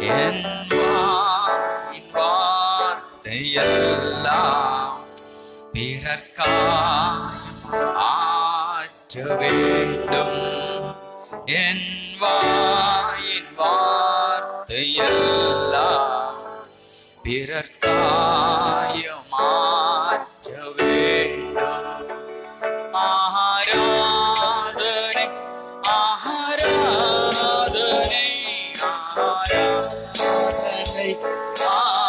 என் வார்த்தையெல்லாம் பிறர்க்காய் ஆற்ற வேண்டும். என் வார்த்தையெல்லாம் பிறர்க்காய் மாற்ற வேண்டும். ஆராதனை ஆராதனை ஆராதனை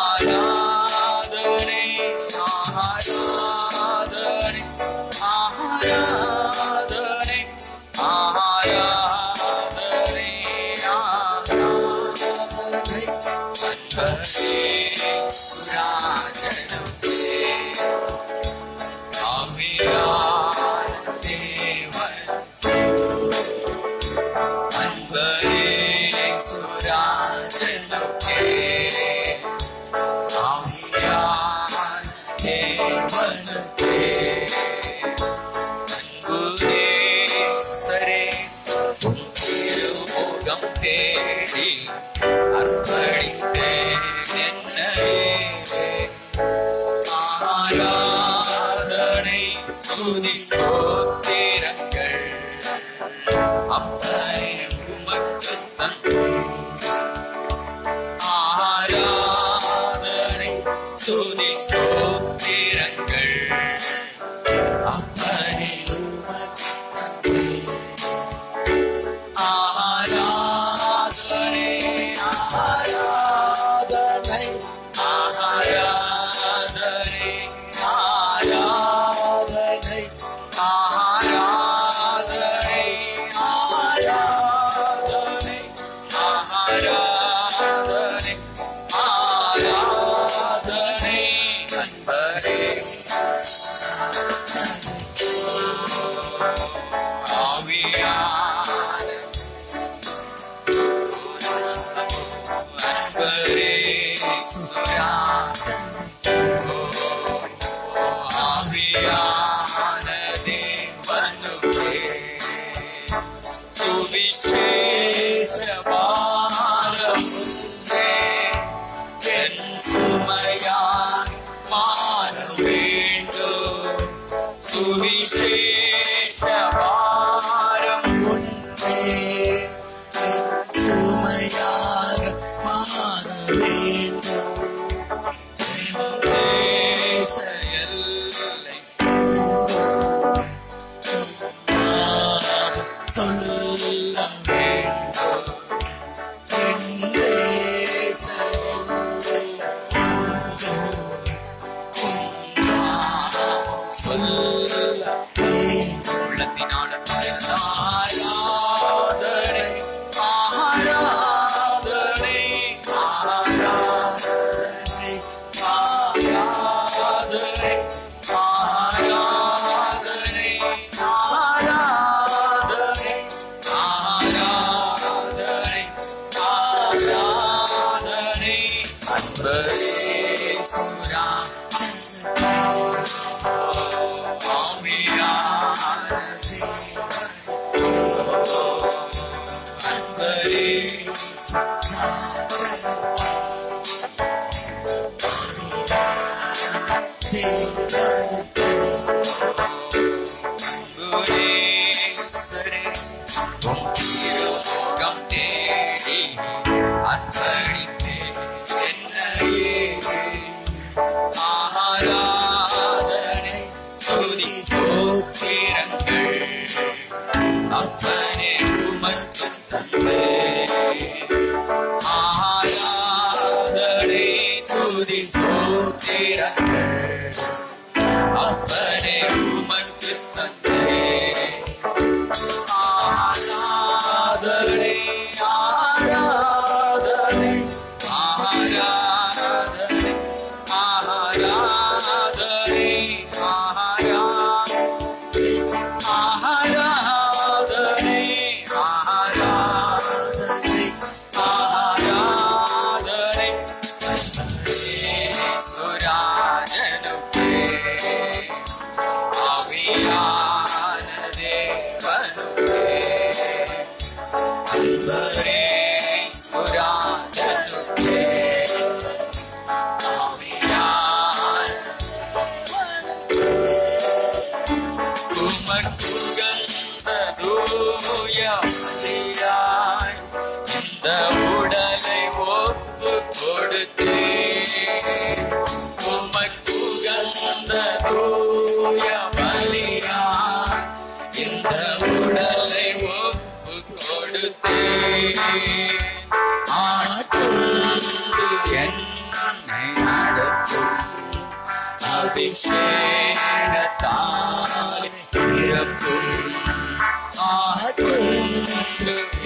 ஆராதனை ஆராதனை ஆராதனை ஆராதனை ஆராதனை அன்பரே சுராஜனமே ஆவியான தேவன் அன்பரே சுராஜனமே ஆவியான தேவனுக்கே அன்புரே சரே உம் திருமுகம் தேடி அர்ப்பணித்தேன் என்னையே. ஆராதனை துதி ஸ்தோத்திரங்கள் அப்பனை உமக்கு தந்தேன். ஆராதனை துதி ஸ்தோத்திரங்கள் அப்பனை உமக்கு தந்தேன். ஆராதனை ஆராதனை ஆராதனை ஆராதனை ஆராதனை ஆராதனை ஆராதனை ஆராதனை அன்பரே ஆவியான அன்பரே சுராஜன் ஆவியான தேவனுக்கே சுவிசேஷ பாரம் உண்டே. என் சுமையாய் மாற வேண்டும். சுவிசேஷ பாரம் உண்டே. என் சுமையாக மாற வேண்டும். தேச எல்லை சொல்ல வேண்டும். என் தேச எல்லை சொல்ல வேண்டும். உள்ளத்தினால ஆராதனை ஆராதனை ஆராதனை ஆராதனை ஆராதனை ஆராதனை ஆராதனை ஆராதனை அன்பரே சுராஜன் ஆவியான தேவன் அன்பரே சுராஜன் தேவனுக்கே அன்புரே சரே உம் திருமுகம் தேடி அர்ப்பணித்தேன் என்னையே. ஆராதனை துதி ஸ்தோத்திரங்கள் அப்பனே உமக்கு தந்தேன். ஆராதனை துதி ஸ்தோத்திரங்கள் அப்பனே உமக்கு தந்தேன். ஆராதனை ஆராதனை ஆராதனை ஆராதனை ஆராதனை ஆராதனை ஆராதனை சுராஜ கொடுத்தே உமக்குகந்த தூய பலியா இந்த உடலை ஒப்பு கொடுத்தே ஆட்கொண்டு என்னை நடத்தும் அபிஷேகத்தால் நிரப்பும் ஆட்கொண்டு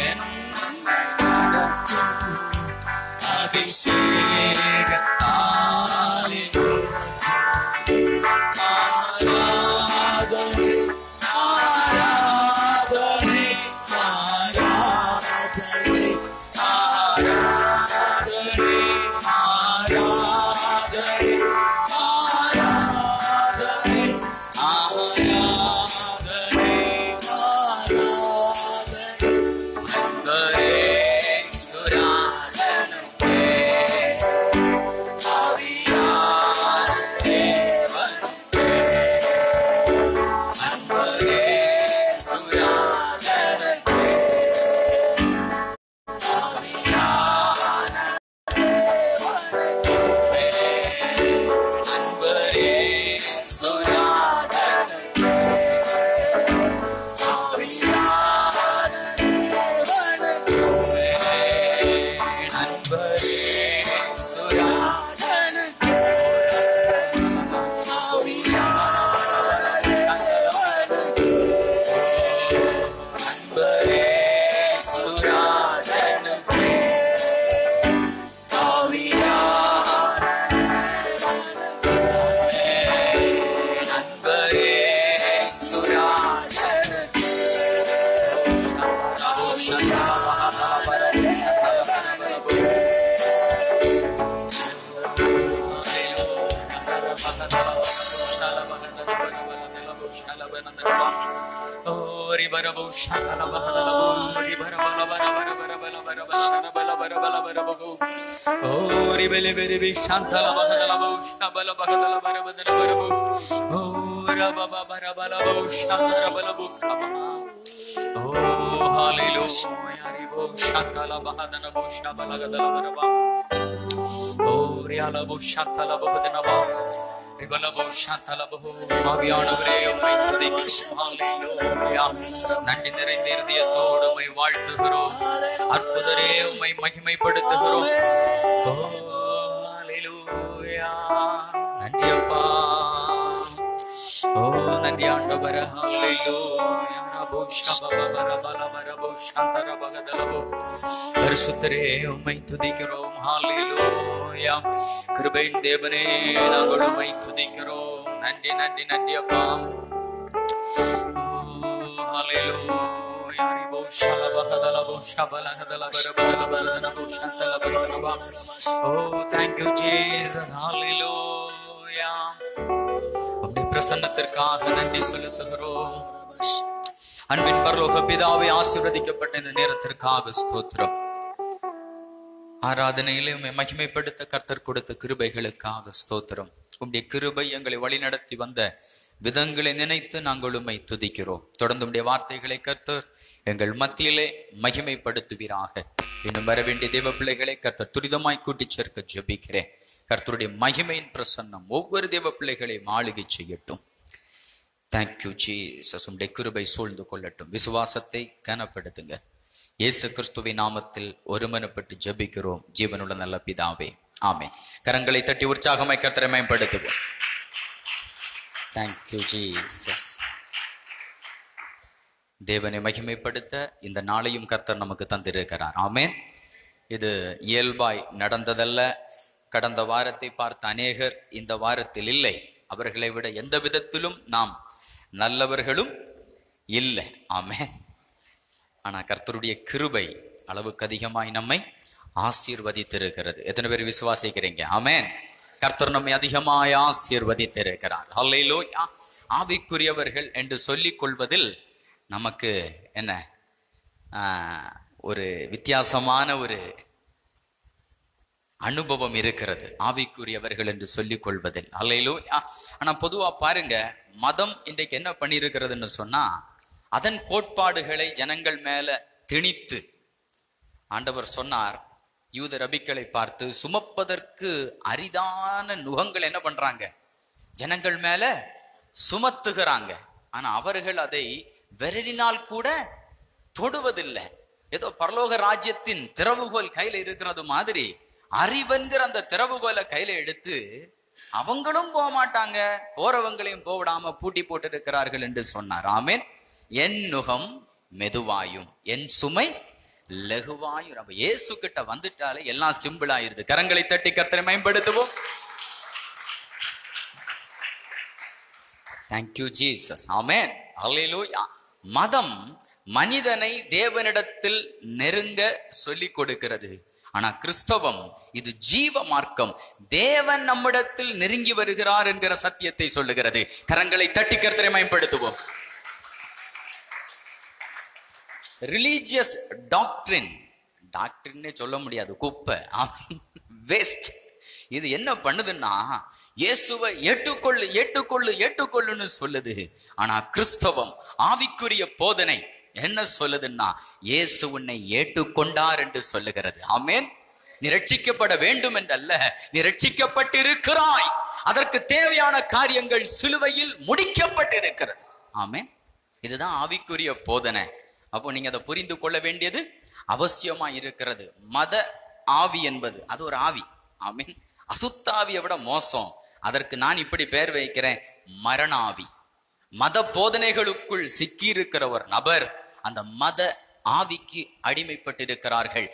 என்னை நடத்தும் அபிஷேகத்தால் ஆராதனை ஆராதனை ஆராதனை ஆராதனை ஆராதனை ஆராதனை ஆராதனை ஆராதனை அன்பரே சுராதனே ஆவியான தேவனே அன்பரே சுராதனே ஆவியான அன்பரே சுராதனே ஆவியான அன்பரே சுராதனே அன்பரே சுராதனே அன்பரே நன்றி நிறைந்த இருதயத்தோடு உம்மை வாழ்த்துகிறோம். அற்புதரே உம்மை மகிமைப்படுத்துகிறோம். ஹல்லேலூயா. நன்றி அப்பா. நன்றி ஆண்டவரே. ஹல்லேலூயா. பரிசுத்தரே உம்மை துதிக்கிறோம். ஹல்லேலூயா. கிருபையின் தேவனே நாங்கள் உம்மை துதிக்கிறோம். நன்றி நன்றி நன்றி அப்பா. ஹல்லேலூயா. Thank you Jesus. Hallelujah. உம்முடைய பிரசன்னத்திற்காக நன்றி செலுத்துகிறோம். அன்பின் பரலோக பிதாவே, ஆசீர்வதிக்கப்பட்ட இந்த நேரத்திற்காக ஸ்தோத்திரம். ஆராதனையிலே உம்மை மகிமைப்படுத்த கர்த்தர் கொடுத்த கிருபைகளுக்காக ஸ்தோத்திரம். உம்முடைய கிருபை எங்களை வழிநடத்தி வந்த விதங்களை நினைத்து நாங்கள் உம்மை துதிக்கிறோம். தொடர்ந்து உம்முடைய வார்த்தைகளை கர்த்தர் எங்கள் மத்தியிலே மகிமைப்படுத்துவீராக. இன்னும் வர வேண்டிய தேவ பிள்ளைகளை கர்த்தர் துரிதமாய் கூட்டி சேர்க்க ஜெபிக்கிறேன். கர்த்தருடைய மகிமையின் பிரசன்னம் ஒவ்வொரு தேவ பிள்ளைகளையும் ஆளுகை செய்யட்டும். Thank you Jesus. உம்முடைய கிருபை சூழ்ந்து கொள்ளட்டும். விசுவாசத்தை கனப்படுத்துங்க. இயேசு கிறிஸ்துவின் நாமத்தில் ஒருமனப்பட்டு ஜெபிக்கிறோம் ஜீவனுள்ள நல்ல பிதாவே, ஆமென். கரங்களை தட்டி உற்சாகமாய் கர்த்தரை மேம்படுத்துவோம். Thank you Jesus. தேவனை மகிமைப்படுத்த இந்த நாளையும் கர்த்தர் நமக்கு தந்திருக்கிறார். ஆமென். இது இயல்பாய் நடந்ததல்ல. கடந்த வாரத்தை பார்த்த அநேகர் இந்த வாரத்தில் இல்லை. அவர்களை விட எந்த விதத்திலும் நாம் நல்லவர்களும் இல்லை. ஆமென். ஆனா கர்த்தருடைய கிருபை அளவுக்கு அதிகமாய் நம்மை ஆசீர்வதித்திருக்கிறது. எத்தனை பேர் விசுவாசிக்கிறீங்க? ஆமென். கர்த்தர் நம்மை அதிகமாய் ஆசீர்வதித்திருக்கிறார். ஹல்லேலூயா. ஆவிக்குரியவர்கள் என்று சொல்லிக் கொள்வதில் நமக்கு என்ன ஒரு வித்தியாசமான ஒரு அனுபவம் இருக்கிறது, ஆவிக்குரியவர்கள் என்று சொல்லிக் கொள்வதில். ஹல்லேலூயா. ஆனா பொதுவா பாருங்க, மதம் இன்றைக்கு என்ன பண்ணியிருக்கிறதுன்னு சொன்னா, அதன் கோட்பாடுகளை ஜனங்கள் மேல திணித்து, ஆண்டவர் சொன்னார், யூத ரபிக்களை பார்த்து சுமப்பதற்கு அரிதான நுகங்கள் என்ன பண்றாங்க, ஜனங்கள் மேல சுமத்துகிறாங்க. ஆனா அவர்கள் அதை விரலினால் கூட தொடுவதில்லை. ஏதோ பரலோக ராஜ்யத்தின் திறவுகோல் கையில இருக்கிறது மாதிரி அறிவென்கிற அந்த திறவுகோலை கையில எடுத்து அவங்களும் போக மாட்டாங்க, போறவங்களையும் போவிடாம பூட்டி போட்டு இருக்கிறார்கள் என்று சொன்னார். ஆமேன். என் நுகம் மெதுவாயும் என் சுமை லகுவாயும். நம்ம இயேசு கிட்ட வந்துட்டாலே எல்லாம் சிம்பிள் ஆயிருது. கரங்களை தட்டி கர்த்தரை மேம்படுத்துவோம். Thank you Jesus. ஆமென். அல்லேலூயா. மதம் மனிதனை தேவனிடத்தில் நெருங்க சொல்லிக் கொடுக்கிறது. ஆனா கிறிஸ்தவம் இது ஜீவ மார்க்கம். தேவன் நம்மிடத்தில் நெருங்கி வருகிறார் என்கிற சத்தியத்தை சொல்லுகிறது. கரங்களை தட்டி கர்த்தரை மேம்படுத்துவோம். ரிலீஜியஸ் டாக்ட்ரின், டாக்டர்னே சொல்ல முடியாது, குப்பை, வேஸ்ட். இது என்ன பண்ணுதுன்னா இயேசுவை ஏற்றுக்கொள்ளு ஏற்றுக்கொள்ளு ஏற்றுக்கொள்ளுன்னு சொல்லுது. ஆனா கிறிஸ்தவம் ஆவிக்குரிய போதனை என்ன சொல்லுதுன்னா இயேசு உன்னை ஏற்றுக்கொண்டார் என்று சொல்லுகிறது. ஆமேன். நீ ரட்சிக்கப்பட வேண்டும் என்றல்ல, நீ ரட்சிக்கப்பட்டிருக்கிறாய். அதற்கு தேவையான காரியங்கள் சிலுவையில் முடிக்கப்பட்டிருக்கிறது. ஆமேன். இதுதான் ஆவிக்குரிய போதனை. அப்போ நீங்க அதை புரிந்து கொள்ள வேண்டியது அவசியமா இருக்கிறது. மத ஆவி என்பது அது ஒரு ஆவி. ஆமீன். அசுத்தாவியை விட மோசம். அதற்கு நான் இப்படி பெயர் வைக்கிறேன், மரண ஆவி. மத போதனைகளுக்குள் சிக்கியிருக்கிற ஒரு நபர் அந்த மத ஆவிக்கு அடிமைப்பட்டிருக்கிறார்கள்,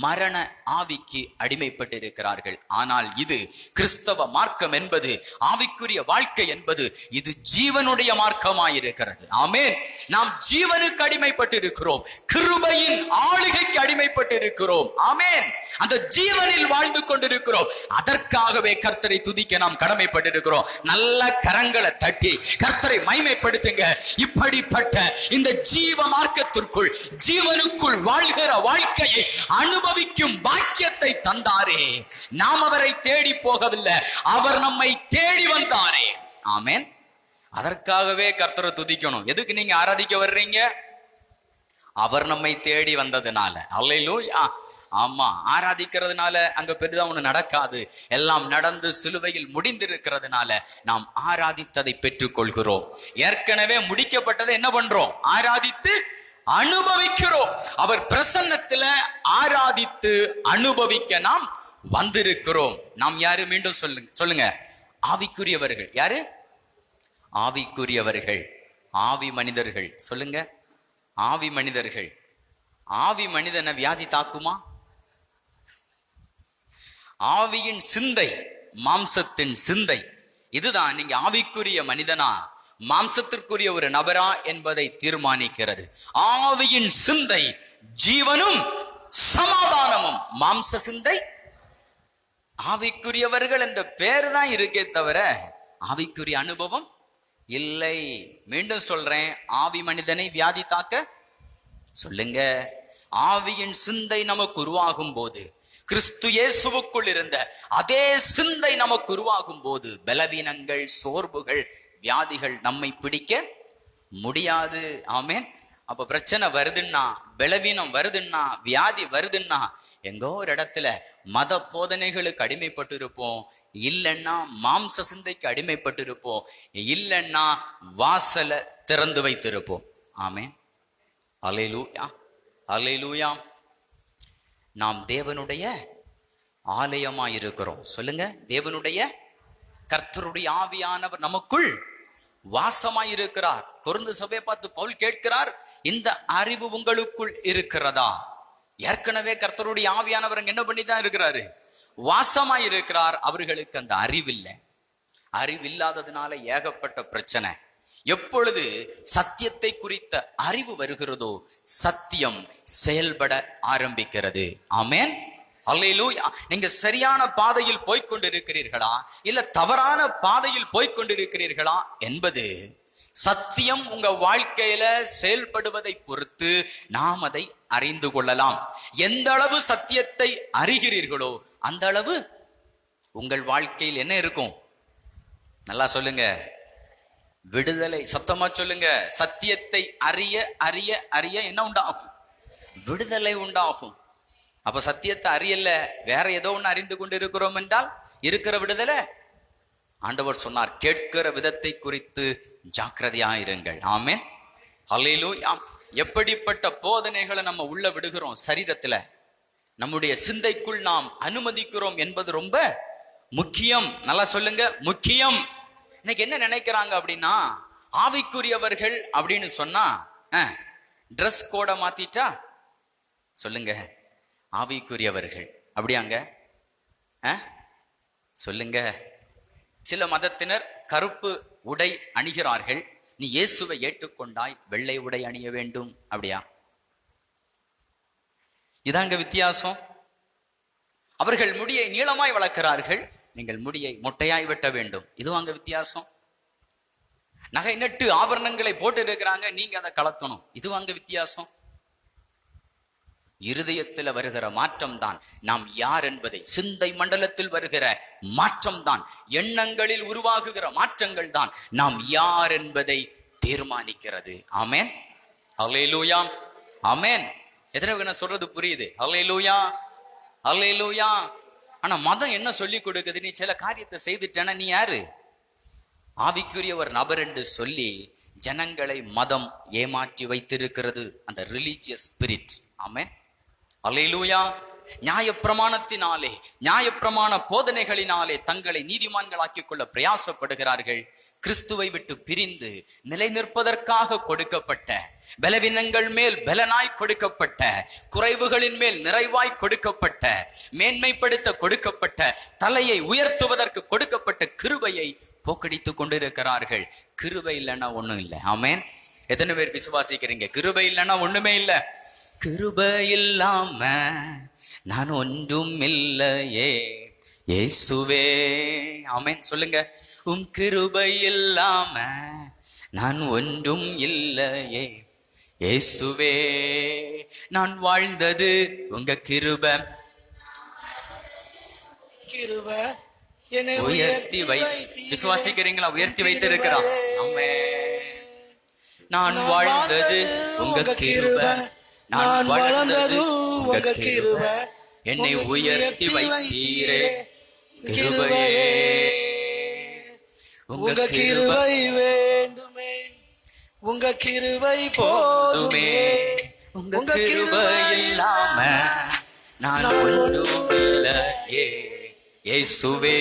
மரண ஆவிக்கு அடிமைப்பட்டிருக்கிறார்கள். ஆனால் இது கிறிஸ்தவ மார்க்கம் என்பது, ஆவிக்குரிய வாழ்க்கை என்பது இது ஜீவனுடைய மார்க்கமாயிருக்கிறது. ஆமென். நாம் ஜீவனுக்கு அடிமைப்பட்டிருக்கிறோம், கிருபையின் ஆளுகைக்கு அடிமைப்பட்டிருக்கிறோம். ஆமென். அந்த ஜீவனில் வாழ்ந்து கொண்டிருக்கிறோம். அதற்காகவே கர்த்தரை துதிக்க நாம் கடமைப்பட்டிருக்கிறோம். நல்ல கரங்களை தட்டி கர்த்தரை மகிமைப்படுத்துங்க. இப்படிப்பட்ட இந்த ஜீவ மார்க்கத்திற்குள், ஜீவனுக்குள் வாழ்கிற வாழ்க்கையை அனுபவிக்கும் பாக்கியத்தை தந்தாரே. நாம் அவரை தேடி போகவில்லை, அவர் நம்மை தேடி வந்தாரே. ஆமென். அதற்காகவே கர்த்தரை துதிக்கணும். எதுக்கு நீங்க ஆராதிக்க வர்றீங்க? அவர் நம்மை தேடி வந்ததுனால. அல்லேலூயா. ஆமா, ஆராதிக்கிறதுனால அங்க பெரிதா ஒண்ணு நடக்காது. எல்லாம் நடந்து சிலுவையில் முடிந்திருக்கிறதுனால நாம் ஆராதித்ததை பெற்றுக் கொள்கிறோம். ஏற்கனவே முடிக்கப்பட்டதை என்ன பண்றோம்? ஆராதித்து அனுபவிக்கிறோம். அவர் பிரசன்னத்துல ஆராதித்து அனுபவிக்க நாம் வந்திருக்கிறோம். நாம் யாரு? மீண்டும் சொல்லுங்க. ஆவிக்குரியவர்கள். யாரு? ஆவிக்குரியவர்கள், ஆவி மனிதர்கள். சொல்லுங்க, ஆவி மனிதர்கள். ஆவி மனிதனை வியாதி தாக்குமா? ஆவியின் சிந்தை, மாம்சத்தின் சிந்தை, இதுதான் நீங்க ஆவிக்குரிய மனிதனா மாம்சத்திற்குரிய ஒரு நபரா என்பதை தீர்மானிக்கிறது. ஆவியின் சிந்தை ஜீவனும் சமாதானமும், மாம்ச சிந்தை ஆவிக்குரியவர்கள் என்ற பேர் தான் இருக்கே தவிர ஆவிக்குரிய அனுபவம் இல்லை. மீண்டும் சொல்றேன், ஆவி மனிதனை வியாதி தாக்க சொல்லுங்க. ஆவியின் சிந்தை நமக்கு உருவாகும் போது, கிறிஸ்து இயேசுவுக்குள் இருந்த அதே சிந்தை நமக்கு உருவாகும் போது பலவீனங்கள், சோர்வுகள், வியாதிகள் நம்மை பிடிக்க முடியாது. ஆமென். அப்ப பிரச்சனை வருதுன்னா, பலவீனம் வருதுன்னா, வியாதி வருதுன்னா எங்கோ ஒரு இடத்துல மத போதனைகளுக்கு அடிமைப்பட்டு இருப்போம், இல்லைன்னா மாம்ச சிந்தைக்கு அடிமைப்பட்டு இருப்போம், இல்லைன்னா வாசலை திறந்து வைத்திருப்போம். ஆமென். அல்லேலூயா, அல்லேலூயா. நாம் தேவனுடைய ஆலயமாய் இருக்கிறோம். சொல்லுங்க, தேவனுடைய, கர்த்தருடைய ஆவியானவர் நமக்குள் வாசமாயிருக்கிறார். கொரிந்து சபையை பார்த்து பவுல் கேட்கிறார், இந்த அறிவு உங்களுக்குள் இருக்கிறதா? ஏற்கனவே கர்த்தருடைய ஆவியானவர் என்ன பண்ணிதான் இருக்கிறாரு? வாசமாயிருக்கிறார். அவர்களுக்கு அந்த அறிவில்லை. அறிவில்லாததுனால ஏகப்பட்ட பிரச்சனை. எப்பொழுது சத்தியத்தை குறித்த அறிவு வருகிறதோ சத்தியம் செயல்பட ஆரம்பிக்கிறது. ஆமென். அல்லேலூயா. நீங்க சரியான பாதையில் போய்கொண்டிருக்கிறீர்களா இல்ல தவறான பாதையில் போய்கொண்டிருக்கிறீர்களா என்பது சத்தியம் உங்க வாழ்க்கையில செயல்படுவதை பொறுத்து நாம் அதை அறிந்து கொள்ளலாம். எந்த அளவு சத்தியத்தை அறிகிறீர்களோ அந்த அளவு உங்கள் வாழ்க்கையில் என்ன இருக்கும்? நல்லா சொல்லுங்க, விடுதலை. சத்தமா சொல்லுங்க. சத்தியத்தை அறிய அறிய அறிய என்ன உண்டாகும்? விடுதலை உண்டாகும். அப்ப சத்தியத்தை அறியல, வேற ஏதோ ஒண்ணு அறிந்து கொண்டு இருக்கிறோம் என்றால் இருக்கிற விடுதலை. ஆண்டவர் சொன்னார், கேட்கிற விதத்தை குறித்து ஜாக்கிரதையா இருங்கள். ஆமென், ஹல்லேலூயா. எப்படிப்பட்ட போதனைகளை நம்ம உள்ள விடுகிறோம், சரீரத்துல நம்முடைய சிந்தைக்குள் நாம் அனுமதிக்கிறோம் என்பது ரொம்ப முக்கியம். நல்லா சொல்லுங்க, முக்கியம். இன்னைக்கு என்ன நினைக்கிறாங்க அப்படின்னா, ஆவிக்குரியவர்கள் அப்படின்னு சொன்னா ட்ரெஸ் கோட மாத்திட்டா, சொல்லுங்க ஆவிக்குரியவர்கள் அப்படியாங்க? சொல்லுங்க. சில மதத்தினர் கருப்பு உடை அணிகிறார்கள், நீ இயேசுவை ஏற்றுக்கொண்டாய் வெள்ளை உடை அணிய வேண்டும், அப்படியா? இதாங்க வித்தியாசம். அவர்கள் முடியை நீளமாய் வளர்க்கிறார்கள், நீங்கள் முடியை மொட்டையாய் வெட்ட வேண்டும், இதுவாங்க வித்தியாசம். நகை நட்டு ஆபரணங்களை போட்டு இருக்கிறாங்க, நீங்க அதை கலத்தணும், இதுவாங்க வித்தியாசம். இருதயத்தில் வருகிற மாற்றம் தான் நாம் யார் என்பதை, சிந்தை மண்டலத்தில் வருகிற மாற்றம் தான், எண்ணங்களில் உருவாகுகிற மாற்றங்கள் தான் நாம் யார் என்பதை தீர்மானிக்கிறது. ஆமென், ஹல்லேலூயா, ஆமென். எத்தனை நான் சொல்றது புரியுது? ஹல்லேலூயா, ஹல்லேலூயா. ஆனா மதம் என்ன சொல்லி கொடுக்குது? நீ சில காரியத்தை செய்துட்டேன்னா நீ யாரு? ஆவிக்குரிய ஒரு நபர் என்று சொல்லி ஜனங்களை மதம் ஏமாற்றி வைத்திருக்கிறது, அந்த ரிலீஜியஸ் ஸ்பிரிட். ஆமென், அல்லேலூயா. நியாயப்பிரமாணத்தினாலே, நியாயப்பிரமாண போதனைகளினாலே தங்களை நீதிமான்களாக்கிக் கொள்ள பிரயாசப்படுகிறார்கள். கிறிஸ்துவை விட்டு பிரிந்து நிலை நிற்பதற்காக கொடுக்கப்பட்ட, பலவீனங்கள் மேல் பலனாய் கொடுக்கப்பட்ட, குறைவுகளின் மேல் நிறைவாய் கொடுக்கப்பட்ட, மேன்மைப்படுத்த கொடுக்கப்பட்ட, தலையை உயர்த்துவதற்கு கொடுக்கப்பட்ட கிருபையை போக்கடித்துக் கொண்டிருக்கிறார்கள். கிருபை இல்லைன்னா ஒண்ணும் இல்லை. ஆமென். எத்தனை பேர் விசுவாசிக்கிறீங்க? கிருபை இல்லைன்னா ஒண்ணுமே இல்லை. கிருபை இல்லாம நான் ஒன்றும் இல்லையே இயேசுவே. ஆமென், சொல்லுங்க. உம் கிருபை இல்லாம நான் ஒன்றும் இல்லையே இயேசுவே. நான் வாழ்ந்தது உங்க கிருபை. கிருபை உயர்த்தி விசுவாசிக்கிறீங்களா? உயர்த்தி வைத்திருக்கிறான். நான் வாழ்ந்தது உங்க கிருபை, நான் வாழ்ந்தது உங்க கிருபை, என்னை உயர்த்தி வைத்தீரே கிருபையே. உங்க கிருபை வேண்டுமே, உங்க கிருபை போதுமே, உங்க கிருபை இல்லாம நான் ஒன்றும் இல்லையே இயேசுவே.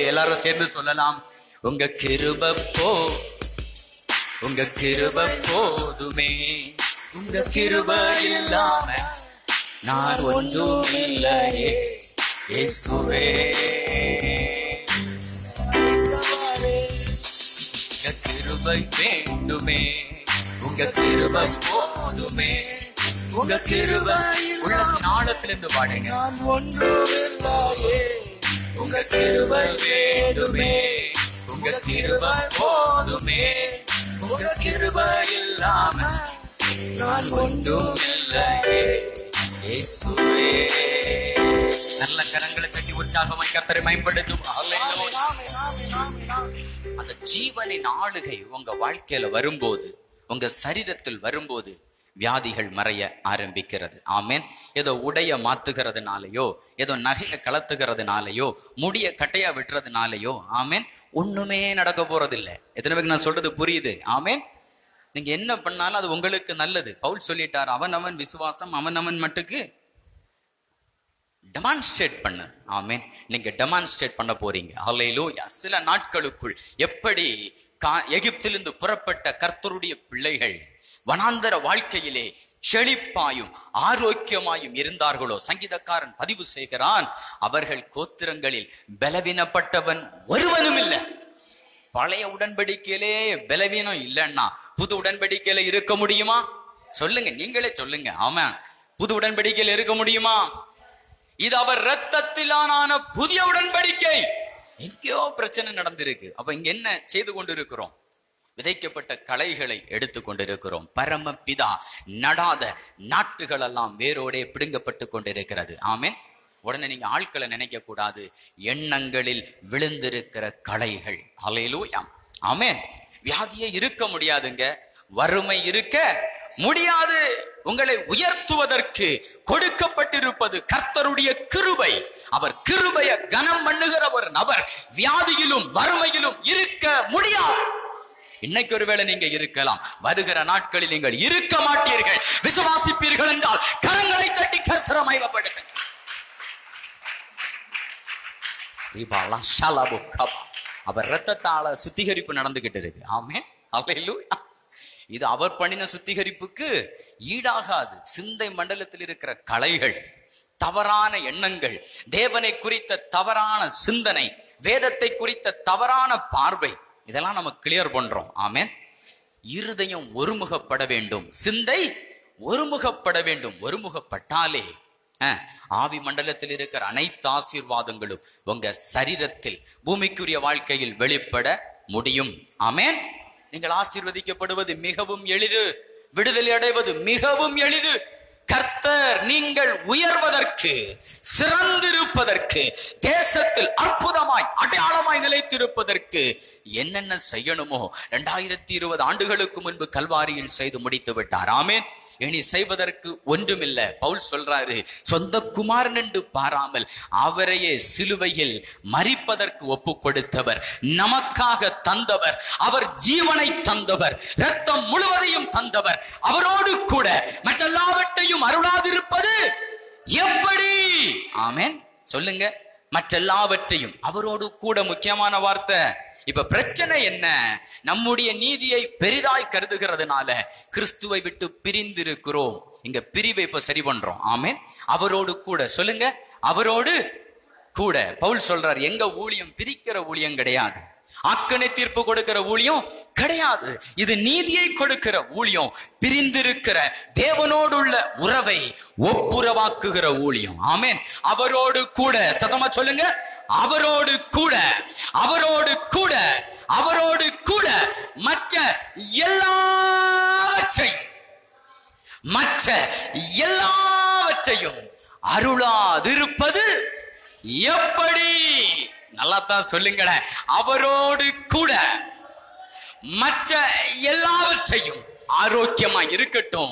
எல்லாரும் சேர்ந்து சொல்லலாம், உங்க கிருபை உங்க கிருபை போதுமே, உங்க கிருபை இல்லாம நான் ஒன்றும் இல்லையே இயேசுவே. உங்க கிருபை வேண்டுமே, உங்க கிருபை போதுமே, உங்க கிருபை உள்ளத்தின் ஆழத்திலிருந்து பாடுங்க. நான் ஒன்றும் இல்லையே, உங்க கிருபை வேண்டுமே, உங்க கிருபை போதுமே, உங்க கிருபை இல்லாம நான் ஒன்றும் இல்லையே இயேசுவே. நல்ல கரங்களை கட்டி உற்சாகமாய் கர்த்தரை மேம்படுத்தும். அந்த ஜீவனின் ஆளுகை உங்க வாழ்க்கையில வரும்போது, உங்க சரீரத்தில் வரும்போது வியாதிகள் மறைய ஆரம்பிக்கிறது. ஆமென். ஏதோ உடைய மாத்துகிறதுனாலயோ, ஏதோ நகையை கலத்துகிறதுனாலயோ, முடிய கட்டையா விட்டுறதுனாலயோ ஆமென் ஒண்ணுமே நடக்க போறதில்லை. எத்தனை பேருக்கு நான் சொல்றது புரியுது? ஆமென். நீங்க என்ன பண்ணாலும் அது உங்களுக்கு நல்லது. பவுல் சொல்லிட்டார், அவன் விசுவாசம் அவன் மட்டுக்கு டெமான்ஸ்ட்ரேட் பண்ணு. ஆமென். நீங்க டெமான்ஸ்ட்ரேட் பண்ண போறீங்க. ஹல்லேலூயா. சில நாட்களுக்குள் எப்படி எகிப்திலிருந்து புறப்பட்ட கர்த்தருடைய பிள்ளைகள் வனாந்தர வாழ்க்கையிலே செழிப்பாயும் ஆரோக்கியமாயும் இருந்தார்களோ, சங்கீதக்காரன் பதிவு செய்கிறான், அவர்கள் கோத்திரங்களில் பலவீனப்பட்டவன் ஒருவனும் இல்லை. பழைய உடன்படிக்கையிலே பலவீனம் இல்லைன்னா புது உடன்படிக்கையில இருக்க முடியுமா? சொல்லுங்க, நீங்களே சொல்லுங்க. ஆமா, புது உடன்படிக்கையில இருக்க முடியுமா? இது அவர் இரத்தத்திலான புதிய உடன்படிக்கை. எங்கேயோ பிரச்சனை நடந்திருக்கு. அப்ப இங்க என்ன செய்து கொண்டிருக்கிறோம்? விதைக்கப்பட்ட களைகளை எடுத்து கொண்டிருக்கிறோம். பரம பிதா நடாத நாற்றுகள் எல்லாம் வேரோடே பிடுங்கப்பட்டு கொண்டிருக்கிறது. ஆமென். உடனே நீங்க ஆட்களை நினைக்க கூடாது, எண்ணங்களில் விழுந்திருக்கிற களைகள். ஹல்லேலூயா. ஆமென். வியாதியே இருக்க முடியாதுங்க, வறுமை இருக்க முடியாது. உங்களை உயர்த்துவதற்கு கொடுக்கப்பட்டிருப்பது கர்த்தருடைய கிருபை. அவர் கிருபையை கனம் பண்ணுகிற ஒரு நபர் வியாதியிலும் வறுமையிலும் இருக்க முடியாது. இன்னைக்கு ஒருவேளை நீங்க இருக்கலாம், வருகிற நாட்களில் நீங்கள் இருக்க மாட்டீர்கள். விசுவாசிப்பீர்கள் என்றால் கரங்களை தட்டி கர்த்தரை மகிமைப்படுத்துங்கள். அவர் இரத்தத்தால சுத்திகரிப்பு நடந்துகிட்டு இருக்கு. ஆமென், அல்லேலூயா. இது அவர் பண்ணின சுத்திகரிப்புக்கு ஈடாகாது. சிந்தை மண்டலத்தில் இருக்கிற களைகள், தவறான எண்ணங்கள், தேவனை குறித்த தவறான சிந்தனை, வேதத்தை குறித்த தவறான பார்வை, இதெல்லாம் நம்ம கிளியர் பண்றோம். ஆமென். இருதயம் ஒருமுகப்பட வேண்டும், சிந்தை ஒருமுகப்பட வேண்டும். ஒருமுகப்பட்டாலே ஆவி மண்டலத்தில் இருக்கிற அனைத்து ஆசீர்வாதங்களும் உங்க சரீரத்தில் பூமிக்குரிய வாழ்க்கையில் வெளிப்பட முடியும். ஆமென். நீங்கள் ஆசீர்வதிக்கப்படுவது மிகவும் எளிது, விடுதலை அடைவது மிகவும் எளிது. கர்த்தர் நீங்கள் உயர்வதற்கு, சிறந்திருப்பதற்கு, தேசத்தில் அற்புதமாய் அடையாளமாய் நிலைத்திருப்பதற்கு என்னென்ன செய்யணுமோ 2020 ஆண்டுகளுக்கு முன்பு கல்வாரியில் செய்து முடித்து விட்டார். ஆமென். இனி செய்வதற்கு ஒன்றுமில்லை. பவுல் சொல்றாரு, சொந்த குமாரன் என்று பாராமல் அவரையே சிலுவையில் மரிப்பதற்கு ஒப்பு கொடுத்தவர், நமக்காக தந்தவர், அவர் ஜீவனை தந்தவர், இரத்தம் முழுவதையும் தந்தவர், அவரோடு கூட மற்றெல்லாவற்றையும் அருளாதிருப்பது எப்படி? ஆமென். சொல்லுங்க, மற்றெல்லாவற்றையும் அவரோடு கூட. முக்கியமான வார்த்தை. இப்ப பிரச்சனை என்ன? நம்முடைய நீதியை பெரிதாய் கருதுகிறதுனால கிறிஸ்துவை விட்டு பிரிந்திருக்கிறோம். இங்க பிரிவை இப்ப சரி பண்றோம். ஆமென். அவரோடு கூட. சொல்லுங்க, அவரோடு கூட. பவுல் சொல்றார், எங்க ஊழியம் பிரிக்கிற ஊழியம் கிடையாது, ஆக்கனை தீர்ப்பு கொடுக்கிற ஊழியம் கிடையாது. இது நீதியை கொடுக்கிற ஊழியம், பிரிந்திருக்கிற தேவனோடு உள்ள உறவை ஒப்புரவாக்குகிற ஊழியம். ஆமென். அவரோடு கூட. சத்தமா சொல்லுங்க, அவரோடு கூட, அவரோடு கூட, அவரோடு கூட மற்ற எல்லாவற்றையும் அருளாதிருப்பது எப்படி? நல்லா தான் சொல்லுங்களேன். அவரோடு கூட மற்ற எல்லாவற்றையும், ஆரோக்கியமா இருக்கட்டும்,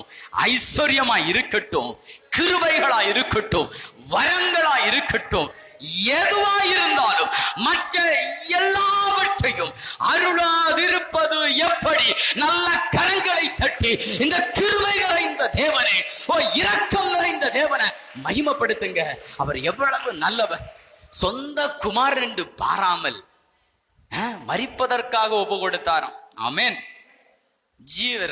ஐஸ்வர்யமா இருக்கட்டும், கிருபைகளா இருக்கட்டும், வரங்களா இருக்கட்டும், எதுவா இருந்தாலும் மற்ற எல்லாவற்றையும் அருளாதிருப்பது எப்படி? நல்ல கரங்களை தட்டி இந்த கிருபை நிறைந்த தேவனே, இரக்கம் நிறைந்த தேவனை மகிமைப்படுத்துங்க. அவர் எவ்வளவு நல்லவர். சொந்த குமாரன் என்று பாராமல் மரிப்பதற்காக ஒப்பு கொடுத்தாராம். ஆமென்.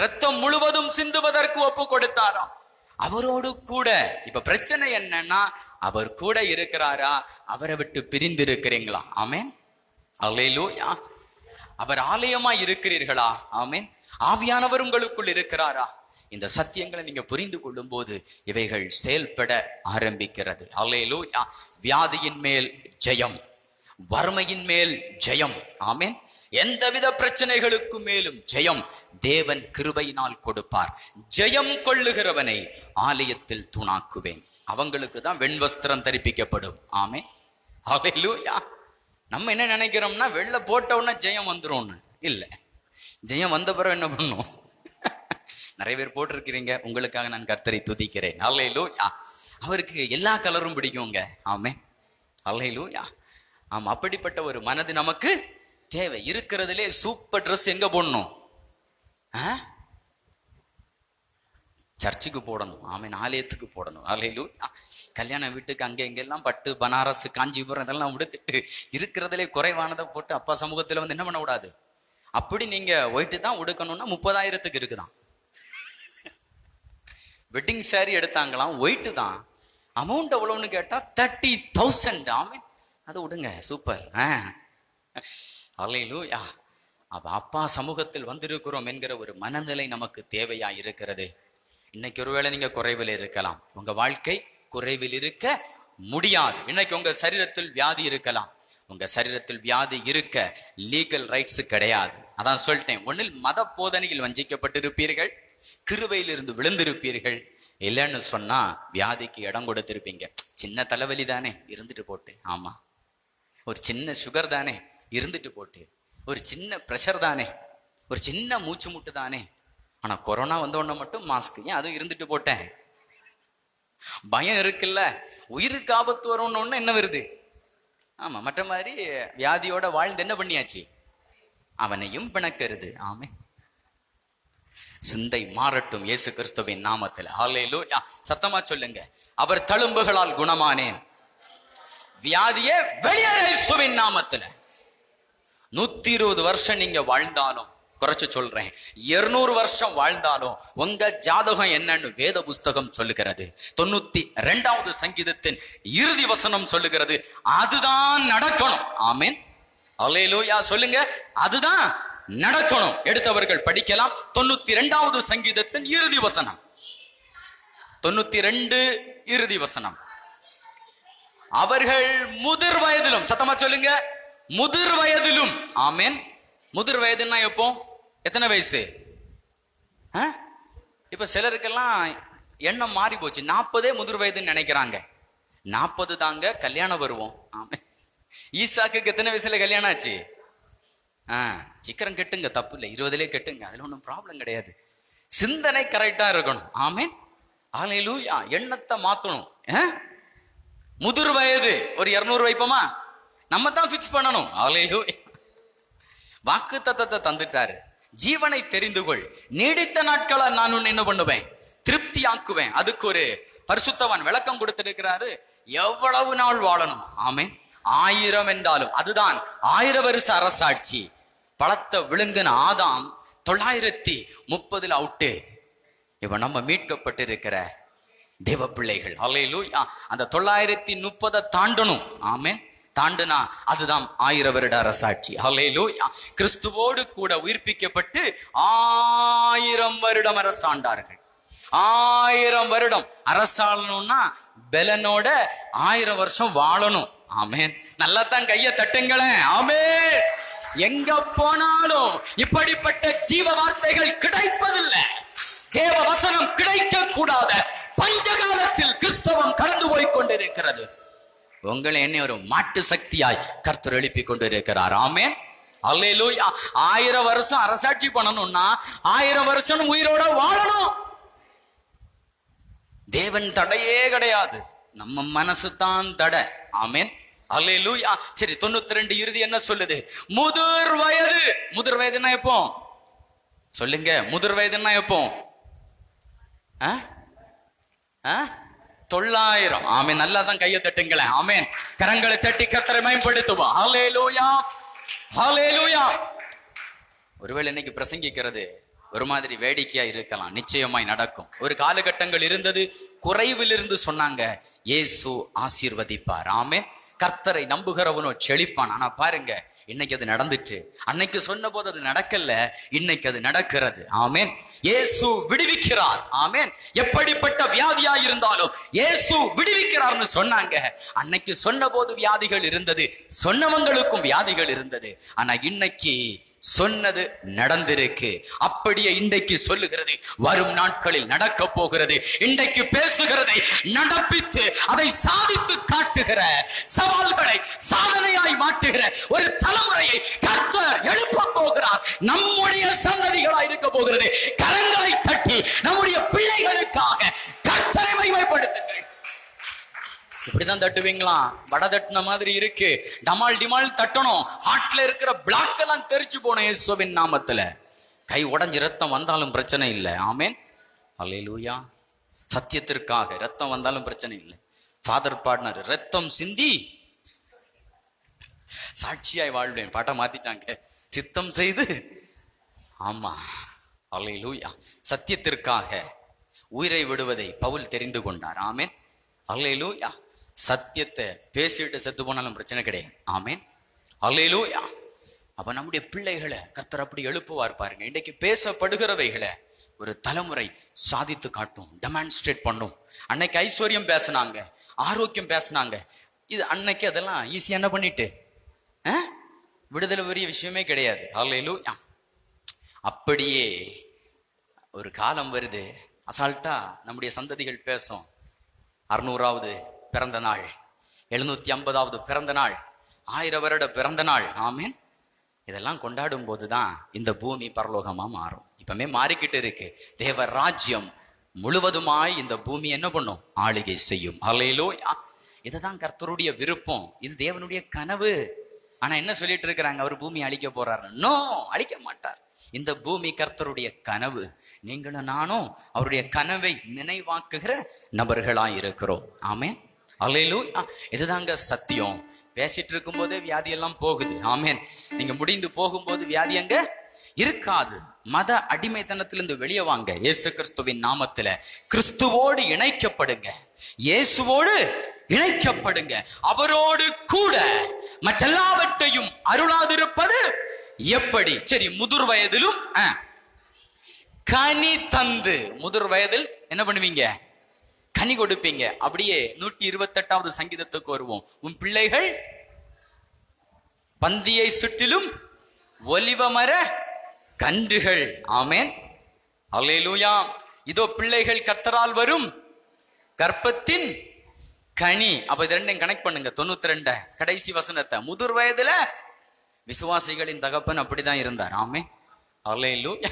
ரத்தம் முழுவதும் சிந்துவதற்கு ஒப்பு கொடுத்தாராம். அவரோடு கூட. இப்ப பிரச்சனை என்னன்னா, அவர் கூட இருக்கிறாரா, அவரை விட்டு பிரிந்து இருக்கிறீங்களா? ஆமென், அல்லேலூயா. அவர் ஆலயமா இருக்கிறீர்களா? ஆமென். ஆவியானவர் உங்களுக்குள் இருக்கிறாரா? இந்த சத்தியங்களை நீங்க புரிந்து கொள்ளும் போது இவைகள் செயல்பட ஆரம்பிக்கிறது. அல்லேலூயா. வியாதியின் மேல் ஜெயம், வறுமையின் மேல் ஜெயம். ஆமென். எந்தவித பிரச்சனைகளுக்கு மேலும் ஜெயம் தேவன் கிருபையினால் கொடுப்பார். ஜெயம் கொள்ளுகிறவனை ஆலயத்தில் தூணாக்குவேன். அவங்களுக்கு தான் வெண்வஸ்திரம் தரிப்பிக்கப்படும். ஆமென், ஹல்லேலூயா. நம்ம என்ன நினைக்கிறோம்னா, வெள்ளை போட்ட உடனே ஜெயம் வந்துரும்னு. இல்லை, ஜெயம் வந்த பிறகு என்ன பண்ணும்? நிறைய பேர் போட்டிருக்கிறீங்க. உங்களுக்காக நான் கர்த்தரை துதிக்கிறேன். ஹல்லேலூயா. அவருக்கு எல்லா கலரும் பிடிக்குங்க. ஆமென், ஹல்லேலூயா. ஆமா, அப்படிப்பட்ட ஒரு மனது நமக்கு தேவை. இருக்கிறதுலே சூப்பர் ட்ரெஸ் எங்க போடணும்? சர்ச்சுக்கு போடணும். ஆமென், ஆலயத்துக்கு போடணும். ஹல்லேலூயா. கல்யாண வீட்டுக்கு அங்கே இங்கெல்லாம் பட்டு, பனாரஸ், காஞ்சிபுரம் இதெல்லாம் உடுத்துட்டு இருக்கிறதுலே குறைவானதை போட்டு அப்பா சமூகத்துல வந்து என்ன பண்ண கூடாது. அப்படி நீங்க ஒயிட்டு தான் உடுக்கணும்னா 30,000 இருக்குதான். வெட்டிங் சாரி எடுத்தாங்களாம், ஒயிட்டு தான். அமௌண்ட் எவ்வளவுன்னு கேட்டா 30,000. ஆமென், அதை விடுங்க. சூப்பர். அல்லேலூயா. அப்ப அப்பா சமூகத்தில் வந்திருக்கிறோம் என்கிற ஒரு மனநிலை நமக்கு தேவையா இருக்கிறது. இன்னைக்கு ஒருவேளை நீங்க குறைவில் இருக்கலாம். உங்க வாழ்க்கை குறைவில் இருக்க முடியாது. இன்னைக்கு உங்க சரீரத்தில் வியாதி இருக்கலாம். உங்க சரீரத்தில் வியாதி இருக்க லீகல் ரைட்ஸ் கிடையாது. அதான் சொல்லிட்டேன். ஒன்னில் மத போதனையில் வஞ்சிக்கப்பட்டிருப்பீர்கள், கிருபையில் இருந்து விழுந்திருப்பீர்கள். இல்லைன்னு சொன்னா வியாதிக்கு இடம் கொடுத்திருப்பீங்க. சின்ன தலைவலி தானே, இருந்துட்டு போட்டு. ஆமா, ஒரு சின்ன சுகர் தானே, இருந்துட்டு போட்டு. ஒரு சின்ன பிரஷர் தானே, ஒரு சின்ன மூச்சு முட்டு தானே, ஆனா கொரோனா வந்த உடனே மட்டும் மாஸ்க், ஏன் அதுவும் இருந்துட்டு போட்டேன். பயம் இருக்குல்ல, உயிருக்கு ஆபத்து வரும்னு என்ன வருது? ஆமா, மற்ற மாதிரி வியாதியோட வாழ்ந்து என்ன பண்ணியாச்சு, அவனையும் பிணக்கிறது. ஆமே, சிந்தை மாறட்டும் இயேசு கிறிஸ்துவின் நாமத்தில். ஹல்லேலூயா. சத்தமா சொல்லுங்க, அவர் தழும்புகளால் குணமானேன், வியாதியே வெளியேற இயேசுவின் நாமத்தில். 120 வருஷம் நீங்க வாழ்ந்தாலும், குறைச்சு சொல்றேன், 200 வருஷம் வாழ்ந்தாலும் உங்க ஜாதகம் என்னன்னு வேத புஸ்தகம் சொல்லுகிறது. 92வது சங்கீதத்தின் இறுதி வசனம் சொல்லுகிறது, அதுதான் நடக்கணும். ஆமென், அல்லேலூயா. சொல்லுங்க, அதுதான் நடக்கணும். எடுத்தவர்கள் படிக்கலாம். 92வது சங்கீதத்தின் இறுதி வசனம், 92 இறுதி வசனம். அவர்கள் முதிர் வயதிலும், சத்தமா சொல்லுங்க, முதிர் வயதிலும். ஆமென். முதிர் வயதுன்னா எப்போ, எத்தனை வயசு? இப்ப சிலருக்கெல்லாம் எண்ணம் மாறி போச்சு, 40 முதிர் வயதுன்னு நினைக்கிறாங்க. 40 தாங்க கல்யாணம் வருவோம். ஆமே, ஈசாக்கு எத்தனை வயசுல கல்யாணம் ஆச்சு? சீக்கிரம் கெட்டுங்க, தப்பு இல்லை, 20லே கெட்டுங்க, அதுல ஒன்றும் ப்ராப்ளம் கிடையாது. சிந்தனை கரெக்டா இருக்கணும். ஆமென், ஹல்லேலூயா. எண்ணத்தை மாத்தணும். முதிர் வயது ஒரு 200 வைப்போமா, நம்ம தான் பிக்ஸ் பண்ணணும். ஹல்லேலூயா. வாக்கு தத்தத்தை தந்துட்டாரு. ஜீவனை தெரிந்து கொள், நீடித்த நாட்களா நான் உன்னை என்ன பண்ணுவேன், திருப்தி ஆக்குவேன். அதுக்கு ஒரு பரிசுத்தவான் விளக்கம் கொடுத்திருக்கிறாரு, எவ்வளவு நாள் வாழணும். ஆமென், 1000 என்றாலும் அதுதான் 1000 வருஷ அரசாட்சி. பழத்தை விழுங்கின ஆதாம் 930 அவுட்டு. இப்ப நம்ம மீட்கப்பட்டிருக்கிற தேவ பிள்ளைகள், ஹல்லேலூயா, அந்த 930 தாண்டணும். ஆமென், தாண்டுனா அதுதான் 1000 வருட அரசாட்சி. ஹல்லேலூயா. கிறிஸ்துவோடு கூட உயிர்ப்பிக்கப்பட்டு 1000 வருடம் அரசாண்டார்கள். 1000 வருடம் அரசாளணும்னா பெலனோட 1000 வருஷம் வாழணும். ஆமென், நல்லா தான் கைய தட்டுங்களேன். ஆமென். எங்க போனாலும் இப்படிப்பட்ட ஜீவ வார்த்தைகள் கிடைப்பதில்லை. தேவ வசனம் கிடைக்க கூடாத பஞ்சகாலத்தில் கிறிஸ்தவம் கடந்து போய் கொண்டிருக்கிறது. உங்களை என்ன ஒரு மாட்டு சக்தியாய் கர்த்தர் எழுப்பி கொண்டு இருக்கிறார். ஆமென், அல்லேலூயா. 1000 வருஷம் அரசாட்சி பண்ணணும்னா 1000 வருஷம் உயிரோட வாழணும். தேவன் தடையே கிடையாது, நம்ம மனசு தான் தடை. ஆமென், அல்லேலூயா. சரி, 92 இறுதி என்ன சொல்லுது? முதிர் வயது. முதிர் வயதுன்னா எப்போ சொல்லுங்க, முதிர் வயதுன்னா எப்போ? 900. ஆமென், நல்லா தான் கையை தட்டுங்களேன். ஆமென், கரங்களை தட்டி கர்த்தரை மேம்படுத்துவோம். ஹல்லேலூயா, ஹல்லேலூயா. ஒருவேளை இன்னைக்கு பிரசங்கிக்கிறது ஒரு மாதிரி வேடிக்கையா இருக்கலாம், நிச்சயமாய் நடக்கும். ஒரு காலகட்டங்கள் இருந்தது, குறைவிலிருந்து சொன்னாங்க இயேசு ஆசீர்வதிப்பார். ஆமென், கர்த்தரை நம்புகிறவனோ செழிப்பான். ஆனா பாருங்க, இன்னைக்கு அது நடந்துச்சு. அன்னைக்கு சொன்ன போது அது நடக்கல, இன்னைக்கு அது நடக்கிறது. ஆமென், இயேசு விடுவிக்கிறார். ஆமென், எப்படிப்பட்ட வியாதியா இருந்தாலும் இயேசு விடுவிக்கிறார்னு சொன்னாங்க. அன்னைக்கு சொன்ன போது வியாதிகள் இருந்தது, சொன்னவங்களுக்கும் வியாதிகள் இருந்தது. ஆனா இன்னைக்கு சொன்னது நடந்திருக்கு. அப்படியே இன்றைக்கு சொல்லுகிறது, வரும் நாட்களில் நடக்க போகிறது. இன்றைக்கு பேசுகிறதை நடப்பித்து அதை சாதித்து காட்டுகிற, சவால்களை சாதனையாய் மாற்றுகிற ஒரு தலைமுறையை கர்த்தர் எழுப்ப போகிறார். நம்முடைய சந்ததிகளாய் இருக்க போகிறது. கரங்களை தட்டி நம்முடைய பிள்ளைகளுக்காக கர்த்தரை மகிமைப்படுத்துங்கள். இப்படிதான் தட்டுவீங்களா? வடை தட்டின மாதிரி இருக்கு, டமால் டிமால் தட்டணும். ஹார்ட்ல இருக்கிற பிளாக் எல்லாம் தெரிச்சு போன இயேசுவின் நாமத்துல. கை உடைஞ்சு ரத்தம் வந்தாலும் பிரச்சனை இல்லை. ஆமென், அல்லேலூயா. சத்தியத்திற்காக ரத்தம் வந்தாலும் பிரச்சனை இல்லை. ஃபாதர் பாடினார், ரத்தம் சிந்தி சாட்சியாய் வாழ்வேன். பாட்டை மாத்திட்டாங்க, சித்தம் செய்து. ஆமா, அல்லேலூயா. சத்தியத்திற்காக உயிரை விடுவதை பவுல் தெரிந்து கொண்டார். ஆமென், அல்லேலூயா. சத்தியத்தை பேசிட்டு செத்து போனாலும் பிரச்சனை கிடையாது. ஆமென், அல்லேலூயா. அப்ப நம்முடைய பிள்ளைகளை கர்த்தர் அப்படி எழுப்புவார். பாருங்க, இன்றைக்கு பேசப்படுகிறவைகளை ஒரு தலைமுறை சாதித்து காட்டும், டெமான்ஸ்ட்ரேட் பண்ணும். அன்னைக்கு ஐஸ்வர்யம் பேசினாங்க, ஆரோக்கியம் பேசினாங்க. இது அன்னைக்கு அதெல்லாம் ஈஸியா என்ன பண்ணிட்டு விடுதலை பெரிய விஷயமே கிடையாது. அல்லேலூயா. அப்படியே ஒரு காலம் வருது, அசால்ட்டா நம்முடைய சந்ததிகள் பேசும். 600வது பிறந்த நாள், 750வது பிறந்த நாள், 1000 வருட பிறந்த நாள். ஆமென், இதெல்லாம் கொண்டாடும் போதுதான் இந்த பூமி பரலோகமா மாறும். இப்பமே மாறிக்கிட்டு இருக்கு. தேவ ராஜ்யம் முழுவதுமாய் இந்த பூமி என்ன பண்ணும்? ஆளுகை செய்யும். அல்லேலூயா. இதுதான் கர்த்தருடைய விருப்பம், இது தேவனுடைய கனவு. ஆனா என்ன சொல்லிட்டு இருக்கிறாங்க? அவர் பூமி அழிக்க போறாரு. நோ, அழிக்க மாட்டார். இந்த பூமி கர்த்தருடைய கனவு. நீங்களும் நானும் அவருடைய கனவை நினைவாக்குகிற நபர்களாய் இருக்கிறோம். ஆமென். அல்லேலூயா. இதுதாங்க சத்தியம். பேசிட்டு இருக்கும் போதே வியாதி எல்லாம் போகுது. ஆமென். நீங்க முடிந்து போகும்போது வியாதி அங்க இருக்காது. மத அடிமைத்தனத்திலிருந்து வெளியே வாங்க. இயேசு கிறிஸ்துவின் நாமத்துல கிறிஸ்துவோடு இணைக்கப்படுங்க, இயேசுவோடு இணைக்கப்படுங்க. அவரோடு கூட மற்றெல்லாவற்றையும் அருளாதிருப்பது எப்படி? சரி, முதிர் வயதிலும் கனி தந்து. முதிர் வயதில் என்ன பண்ணுவீங்க? கனி கொடுப்பீங்க. அப்படியே 128வது சங்கீதத்துக்கு வருவோம். உன் பிள்ளைகள் பந்தியை சுற்றிலும் ஒலிவமர கன்றுகள். ஆமென். அல்லேலூயா. இதோ பிள்ளைகள் கர்த்தரால் வரும் கர்ப்பத்தின் கனி. அப்ப இது ரெண்டையும் கனெக்ட் பண்ணுங்க. 92 கடைசி வசனத்தை. முதிர் வயதுல விசுவாசிகளின் தகப்பன் அப்படிதான் இருந்தார். ஆமென். அல்லேலூயா.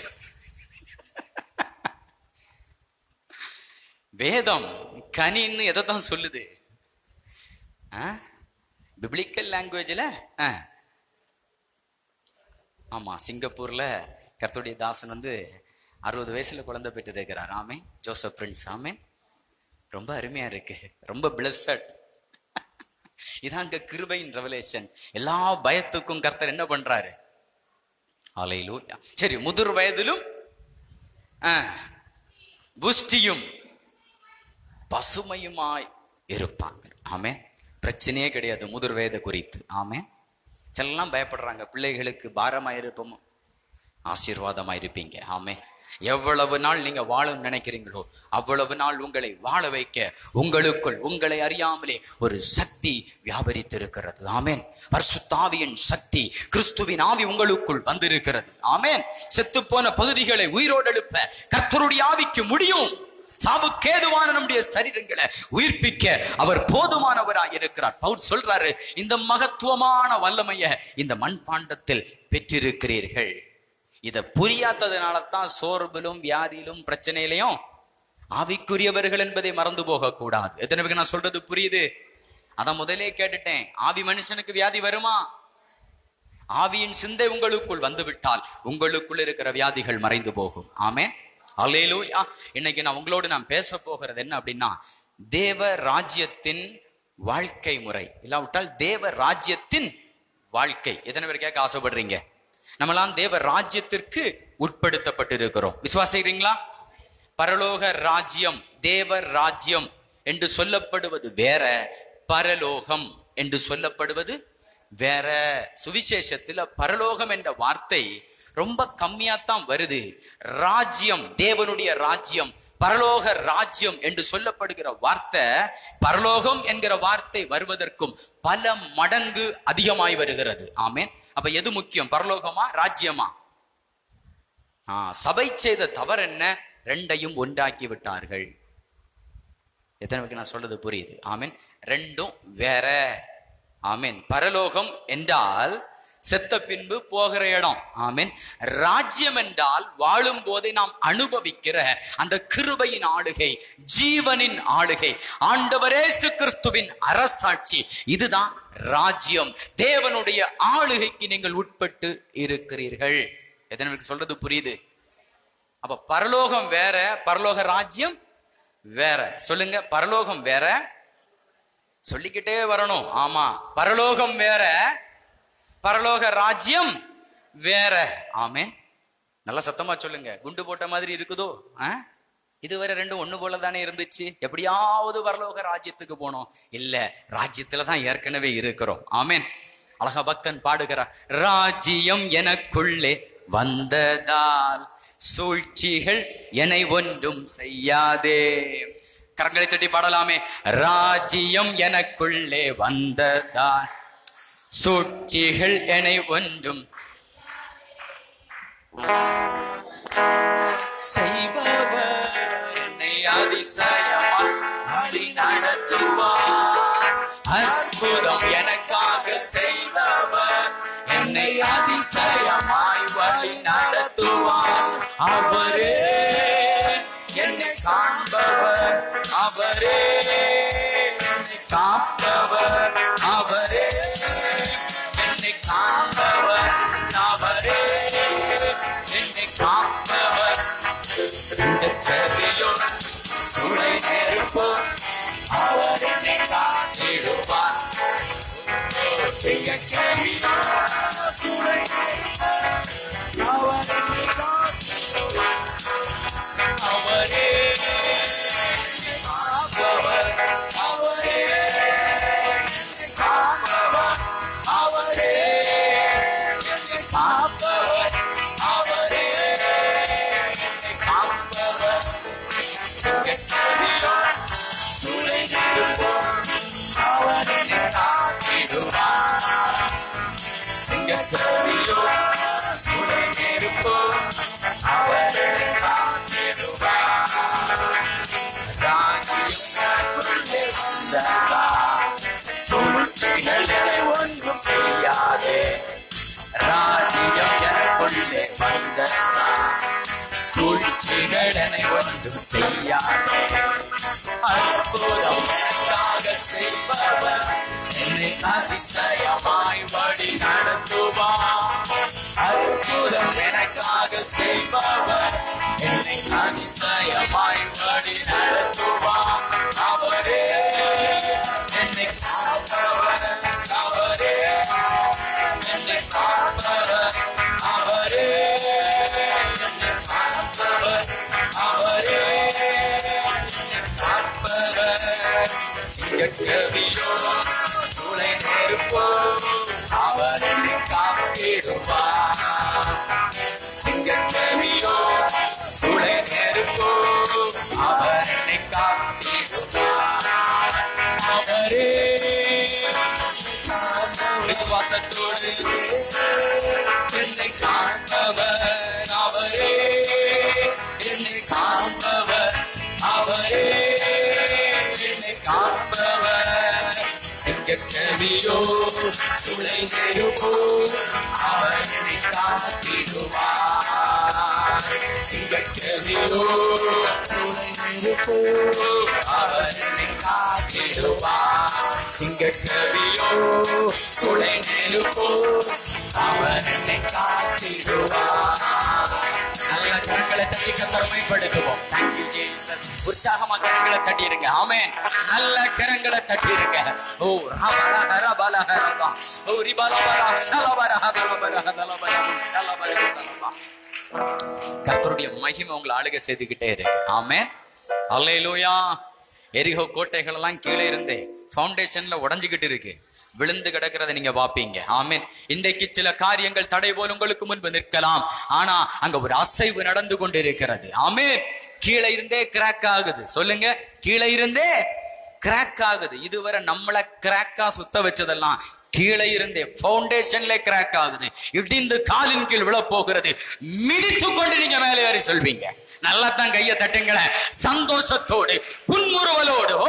வேதம் கனின்னு எதைத்தான் சொல்லுது? பிப்ளிக்கல் லாங்குவேஜ்ல. ஆமா, சிங்கப்பூர்ல கர்த்தருடைய தாசன் 60 வயசுல குழந்தை பெற்று இருக்கிறார். ஆமே, ஜோசப் பிரின்ஸ். ஆமே, ரொம்ப அருமையா இருக்கு, ரொம்ப பிளஸட். இதாங்க கிருபையின் ரெவலேஷன். எல்லா பயத்துக்கும் கர்த்தர் என்ன பண்றாரு? அல்லேலூயா. சரி, முதிர் வயதிலும் புஷ்டியும் பசுமையுமாய் இருப்பாங்க. ஆமே, பிரச்சனையே கிடையாது முதிர் வயது குறித்து. ஆமே, செல்லாம் பயப்படுறாங்க. பிள்ளைகளுக்கு பாரமாயிருப்போம், ஆசீர்வாதமாயிருப்பீங்க. ஆமே, எவ்வளவு நாள் நீங்க வாழ நினைக்கிறீங்களோ அவ்வளவு நாள் உங்களை வாழ வைக்க உங்களுக்குள் உங்களை அறியாமலே ஒரு சக்தி வியாபரித்திருக்கிறது. ஆமேன். பரிசுத்த ஆவியின் சக்தி, கிறிஸ்துவின் ஆவி உங்களுக்குள் வந்திருக்கிறது. ஆமேன். செத்து போன பகுதிகளை உயிரோடு எழுப்ப கர்த்தருடைய ஆவிக்கு முடியும். சாவுக்கேதுவான நம்முடைய சரீரங்களை உயிர்ப்பிக்க அவர் போதுமானவராய் இருக்கிறார். பவுல் சொல்றாரு, இந்த மகத்துவமான வல்லமையை இந்த மண்பாண்டத்தில் பெற்றிருக்கிறீர்கள். இதை புரியாததுனால தான் சோர்விலும் வியாதியிலும் பிரச்சனையிலையும் ஆவிக்குரியவர்கள் என்பதை மறந்து போக கூடாது. எத்தனை பேருக்கு நான் சொல்றது புரியுது? அதான் முதலே கேட்டுட்டேன். ஆவி மனுஷனுக்கு வியாதி வருமா? ஆவியின் சிந்தை உங்களுக்குள் வந்துவிட்டால் உங்களுக்குள் இருக்கிற வியாதிகள் மறைந்து போகும். ஆமே, அல்லேலூயா. இன்னைக்கு நான் உங்களோடு பேச போகிறது என்ன அப்படின்னா, தேவ ராஜ்யத்தின் வாழ்க்கை முறை, இல்லாவிட்டால் தேவ ராஜ்யத்தின் வாழ்க்கை. எத்தனை பேர் கேட்க ஆசைப்படுறீங்க? நம்மளாம் தேவ ராஜ்யத்திற்கு உட்படுத்தப்பட்டு இருக்கிறோம். விசுவாசிக்கிறீங்களா? பரலோக ராஜ்யம், தேவ ராஜ்யம் என்று சொல்லப்படுவது வேற, பரலோகம் என்று சொல்லப்படுவது வேற. சுவிசேஷத்துல பரலோகம் என்ற வார்த்தை ரொம்ப கம்மியாத்தான் வருது. ராஜ்யம், தேவனுடைய ராஜ்யம், பரலோக ராஜ்யம் என்று சொல்லப்படுகிற வார்த்தை, பரலோகம் என்கிற வார்த்தை வருவதற்கும் பல மடங்கு அதிகமாய் வருகிறது. ஆமேன். அப்ப எது முக்கியம், பரலோகமா ராஜ்யமா? சபை செய்த தவறு என்ன? ரெண்டையும் ஒன்றாக்கி விட்டார்கள். எத்தனை பேருக்கு நான் சொல்றது புரியுது? ஆமீன். ரெண்டும் வேற. ஆமீன். பரலோகம் என்றால் செத்த பின்பு போகிற இடம். ஆமீன். ராஜ்யம் என்றால் வாழும் போதே நாம் அனுபவிக்கிற அந்த கிருபையின் ஆளுகை, ஜீவனின் ஆளுகை, ஆண்டவர் இயேசு கிறிஸ்துவின் அரசாட்சி. இதுதான் ராஜ்யம். தேவனுடைய ஆளுகைக்கு நீங்கள் உட்பட்டு இருக்கிறீர்கள். எத்தனை பேருக்கு சொல்றது புரியுது? அப்ப பரலோகம் வேற, பரலோக ராஜ்யம் வேற. சொல்லுங்க, பரலோகம் வேற. சொல்லிக்கிட்டே வரணும். ஆமா, பரலோகம் வேற, பரலோக ராஜ்யம் வேற. ஆமே, நல்ல சத்தமா சொல்லுங்க. குண்டு போட்ட மாதிரி இருக்குதோ? இதுவரை ரெண்டும் ஒண்ணு போல தானே இருந்துச்சு. எப்படியாவது பரலோக ராஜ்யத்துக்கு போனோம். இல்ல, ராஜ்யத்துலதான் ஏற்கனவே இருக்கிறோம். ஆமேன். அழகா பக்தன் பாடுகிறார், ராஜ்யம் எனக்குள்ளே வந்ததால் சூழ்ச்சிகள் என்னை ஒன்றும் செய்யாதே. கரங்களை தட்டி பாடலாமே. ராஜ்யம் எனக்குள்ளே வந்ததால் சூழ்ச்சிகள் என்னை ஒன்றும் செய்பவர் என்னை அதிசயமாய் வழி நடத்துவார். அற்புதம் எனக்காக செய்பவர் என்னை அதிசயமாய் வழி நடத்துவார். சிங்கக்கேணியோ சூளை அவர் என்னை காத்திடுவார். அவரே காப்பவர், அவரே என்னை காப்பவர், அவரே என்னை காப்பவர், அவரே என்னை காப்பவர். சிங்கக்கேணியோ சூளை நெருப்போ அவர் என்னை காத்திடுவார். சிங்கக்கேணியோ சூளை நெருப்போ அவர் என்னை காத்திடுவார். ராஜ்யங்களுக்குள்ளே வந்தார், சூழ்ச்சிகள் என்னை ஒன்றும் செய்யாதே. ராஜ்யம் எனக்குள்ளே வந்தார், சூழ்ச்சிகள் என்னை ஒன்றும் செய்யாதே. அற்புதம் எனக்காக செய்பவர் என்னை அதிசயமாய் வழி நடத்துவார். அற்புதம் எனக்காக செய்பவர் என்னை அதிசயமாய் வழி நடத்துவார். அவரே என்னை காப்பவர், அவரே என்னை காப்பவர், அவரே என்னை காப்பவர், அவரே சிங்கக்கேணியோ சூளை நெருப்போ அவர் என்னை காத்திடுவார். சிங்கக்கேணியோ சூளை நெருப்போ அவர் என்னை காத்திடுவார். அவரே விசுவாசத்தோடு என்னை காப்பவர், அவரே என்னை காப்பவர், அவரே என்னை காப்பவர். சிங்கக்கேணியோ சூளை நெருப்போ அவர் என்னை காத்திடுவார். சிங்கக்கேணியோ சூளை நெருப்போ அவர் என்னை காத்திடுவார். சிங்கக்கேணியோ சூளை நெருப்போ அவர் என்னை காத்திடுவார். நல்ல கரங்களை தட்டி கருமைப்படுத்துவோம். Thank you Jesus. உற்சாகமா கரங்களை தட்டிருங்க. ஆமென். நல்ல கரங்களை தட்டிருங்க. ஓ ரபல ரபல ரபா ஓ ரிபலபர ஷலபர ஹதலபர ஹதலபர ஷலபர ஹதலபா. கர்த்தருடைய மகிமை உங்களை ஆளுகை செய்துகிட்டே இருக்கு. ஆமென். அல்லேலூயா. எரிகோ கோட்டைகள் எல்லாம் கீழே இருந்தே ஃபவுண்டேஷன்ல உடைஞ்சுகிட்டு இருக்கு, விழுந்து கிடக்கிறத நீங்க பாப்பீங்க. ஆமென். இன்றைக்கு சில காரியங்கள் தடை போல் உங்களுக்கு முன்பு நிற்கலாம், ஆனா அங்க ஒரு அசைவு நடந்து கொண்டு இருக்கிறது. ஆமென். கீழே இருந்தே கிராக் ஆகுது. சொல்லுங்க, கீழே இருந்தே கிராக் ஆகுது. இதுவரை நம்மள கிராக்கா சுத்த வச்சதெல்லாம் கீழே இருந்தே ஃபவுண்டேஷன்ல கிராக் ஆகுது. இடிந்து காலின் கீழ் விழ போகிறது. மிதித்து கொண்டு நீங்க மேலே ஏறி சொல்வீங்க. நல்லா தான் கையை தட்டுங்களேன், சந்தோஷத்தோடு புன்முறுவலோடு. ஓ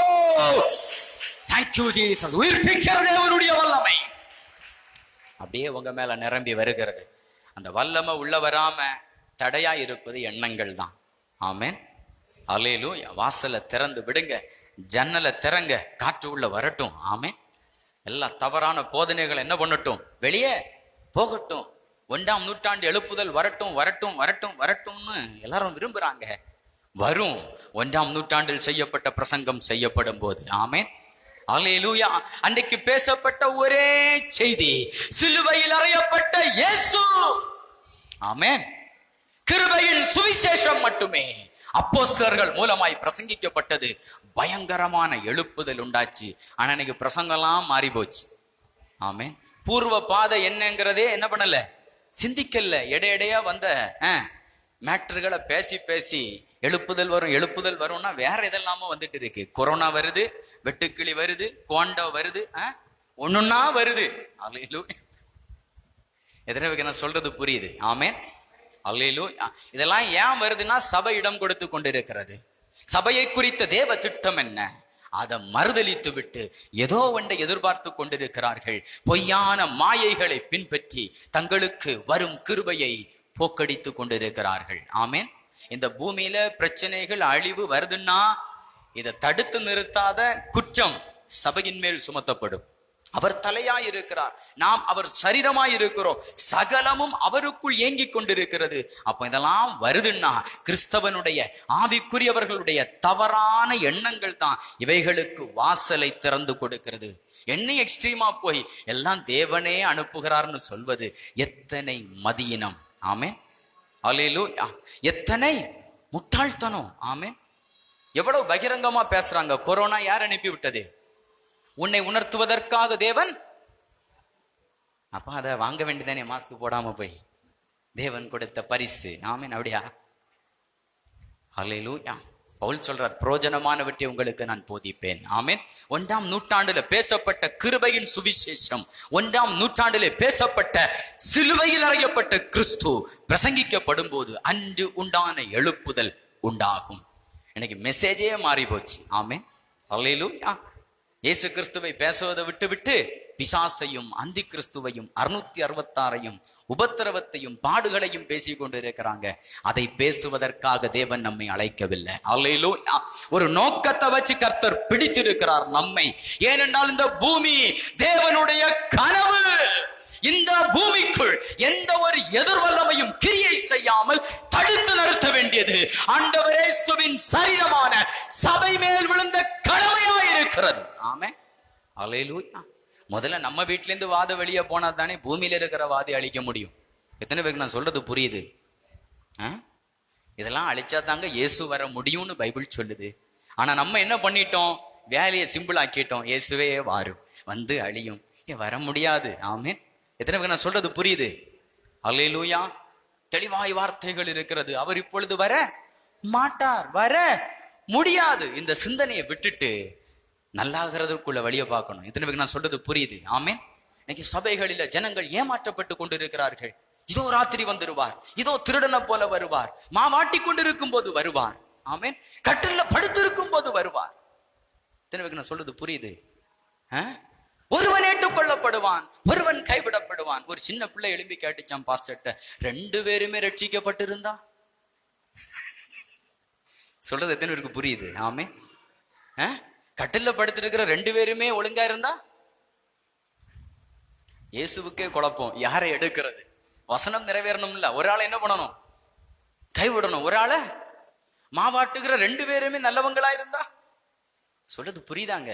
தேங்க்யூ ஜீசஸ். உயிர்ப்பிக்கிற தேவனுடைய வல்லமை அப்படியே உங்க மேல நிரம்பி வருகிறது. அந்த வல்லமை உள்ள வராம தடையா இருப்பது எண்ணங்கள் தான். ஆமென். அல்லேலூயா. வாசலை திறந்து விடுங்க, ஜன்னலை திறங்க, காற்று உள்ள வரட்டும். ஆமென். எல்லா தவறான போதனைகள் என்ன பண்ணட்டும், வெளியே போகட்டும். 1ஆம் நூற்றாண்டு எழுப்புதல் வரட்டும் வரட்டும் வரட்டும் வரட்டும்னு எல்லாரும் விரும்புறாங்க. வரும். 1ஆம் நூற்றாண்டில் செய்யப்பட்ட பிரசங்கம் செய்யப்படும் போது. ஆமென். அல்லேலூயா. அன்றைக்கு பேசப்பட்ட ஒரே செய்தி சிலுவையில் அறையப்பட்ட இயேசு. ஆமென். கிருபையின் சுவிசேஷம் மட்டுமே அப்போஸ்தலர்கள் மூலமாய் பிரசங்கிக்கப்பட்டது. பயங்கரமான எழுப்புதல் உண்டாச்சு. ஆனா இன்னைக்கு பிரசங்கம்லாம் மாறி போச்சு. ஆமென். பூர்வ பாதை என்னங்கிறதே என்ன பண்ணல, சிந்திக்கல. எடையடையா வந்த மேட்டர்களை பேசி பேசி எழுப்புதல் வரும் எழுப்புதல் வரும்னா வேற இதெல்லாம வந்துட்டு இருக்கு. கொரோனா வருது, வெட்டுக்கிளி வருது, கோண்டா வருது, ஒண்ணுன்னா வருது. அல்லேலூயா. எத்தனை நான் சொல்றது புரியுது? ஆமென். அல்லேலூயா. இதெல்லாம் ஏன் வருதுன்னா சபை இடம் கொடுத்து கொண்டிருக்கிறது. சபையை குறித்த தேவ திட்டம் என்ன, அதை மறுதலித்து விட்டு ஏதோ ஒன்றை எதிர்பார்த்து கொண்டிருக்கிறார்கள். பொய்யான மாயைகளை பின்பற்றி தங்களுக்கு வரும் கிருபையை போக்கடித்து கொண்டிருக்கிறார்கள். ஆமென். இந்த பூமியில பிரச்சனைகள் அழிவு வருதுன்னா இதை தடுத்து நிறுத்தாத குற்றம் சபையின் மேல் சுமத்தப்படும். அவர் தலையாய் இருக்கிறார், நாம் அவர் சரீரமாய் இருக்கிறோம், சகலமும் அவருக்குள் ஏங்கிக் கொண்டிருக்கிறது. அப்ப இதெல்லாம் வருதுன்னா கிறிஸ்தவனுடைய ஆவிக்குரியவர்களுடைய தவறான எண்ணங்கள் தான் இவைகளுக்கு வாசலை திறந்து கொடுக்கிறது. என்ன எக்ஸ்ட்ரீமா போய் எல்லாம் தேவனே அனுப்புகிறார்னு சொல்வது எத்தனை மதியினம். ஆமென், அல்லேலூயா. எத்தனை முட்டாள்தனம். ஆமென். எவ்வளவு பகிரங்கமா பேசுறாங்க. கொரோனா யார் அனுப்பி விட்டது? உன்னை உணர்த்துவதற்காக தேவன். அப்ப அதை வாங்க வேண்டியதானே, மாஸ்க் போடாம போய். தேவன் கொடுத்த பரிசு. ஆமென், அப்படியா? அல்லேலூயா. பவுல் சொல்றார், பிரயோஜனமானவற்றை உங்களுக்கு நான் போதிப்பேன். ஆமென். 1ஆம் நூற்றாண்டுல பேசப்பட்ட கிருபையின் சுவிசேஷம், 1ஆம் நூற்றாண்டிலே பேசப்பட்ட சிலுவையில் அறையப்பட்ட கிறிஸ்து பிரசங்கிக்கப்படும் போது அன்று உண்டான எழுப்புதல் உண்டாகும். எனக்கு மெசேஜே மாறி போச்சு. ஆமென், அல்லேலூயா. இயேசு கிறிஸ்துவை பேசுவதை விட்டு விட்டு பிசாசையும் அந்தி கிறிஸ்துவையும் 666ஐயும் உபத்திரவத்தையும் பாடுகளையும் பேசிக் கொண்டு இருக்கிறாங்க. அதை பேசுவதற்காக தேவன் நம்மை அழைக்கவில்லை. அல்லேலூயா. ஒரு நோக்கத்தை வச்சு கர்த்தர் பிடித்திருக்கிறார் நம்மை. ஏனென்றால் இந்த பூமி தேவனுடைய கனவு. இந்த பூமிக்குள் எந்த ஒரு எதிர்வல்லமையும் கிரியை செய்யாமல் தடுத்து நிறுத்த வேண்டியது ஆண்டவர் இயேசுவின் சரீரமான சபை மேல் விழுந்த கடமையாயிருக்கிறது. ஆமென், அல்லேலூயா. முதல்ல நம்ம வீட்டுல இருந்து வாத வெளியே போனா தானே பூமியில இருக்கிற வாதி அழிக்க முடியும். எத்தனை பேருக்கு நான் சொல்றது புரியுது? இதெல்லாம் அழிச்சா தாங்க இயேசு வர முடியும்னு பைபிள் சொல்லுது. ஆனா நம்ம என்ன பண்ணிட்டோம்? வேலையை சிம்பிள் ஆக்கிட்டோம். இயேசுவே வாரும், வந்து அழியும். வர முடியாது. ஆமென். எத்தனை பேருக்கு நான் சொல்றது புரியுது? அல்லேலூயா. தெளிவாய் வார்த்தைகள் இருக்கிறது. அவர் இப்பொழுது வர மாட்டார், வர முடியாது. இந்த சிந்தனையை விட்டுட்டு நல்லாகிறதுக்குள்ள வழியை பார்க்கணும். எத்தனை பேருக்கு நான் சொல்றது புரியுது? ஆமென். இன்னைக்கு சபைகளில ஜனங்கள் ஏமாற்றப்பட்டு கொண்டிருக்கிறார்கள். இதோ ராத்திரி வந்துருவார், இதோ திருடனை போல வருவார், மாவாட்டி கொண்டிருக்கும் போது வருவார். ஆமென். கட்டில படுத்திருக்கும் போது வருவார். எத்தனை பேருக்கு நான் சொல்றது புரியுது? ஒருவன் ஏற்றுக்கொள்ளப்படுவான், ஒருவன் கைவிடப்படுவான். ஒரு சின்ன பிள்ளை எழும்பி கேட்டுச்சான் பாஸ்டர்ட்ட, 2 பேருமே ரட்சிக்கப்பட்டிருந்தா? சொல்றது எத்தனை பேருக்கு புரியுது? ஆமே. கட்டில படுத்திருக்கிற 2 பேருமே ஒழுங்கா இருந்தா? இயேசுவுக்கே குழப்பம், யாரை எடுக்கிறது? வசனம் நிறைவேறணும்ல. ஒரு ஆளை என்ன பண்ணணும்? கைவிடணும். ஒரு ஆளை மாவாட்டுகிற 2 பேருமே நல்லவங்களா இருந்தா? சொல்றது புரியுதாங்க?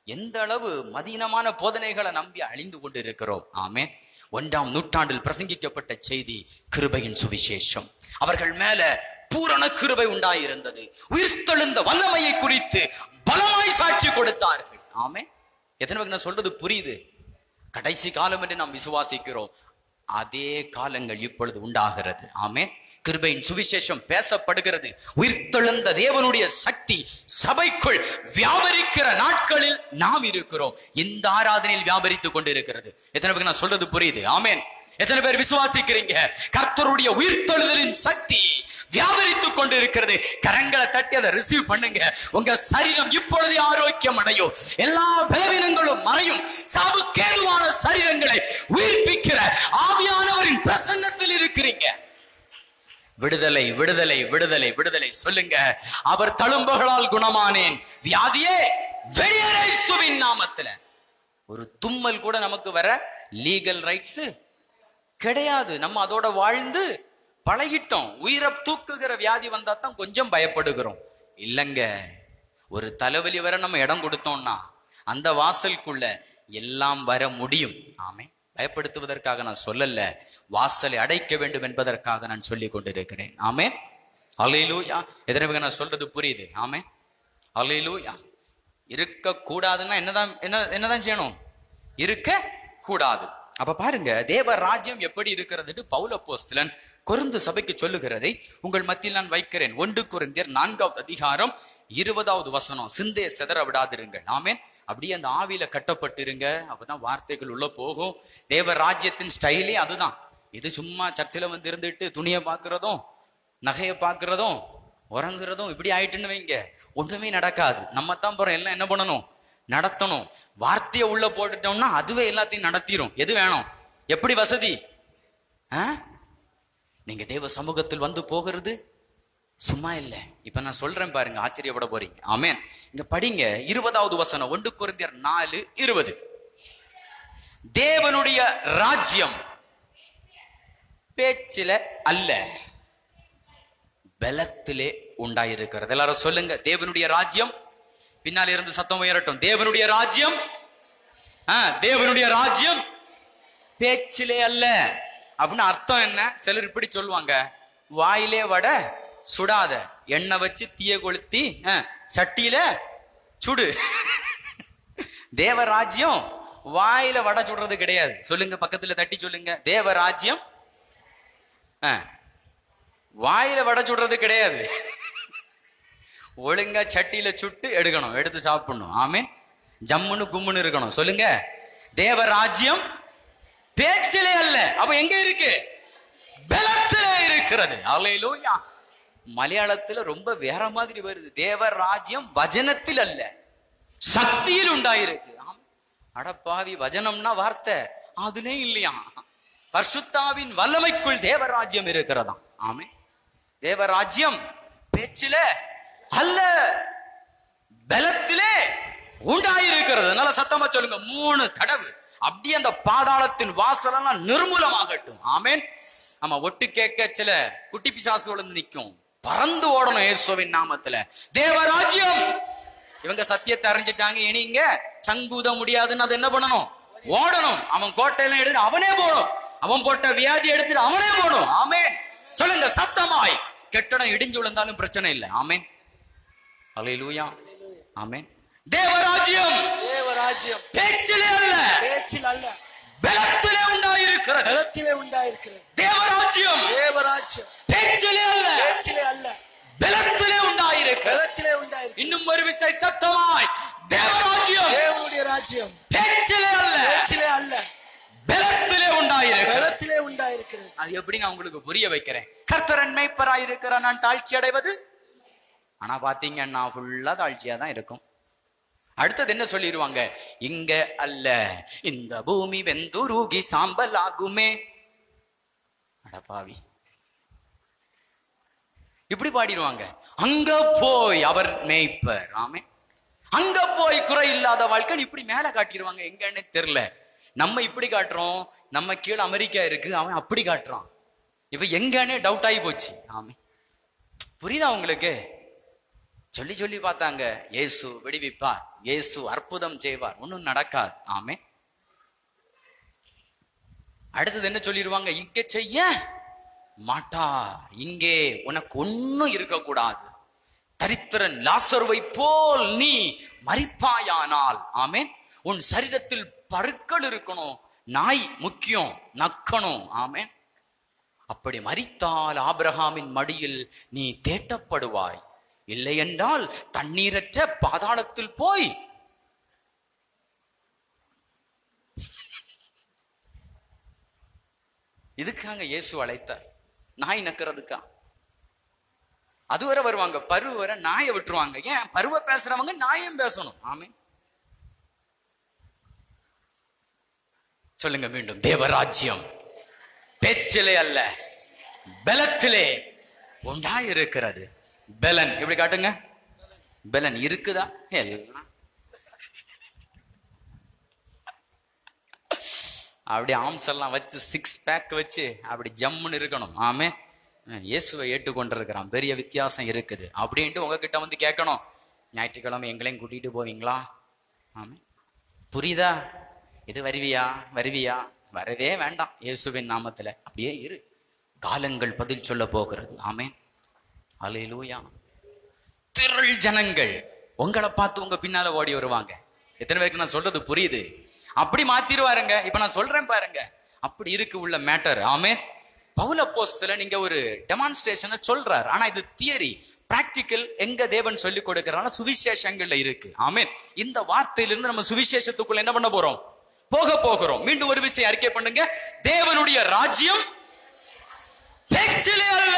எந்த அளவு மதீனமான போதனைகளை நம்பி அழிந்து கொண்டு இருக்கிறோம். ஆமென். 1ஆம் நூற்றாண்டில் பிரசங்கிக்கப்பட்ட செய்தி கிருபையின் சுவிசேஷம். அவர்கள் மேல பூரண கிருபை உண்டாயிருந்தது. உயிர்த்தெழுந்த வல்லமையை குறித்து பலமாய் சாட்சி கொடுத்தார்கள். ஆமென். எத்தனை பேருக்கு நான் சொல்றது புரியுது? கடைசி காலம் என்று நாம் விசுவாசிக்கிறோம். அதே காலங்கள் இப்பொழுது உண்டாகிறது. ஆமென். கிருபையின் சுவிசேஷம் பேசப்படுகிறது. உயிர்த்தெழுந்த தேவனுடைய சக்தி சபைக்குள் வியாபரிக்கிற நாட்களில் நாம் இருக்கிறோம். இந்த ஆராதனையில் வியாபரித்துக் கொண்டு இருக்கிறது. எத்தனை பேருக்கு நான் சொல்றது புரியுது? ஆமென். எத்தனை பேர் விசுவாசிக்கிறீங்க? கர்த்தருடைய உயிர்த்தெழுதலின் சக்தி வியாபரித்துக் கொண்டு இருக்கிறது. கரங்களை தட்டி அதை ரிசீவ் பண்ணுங்க. உங்க சரீரம் இப்பொழுது ஆரோக்கியம் அடையும். எல்லா பலவீனங்களும் மறையும். சாவுக்கேதுவான சரீரங்களை உயிர்ப்பிக்கிற ஆவியானவரின் பிரசன்னத்தில் இருக்கிறீங்க. விடுதலை, விடுதலை, விடுதலை, விடுதலை சொல்லுங்க. அவர் தழும்புகளால் குணமானேன், வியாதியே வெளியேறு இயேசுவின் நாமத்துல. ஒரு தும்மல் கூட நமக்கு வர லீகல் ரைட்ஸ் கிடையாது. நம்ம அதோட வாழ்ந்து பழகிட்டோம். உயிரை தூக்குகிற வியாதி வந்தா தான் கொஞ்சம் பயப்படுகிறோம். இல்லைங்க, ஒரு தலைவலி வர நம்ம இடம் கொடுத்தோம்னா அந்த வாசலுக்குள்ள எல்லாம் வர முடியும். ஆமே. பயப்படுத்துவதற்காக நான் சொல்லல, வாசலை அடைக்க வேண்டும் என்பதற்காக நான் சொல்லி கொண்டிருக்கிறேன். ஆமே. அல்லேலூயா. எதற்கு நான் சொல்றது புரியுது? ஆமே. அல்லேலூயா. இருக்க கூடாதுன்னா என்னதான் செய்யணும்? இருக்க கூடாது. அப்ப பாருங்க, தேவ ராஜ்யம் எப்படி இருக்கிறது பவுல் அப்போஸ்தலன் கொரிந்து சபைக்கு சொல்லுகிறதை உங்கள் மத்தியில் நான் வைக்கிறேன். 1 கொரிந்தியர் 4வது அதிகாரம் 20வது வசனம். சிந்தையை சிதற விடாதிருங்கள். ஆமென். அப்படியே அந்த ஆவியில கட்டப்பட்டிருங்க. அப்பதான் வார்த்தைகள் உள்ள போகும். தேவ ராஜ்யத்தின் ஸ்டைலே அதுதான். இது சும்மா சர்ச்சில வந்து இருந்துட்டு துணியை பார்க்கிறதும் நகையை பார்க்கிறதும் உறங்குறதும் இப்படி ஆயிட்டுன்னு வைங்க, ஒன்றுமே நடக்காது. நம்ம தான் போறோம் எல்லாம் என்ன பண்ணணும்? நடத்தணும். வார்த்தையை உள்ள போட்டுட்டோம்னா அதுவே எல்லாத்தையும் நடத்திரும். எது வேணும்? எப்படி வசதி? நீங்க தேவ சமூகத்தில் வந்து போகிறது சும்மா இல்லை. இப்ப நான் சொல்றேன் பாருங்க, ஆச்சரியப்பட போறீங்க. ஆமென். இங்க படிங்க 20வது வசனம். 1 கொரிந்தியர் 4:20. தேவனுடைய ராஜ்யம் பேச்சில அல்ல, பலத்திலே உண்டாயிருக்கிறது. எல்லாரும் சொல்லுங்க, தேவனுடைய ராஜ்யம். பின்னால இருந்து சத்தம் உயரட்டும். தேவனுடைய ராஜ்யம், தேவனுடைய ராஜ்யம் பேச்சிலே அல்ல. அப்படின்னு அர்த்தம் என்ன? சிலர் இப்படி சொல்லுவாங்க, வாயிலே வட சுடாத, எண்ணெய் வச்சு தீய கொளுத்தி சட்டியில சுடு. தேவராஜ்யம் வாயில வடை சுடுறது கிடையாது. சொல்லுங்க, பக்கத்துல தட்டி சொல்லுங்க, தேவராஜ்யம் வாயில வடை சுடுறது கிடையாது. ஒழுங்கா சட்டியில சுட்டு எடுக்கணும், எடுத்து சாப்பிடணும். ஆமீன். ஜம்முன்னு கும்முன்னு இருக்கணும். சொல்லுங்க, தேவராஜ்யம் பேச்சிலே அல்ல. அப்ப எங்க இருக்கு? பலத்திலே இருக்கிறது. அல்லேலூயா. மலையாளத்துல ரொம்ப வேற மாதிரி வருது. தேவராஜ்யம் வசனத்தில் அல்ல, சக்தியில் உண்டாயிருக்கு. அடப்பாவி, வசனம்னா வார்த்தை, அதுனே இல்லையா? பரிசுத்தாவின் வல்லமைக்குள் தேவராஜ்யம் இருக்கிறதா. ஆமே. தேவராஜ்யம் பேச்சில அல்ல, பலத்திலே உண்டாயிருக்கிறது. நல்ல சத்தமா சொல்லுங்க 3 தடவை. அப்படியே அந்த பாதாளத்தின் வாசலெல்லாம் நிர்மூலமாகட்டும். ஆமேன். ஆமா, ஒட்டு கேட்க சில குட்டி பிசாசுகள் நிற்கும், பறந்து ஓடணும் இயேசுவின் நாமத்துல. தேவராஜ்யம். இவங்க சத்தியத்தை அறிஞ்சிட்டாங்க, இனி இங்க சங்கூத முடியாதுன்னு அது என்ன பண்ணணும்? ஓடணும். அவன் கோட்டையெல்லாம் எடுத்து அவனே போடும், அவன் போட்ட வியாதி எடுத்துட்டு அவனே போடும். ஆமேன். சொல்லுங்க சத்தமாய். கெட்டடம் இடிஞ்சு விழுந்தாலும் பிரச்சனை இல்லை. ஆமேன். அல்லேலூயா. ஆமேன். தேவராஜ்யம், தேவராஜ்யம் பேச்சிலே அல்ல, பேச்சில் அல்ல, பலத்திலே உண்டாயிருக்கிறது. பலத்திலே உண்டாயிருக்கிறது. தேவராஜ்யம், தேவராஜ்யம் பேச்சிலே அல்ல, பேச்சிலே அல்ல, பலத்திலே உண்டாயிருக்கிறது. பலத்திலே உண்டாயிருக்கிறது. இன்னும் ஒரு விசை சத்தமாய், தேவராஜ்யம், தேவனுடைய ராஜ்யம் பேச்சிலே அல்ல, பேச்சிலே அல்ல, பலத்திலே உண்டாயிருக்கிறது. பலத்திலே உண்டாயிருக்கிறது. அது எப்படி நான் உங்களுக்கு புரிய வைக்கிறேன். கர்த்தரன் மேய்ப்பராய் இருக்கிற நான் தாழ்ச்சி அடைவது. ஆனா பாத்தீங்கன்னா ஃபுல்லா தாழ்ச்சியா தான் இருக்கும். அடுத்தது என்ன சொல்லிடுவாங்க? இங்க அல்ல, இந்த பூமி வெந்துருகி சாம்பல் ஆகுமே. அடப்பாவி, இப்படி பாடிடுவாங்க. அங்க போய் அவர் மேய்ப்பர். ஆமே. அங்க போய் குறை இல்லாத வாழ்க்கை இப்படி மேல காட்டிடுவாங்க. எங்கன்னு தெரியல. நம்ம இப்படி காட்டுறோம், நம்ம கீழே அமெரிக்கா இருக்கு, அவன் அப்படி காட்டுறான். இப்ப எங்கன்னு டவுட் ஆகி போச்சு. ஆமே. புரியுதா உங்களுக்கு? சொல்லி சொல்லி பார்த்தாங்க, இயேசு விடுவிப்பார், இயேசு அற்புதம் செய்வார், ஒன்னும் நடக்காது. ஆமே. அடுத்தது என்ன சொல்லிடுவாங்க? இங்க செய்ய மாட்டார், இங்கே உனக்கு ஒன்னும் இருக்கக்கூடாது. தரித்திரன் லாசருவை போல் நீ மரிப்பாயானால், ஆமேன், உன் சரீரத்தில் பருக்கள் இருக்கணும், நாய் முக்கியம், நக்கணும். ஆமேன். அப்படி மரித்தால் ஆபிரகாமின் மடியில் நீ தேட்டப்படுவாய், இல்லை என்றால் தண்ணீரற்ற பாதாளத்தில் போய். இதுக்காங்க இயேசு அழைத்தார், நாய் நக்கிறதுக்கா? அதுவரை வருவாங்க, பருவ வர நாயை விட்டுருவாங்க. ஏன்? பருவ பேசுறவங்க நாயும் பேசணும். ஆமே. சொல்லுங்க மீண்டும், தேவராஜ்யம் பேச்சிலே அல்ல, பலத்திலே உண்டாயிருக்கிறது. பலன் எப்படி காட்டுங்க? பலன் இருக்குதா? எல்லாம் அப்படி ஆம்ஸ் எல்லாம் வச்சு 6 பேக் வச்சு அப்படி ஜம்முன்னு இருக்கணும். ஆமே. இயேசுவை ஏற்றுக்கொண்டிருக்கிறான், பெரிய வித்தியாசம் இருக்குது அப்படின்ட்டு உங்ககிட்ட வந்து கேட்கணும், ஞாயிற்றுக்கிழமை எங்களையும் கூட்டிட்டு போவீங்களா? ஆமே. புரியுதா? இது வருவியா? வருவியா? வரவே வேண்டாம். இயேசுவின் நாமத்துல அப்படியே இரு, காலங்கள் பதில் சொல்ல போகிறது. ஆமே. அல்லேலூயா. திரள் ஜனங்கள் உங்களை பார்த்து உங்க பின்னால ஓடி வருவாங்க. எத்தனை பேருக்கு நான் சொல்றது புரியுது? அப்படி மாத்திருவாருங்க. இப்ப நான் சொல்றேன் பாருங்க, அப்படி இருக்கு உள்ள மேட்டர். ஆமே. பவுல் அப்போஸ்தலன் நீங்க ஒரு டெமான்ஸ்ட்ரேஷனை சொல்றாரு, ஆனா இது தியரி. பிராக்டிக்கல் எங்க தேவன் சொல்லி கொடுக்கறான சுவிசேஷங்கள்ல இருக்கு. ஆமே. இந்த வார்த்தையிலிருந்து நம்ம சுவிசேஷத்துக்குள்ள என்ன பண்ண போறோம்? போக போகிறோம். மீண்டும் ஒரு விஷயம் அறிக்கை பண்ணுங்க, தேவனுடைய ராஜ்யம் பேச்சிலே அல்ல,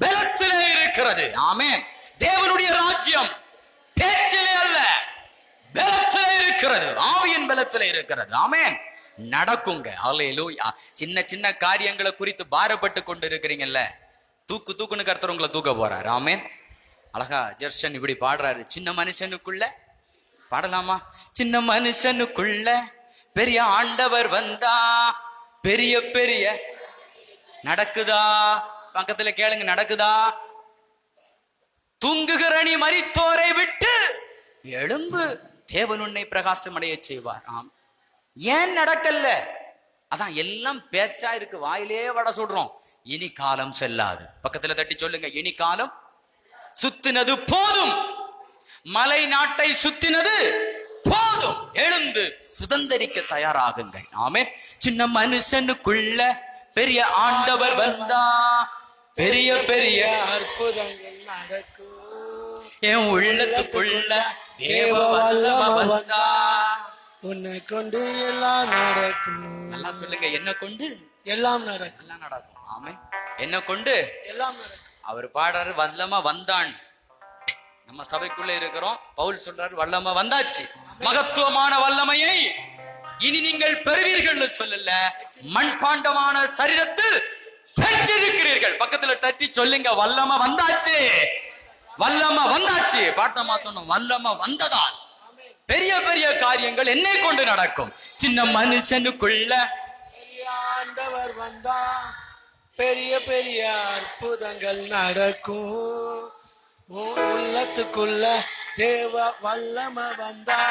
பலத்திலே இருக்கிறது. ஆமென். தேவனுடைய ராஜ்யம் பேச்சிலே அல்ல, பலத்திலே இருக்கிறது, ஆவியின் பலத்திலே இருக்கிறது. ஆமென். நடக்குங்க. அல்லேலூயா. சின்ன சின்ன காரியங்களை குறித்து பாரப்பட்டு கொண்டு இருக்கிறீங்கல்ல, தூக்குன்னு கர்த்தர் உங்களை தூக்க போறாரு. ஆமென். அழகா ஜெர்ஷன் இப்படி பாடுறாரு, சின்ன மனுஷனுக்குள்ள. பாடலாமா? சின்ன மனுஷனுக்குள்ள பெரிய ஆண்டவர் வந்தா பெரிய பெரிய நடக்குதா? பக்கத்துல கேளுங்க, நடக்குதா? தூங்குகிற நீ மரித்தோரை விட்டு எழும்பு, தேவன் உன்னை பிரகாசம் அடைய செய்வார். ஆம், ஏன் நடக்கல? அதான் எல்லாம் பேச்சா இருக்கு, வாயிலே வட சொல்றோம். இனி காலம் செல்லாது. பக்கத்துல தட்டி சொல்லுங்க, இனி காலம் சுத்தினது போதும், மலை நாட்டை சுத்தினது போதும், எழுந்து சுதந்திரிக்க தயாராகுங்கள். ஆமென். சின்ன மனுஷனுக்குள்ள பெரிய ஆண்டவர் வந்தா பெரிய பெரிய அற்புதங்கள் நடக்கும். என் உள்ளத்துக்குள்ள தேவ வல்லமை வந்தா உன்னை கொண்டு எல்லாம் நடக்கும். நல்லா சொல்லுங்க, என்ன கொண்டு எல்லாம் நடக்கும். எல்லாம் நடக்கும். ஆமென். என்ன கொண்டு எல்லாம் நடக்கும். அவர் பாடுறாரு, வல்லமா வந்தான். நம்ம சபைக்குள்ள இருக்கிறோம், பவுல் சொல்றாரு, வல்லமா வந்தாச்சு. மகத்துவமான வல்லமையை இனி நீங்கள் பெறுவீர்கள் சொல்லல, மண்பாண்டமான சரீரத்தில் பெற்றிருக்கிறீர்கள். பக்கத்துல தட்டி சொல்லுங்க, வல்லமா வந்தாச்சு, வல்லமா வந்தாச்சு. பாட்ட மாத்தணும், வல்லமா வந்ததால் பெரிய பெரிய காரியங்கள் என்னை கொண்டு நடக்கும். சின்ன மனுஷனுக்குள்ள பெரிய ஆண்டவர் வந்தா பெரிய பெரிய அற்புதங்கள் நடக்கும். உள்ளத்துக்குள்ள தேவ வல்லமை வந்தா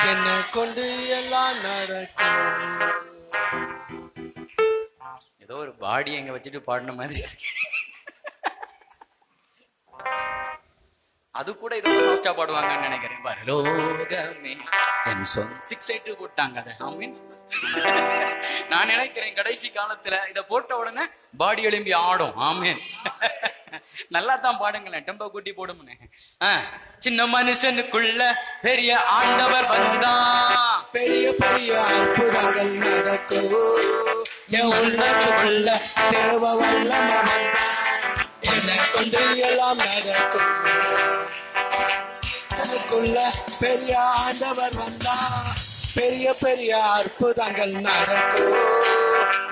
என்னை கொண்டு எல்லாம் நடக்கும். ஏதோ ஒரு பாடி எங்க வச்சுட்டு பாடின மாதிரி அது கூட இதோட ஃபாஸ்டா பாடுவாங்கன்னு நினைக்கிறேன். பரலோகமே என் சொந்த 682 போட்டாங்க அதை. ஆமீன். நான் நினைக்கிறேன் கடைசி காலத்துல இதை போட்ட உடனே பாடி எழும்பி ஆடும். ஆமீன். நல்லா தான் பாடுங்களேன், டெம்போ கூட்டி போடுமுன்னு. சின்ன மனுஷனுக்குள்ள பெரிய ஆண்டவர் வந்தா பெரிய பெரிய அற்புதங்கள் நடக்கும். என் உள்ளத்துக்குள்ள தேவ வல்லமை வந்தா என்னை கொண்டு எல்லாம் நடக்கும். எனக்குள்ள பெரிய ஆண்டவர் வந்தா பெரிய பெரிய அற்புதங்கள் நடக்கும்.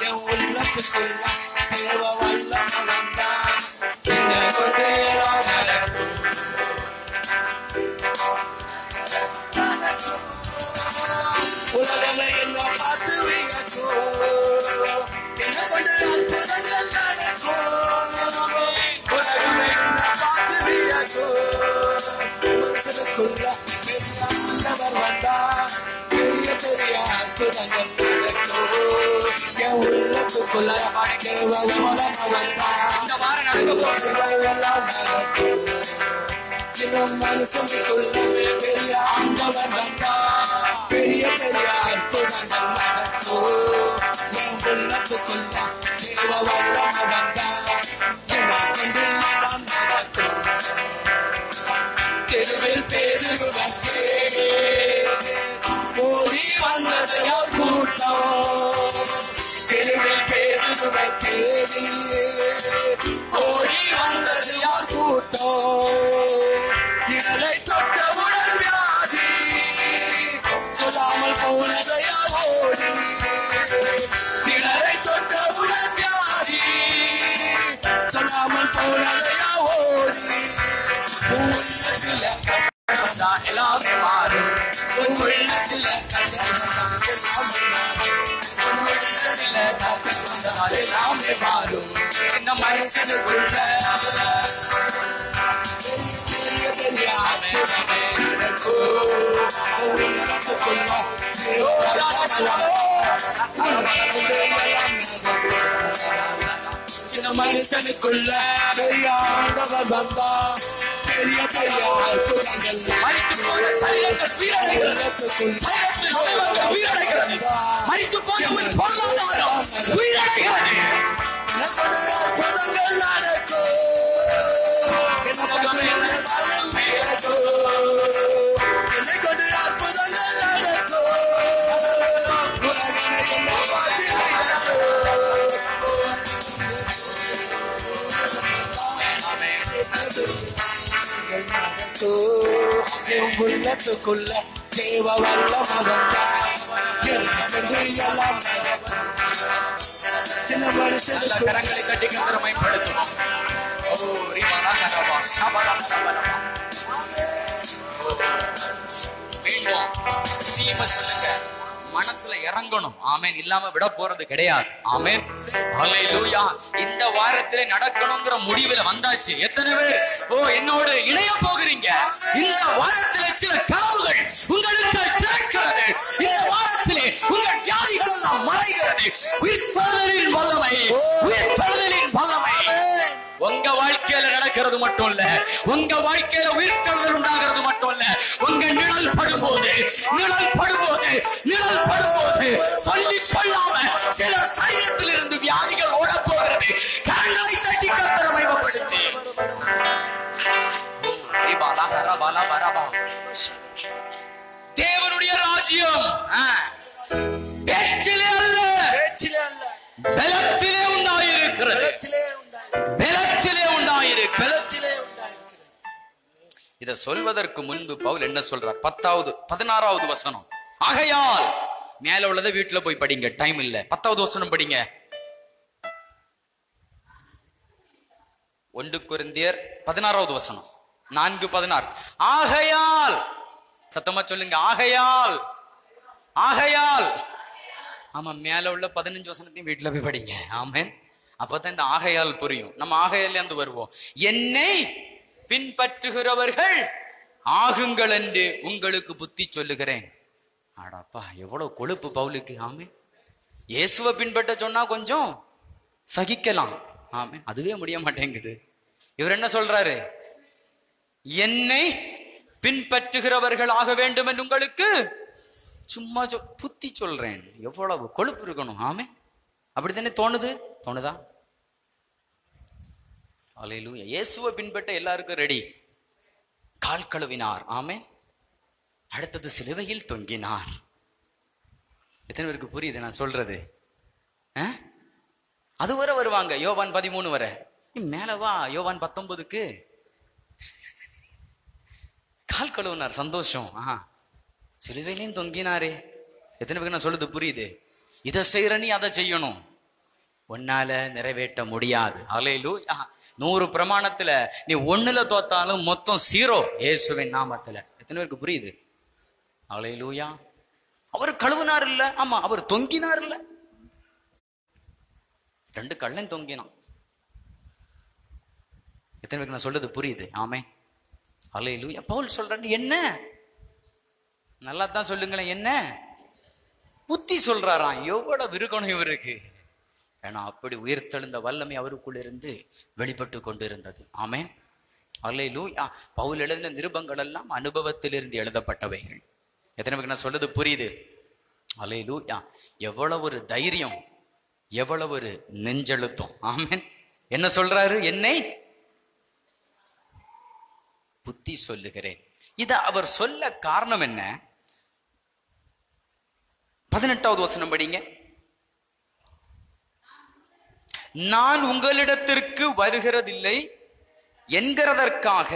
என் உள்ளத்துக்குள்ள தேவ வல்லமை வந்தா என்னை கொண்டு எல்லாம் நடக்கும். உலகமே என்ன பார்த்து வியக்கும். என்னை கொண்டு அற்புதங்கள் நடக்கும். உலகமே என்ன பார்த்து வியக்கும். மனுஷனுக்குள்ள பெரிய ஆண்டவர் வந்தா பெரிய பெரிய அற்புதங்கள் நடக்கும். என் உள்ளத்துக்குள்ள தேவ வல்லமை வந்தா இந்த வாரம் நடக்க போறது எல்லாம் நடக்கும். சின்ன மனுஷனுக்குள்ள பெரிய ஆண்டவர் வந்தா பெரிய பெரிய அற்புதங்கள் நடக்கும். என் உள்ளத்துக்குள்ள தேவ வல்லமை வந்தா என்னை கொண்டு எல்லாம் நடக்கும். தெருவில் பேருவதே ஓடி வந்தது ஒரு கூட்டம். தெருவில் பேருவை தேடி ஓடி வந்தது ஒரு கூட்டம். நிழலை தொட்டவுடன் வியாதி சொல்லாமல் போனதையா ஓடி. நிழலை தொட்டவுடன் வியாதி சொல்லாமல் போனதையா ஓடி. உள்ளத்துல எல்லாமே மாறும். உள்ளத்துல எல்லாமே மாறும். சின்ன மனுஷனுக்குள்ள பெரிய பெரிய அற்புதங்கள் நடக்கும். உள்ளத்துக்குள்ள சின்ன மனுஷனுக்குள்ள பெரிய ஆண்டவர் வந்தா பெரிய பெரிய அற்புதங்கள் அற்புதங்கள் நடக்கும். என்னை கொண்டு அற்புதங்கள் நடக்கும். உலகமே என்ன பார்த்து உள்ளத்துக்குள்ள தேவ வல்லமை வந்தா என்னை கொண்டு எல்லாம் நடக்கும். சின்ன மனுஷன் கரங்களை கட்டி கத்திரமைப்படுத்தும். மீண்டும் சொல்லுங்க, மனசுல இறங்கணும். ஆமேன். இல்லாம விட போறது கிடையாது. ஆமேன். ஹல்லேலூயா. இந்த வாரத்திலே நடக்கணுங்கிற முடிவுல வந்தாச்சு. எத்தனை பேர் என்னோடு இணைய போகிறீங்க? இந்த வாரத்திலே சில கனவுகள் உங்களுக்கு திறக்கிறது. இந்த வாரத்திலே உங்கள் வியாதிகள் எல்லாம் மறைகிறது. உயிர்த்தெழுதலின் வல்லமை, உயிர்த்தெழுதலின் வல்லமை உங்க வாழ்க்கையில நடக்கிறது மட்டும் இல்ல, உங்க வாழ்க்கையில உயிர்த்தெழுதல் உண்டாகிறது மட்டும் இல்ல, உங்க நிழல் படும்போது சொல்லி சொல்லாம சில சரீரத்தில் இருந்து வியாதிகள் ஓட போகிறது. கரங்களை தட்டி கர்த்தரை மகிமைப்படுத்தி தேவனுடைய ராஜ்யம் பேச்சிலே அல்ல, பலத்திலே உண்டாயிருக்கிறது. இத சொல்வதற்கு முன்பு பவுல் என்ன சொல்றார்? 16வது வசனம். ஆகையால் மேல உள்ளதை வீட்டுல போய் படிங்க, டைம் இல்ல. 10வது வசனம் படிங்க. 1 கொரிந்தியர் 16வது வசனம் 4:16. ஆகையால், சத்தமா சொல்லுங்க, ஆகையால். ஆமா, மேல உள்ள 15 வசனத்தையும் வீட்டுல போய் படிங்க. ஆமென். அப்பதான் இந்த ஆகையால் புரியும். நம்ம ஆகையால இருந்து வருவோம். என்னை பின்பற்றுகிறவர்கள் ஆகுங்கள் என்று உங்களுக்கு புத்தி சொல்லுகிறேன். ஆடாப்பா, எவ்வளவு கொழுப்பு பவுலுக்கு. ஆமென். இயேசுவை பின்பற்ற சொன்னா கொஞ்சம் சகிக்கலாம். ஆமென். அதுவே முடிய மாட்டேங்குது. இவர் என்ன சொல்றாரு? என்னை பின்பற்றுகிறவர்கள் ஆக வேண்டும் என்று உங்களுக்கு சும்மா புத்தி சொல்றேன். எவ்வளவு கொழுப்பு இருக்கணும். ஆமென். அப்படித்தானே தோணுதா? அல்லேலூயா. இயேசுவை பின்பற்ற எல்லாருக்கும் ரெடி. கால் கழுவினார். ஆமென். அடுத்தது சிலுவையில் தொங்கினார். எத்தனை பேருக்கு புரியுது நான் சொல்றது? அது வரை வருவாங்க. யோவான் 13 வரை. மேலவா யோவான் 19க்கு கால் கழுவினார். சந்தோஷம். சிலுவையிலையும் தொங்கினாரே. எத்தனை பேருக்கு நான் சொல்றது புரியுது? இதை செய்யற நீ அதை செய்யணும். உன்னால நிறைவேற்ற முடியாது. அல்லேலூயா. 100 பிரமாணத்துல நீ 1ல தோத்தாலும் மொத்தம் 0 இயேசுவின் நாமத்துல. எத்தனை பேருக்கு புரியுது? அல்லேலூயா. அவர் கழுவினார் இல்ல, ஆமா, அவர் தொங்கினார் இல்ல. 2 கள்ளன் தொங்கினான். எத்தனை பேருக்கு நான் சொல்றது புரியுது? ஆமே. அல்லேலூயா. பவுல் சொல்றாரு, என்ன நல்லா தான் சொல்லுங்களேன், என்ன புத்தி சொல்றாராம். எவ்வளவு இருக்கணும் இவருக்கு. ஏன்னா அப்படி உயிர்த்தெழுந்த வல்லமை அவருக்குள் இருந்து வெளிப்பட்டு கொண்டு இருந்தது. ஆமென். அல்லேலூயா. பவுல் எழுதின நிருபங்கள் எல்லாம் அனுபவத்திலிருந்து எழுதப்பட்டவைகள். எத்தனை பேருக்கு நான் சொல்றது புரியுது? அல்லேலூயா. எவ்வளவு ஒரு தைரியம், எவ்வளவு ஒரு நெஞ்செழுத்தம். ஆமென். என்ன சொல்றாரு? என்னை புத்தி சொல்லுகிறேன். இத அவர் சொல்ல காரணம் என்ன? 18வது வசனம் படிங்க. நான் உங்களிடத்திற்கு வருகிறதில்லை என்கிறதற்காக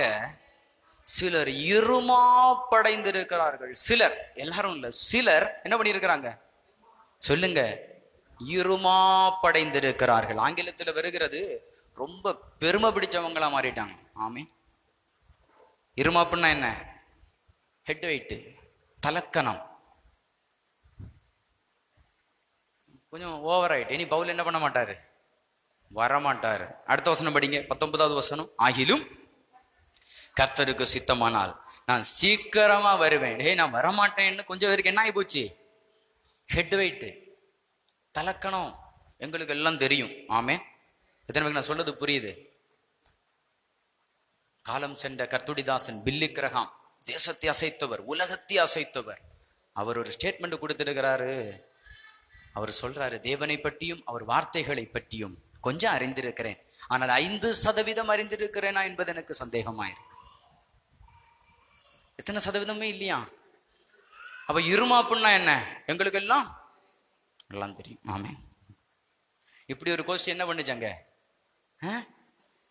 சிலர் இருமாப்படைந்திருக்கிறார்கள். சிலர், எல்லாரும் இல்ல, சிலர் என்ன பண்ணியிருக்கிறாங்க சொல்லுங்க? இருமாப்படைந்திருக்கிறார்கள். ஆங்கிலத்தில் வருகிறது ரொம்ப பெருமை பிடிச்சவங்களா மாறிட்டாங்க. ஆமே. இருமாப்புன்னா என்ன? ஹெட் வெயிட், தலக்கணம், கொஞ்சம் ஓவர் ஆயிட்டு. இனி பவுல் என்ன பண்ண மாட்டாரு? வரமாட்டாரு. அடுத்த வசனம் படிங்க. 19வது வசனம். ஆகிலும் கர்த்தருக்கு சித்தமானால் நான் சீக்கிரமா வருவேன். நான் வரமாட்டேன்னு கொஞ்சம் பேருக்கு என்ன ஆகி போச்சு? ஹெட் வெயிட், தலக்கணம், எங்களுக்கு எல்லாம் தெரியும். ஆமே. எத்தனை பேருக்கு நான் சொல்றது புரியுது? காலம் சென்ற கர்த்துடிதாசன் பில்லி கிரஹாம், தேசத்தை அசைத்தவர், உலகத்தை அசைத்தவர், அவர் ஒரு ஸ்டேட்மெண்ட் கொடுத்திருக்கிறாரு. அவர் சொல்றாரு, தேவனை பற்றியும் அவர் வார்த்தைகளை பற்றியும் கொஞ்சம் அறிந்திருக்கிறேன், ஆனால் 5% அறிந்திருக்கிறேனா என்பது எனக்கு சந்தேகமாயிருக்கு. எத்தனை சதவீதமே இல்லையா? அப்ப இருமாப்புன்னா என்ன? எங்களுக்கு எல்லாம் தெரியும். ஆமே. இப்படி ஒரு கோஷ்டி என்ன பண்ணுச்சாங்க?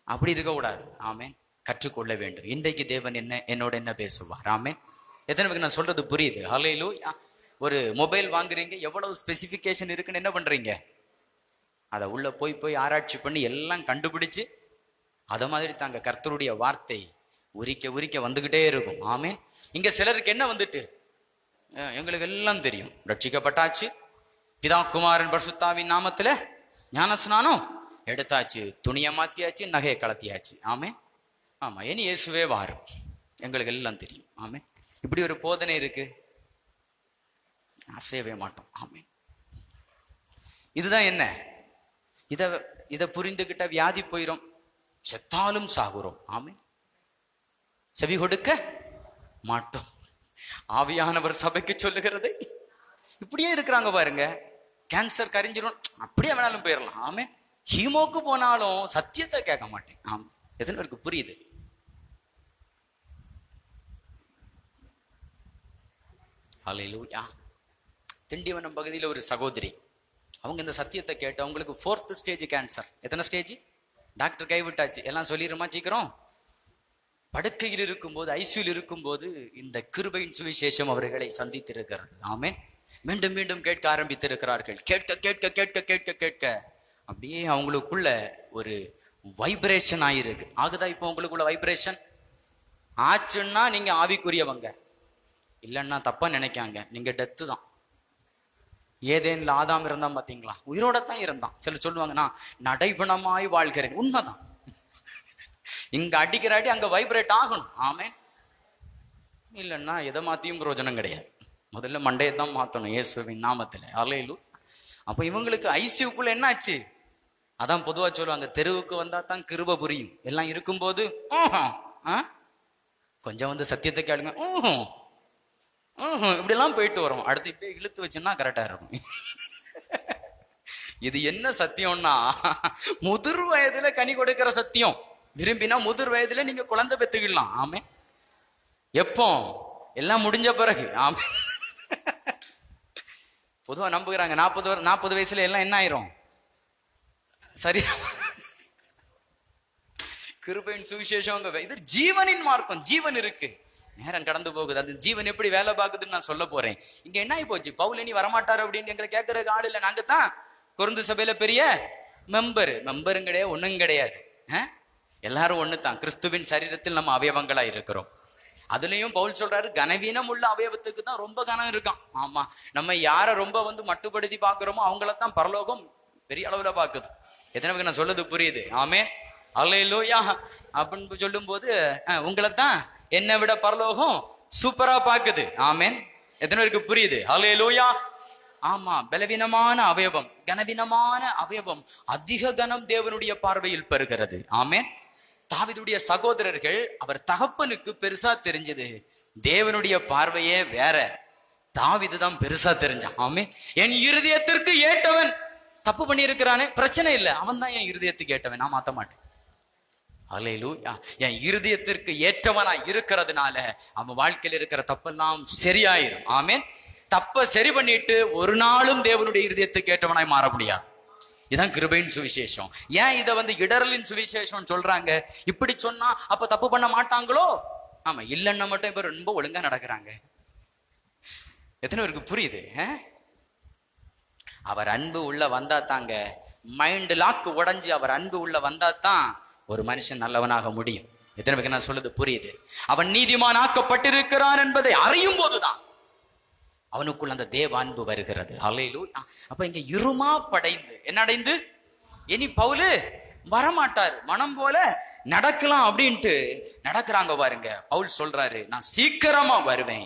அப்படி இருக்க கூடாது. ஆமே. கற்றுக்கொள்ள வேண்டும். இன்றைக்கு தேவன் என்னோட என்ன பேசுவார்? ஆமே. எத்தனை பேருக்கு நான் சொல்றது புரியுது? ஹல்லேலூயா. ஒரு மொபைல் வாங்குறீங்க, எவ்வளவு ஸ்பெசிபிகேஷன் இருக்குன்னு என்ன பண்றீங்க? அதை உள்ள போய் ஆராய்ச்சி பண்ணி எல்லாம் கண்டுபிடிச்சு, அத மாதிரி தாங்க கர்த்தருடைய வார்த்தை உரிக்க வந்துகிட்டே இருக்கும். ஆமே. இங்க சிலருக்கு என்ன வந்துட்டு? எங்களுக்கு எல்லாம் தெரியும். ரட்சிக்கப்பட்டாச்சு, பிதா குமாரன் பரிசுத்தாவின் நாமத்துல ஞானஸ்நானம் எடுத்தாச்சு, துணியை மாத்தியாச்சு, நகையை கலத்தியாச்சு. ஆமே ஆமா, இனி இயேசுவே வாரும், எங்களுக்கு எல்லாம் தெரியும். ஆமே. இப்படி ஒரு போதனை இருக்கு, அசையவே மாட்டோம். ஆமே. இதுதான் என்ன, இத புரிந்துகிட்ட வியாதி போயிரும், செத்தாலும் சாகுறோம். ஆமே. செவி கொடுக்க மாட்டோம். ஆவியானவர் சபைக்கு சொல்லுகிறது இப்படியே இருக்கிறாங்க பாருங்க. கேன்சர் கரிஞ்சிரும், அப்படியே வேணாலும் போயிடலாம். ஆமே. ஹீமோக்கு போனாலும் சத்தியத்தை கேட்க மாட்டேன். ஆமா. எத்தனை பேருக்கு புரியுது? ஹல்லேலூயா. திண்டிவனம் பகுதியில் ஒரு சகோதரி, அவங்க இந்த சத்தியத்தை கேட்டு அவங்களுக்கு 4th ஸ்டேஜ் கேன்சர். எத்தனை ஸ்டேஜ்? டாக்டர் கைவிட்டாச்சு, எல்லாம் சொல்லிடுமா சீக்கிரம். படுக்கையில் இருக்கும்போது, ஐசியூவில் இருக்கும்போது இந்த கிருபையின் சுவிசேஷம் அவர்களை சந்தித்திருக்கிறது. ஆமென். மீண்டும் மீண்டும் கேட்க ஆரம்பித்திருக்கிறார்கள். கேட்க கேட்க கேட்க கேட்க கேட்க அப்படியே அவங்களுக்குள்ள ஒரு வைப்ரேஷன் ஆயிருக்கு. ஆகுதா இப்போ உங்களுக்குள்ள வைப்ரேஷன்? ஆச்சுன்னா நீங்க ஆவிக்குரியவங்க, இல்லைன்னா தப்பா நினைக்காங்க, நீங்க டெத்து தான். ஏதேன்ல ஆதாம் இருந்தான் பாத்தீங்களா, உயிரோட தான் இருந்தான். சிலர் சொல்லுவாங்க நான் நடைபணமாய் வாழ்கிறேன். உண்மைதான். இங்க அடிக்கிற அடி அங்க வைப்ரேட் ஆகணும். ஆமே. இல்லைன்னா எதை மாத்தியும் பிரயோஜனம் கிடையாது. முதல்ல மண்டையை தான் மாத்தணும் இயேசுவின் நாமத்துல. ஹல்லேலூயா. அப்ப இவங்களுக்கு ஐசியூக்குள்ள என்ன ஆச்சு? அதான் பொதுவா சொல்லுவாங்க, தெருவுக்கு வந்தா தான் கிருபை புரியும். எல்லாம் இருக்கும்போது கொஞ்சம் வந்து சத்தியத்தை கேளுங்க, இப்படி எல்லாம் போயிட்டு வரும். அடுத்து இப்படியே இழுத்து வச்சுன்னா கரெக்டா இருக்கும். இது என்ன சத்தியம்னா, முதிர் வயதுல கனி கொடுக்கிற சத்தியம். விரும்பினா முதிர் வயதுல நீங்க குழந்தை பெத்துக்கலாம். ஆமே. எப்போ? எல்லாம் முடிஞ்ச பிறகு. ஆமே. பொதுவா நம்புகிறாங்க 40 வயசுல எல்லாம் என்ன ஆயிரும், சரி. கிருபையின் சுவிசேஷம் இது ஜீவனின் மார்க்கம். ஜீவன் இருக்கு, நேரம் கடந்து போகுது. அது ஜீவன் எப்படி வேலை பார்க்குதுன்னு நான் சொல்ல போறேன். இங்க என்ன ஆகி போச்சு, பவுல் இனி வரமாட்டாரு அப்படின்னு எங்களை கேட்கறதுக்கு ஆள் இல்லை. நாங்க தான் கொரிந்து சபையில பெரிய மெம்பரும் கிடையாது, ஒண்ணும் கிடையாது. எல்லாரும் ஒண்ணுதான். கிறிஸ்துவின் சரீரத்தில் நம்ம அவயவங்களா இருக்கிறோம். அதுலயும் பவுல் சொல்றாரு, கனவீனம் உள்ள அவயவத்துக்கு தான் ரொம்ப கனம் இருக்கான். ஆமா, நம்ம யார ரொம்ப வந்து மட்டுப்படுத்தி பாக்குறோமோ அவங்களத்தான் பரலோகம் பெரிய அளவுல பாக்குது. எத்தனை பேருக்கு நான் சொல்றது புரியுது? ஆமே. அல்லேலூயா. அப்படின்னு சொல்லும் போது உங்களைத்தான் என்னை விட பரலோகம் சூப்பரா பாக்குது. ஆமேன். எத்தனை பேருக்கு புரியுது? அல்லேலூயா. ஆமா, பலவீனமான அவயவம், கனவீனமான அவயவம் அதிக கனம் தேவனுடைய பார்வையில் பெறுகிறது. ஆமேன். தாவீதுடைய சகோதரர்கள் அவர் தகப்பனுக்கு பெருசா தெரிஞ்சது, தேவனுடைய பார்வையே வேற. தாவீது தான் பெருசா தெரிஞ்சான். ஆமே. என் இருதயத்திற்கு ஏற்றவன் தப்பு பண்ணி இருக்கிறானே, பிரச்சனை இல்லை, அவன் தான் என் இருதயத்துக்கு ஏற்றவன், நான் மாத்த மாட்டேன். அல்லேலூயா. என் இருதயத்திற்கு ஏற்றவனா இருக்கிறதுனால அவன் வாழ்க்கையில் இருக்கிற தப்பெல்லாம் சரியாயிரும். ஆமேன். தப்ப சரி பண்ணிட்டு ஒரு நாளும் தேவனுடைய இருதயத்துக்கு ஏற்றவனாய் மாற முடியாது. இதான் கிருபையின் சுவிசேஷம். ஏன் இதை வந்து இடரலின் சுவிசேஷம் சொல்றாங்க? இப்படி சொன்னா அப்ப தப்பு பண்ண மாட்டாங்களோ? ஆமா, இல்லைன்னா மட்டும் இப்ப ரொம்ப ஒழுங்கா நடக்கிறாங்க. எத்தனை பேருக்கு புரியுது? அவர் அன்பு உள்ள வந்தா தாங்க, மைண்ட் லாக்கு உடைஞ்சு அவர் அன்பு உள்ள வந்தா தான் ஒரு மனுஷன் நல்லவனாக முடியும். எத்தனை பேருக்கு நான் சொல்றது புரியுது? அவன் நீதிமான் ஆக்கப்பட்டிருக்கிறான் என்பதை அறியும் போதுதான் அவனுக்குள்ள அந்த தேவ அன்பு வருகிறது. ஹல்லேலூயா. அப்ப இங்க இருமா படைந்து என்ன அடைந்து, இனி பவுலு வரமாட்டாரு, மனம் போல நடக்கலாம் அப்படின்ட்டு நடக்கிறாங்க பாருங்க. பவுல் சொல்றாரு, நான் சீக்கிரமா வருவேன்,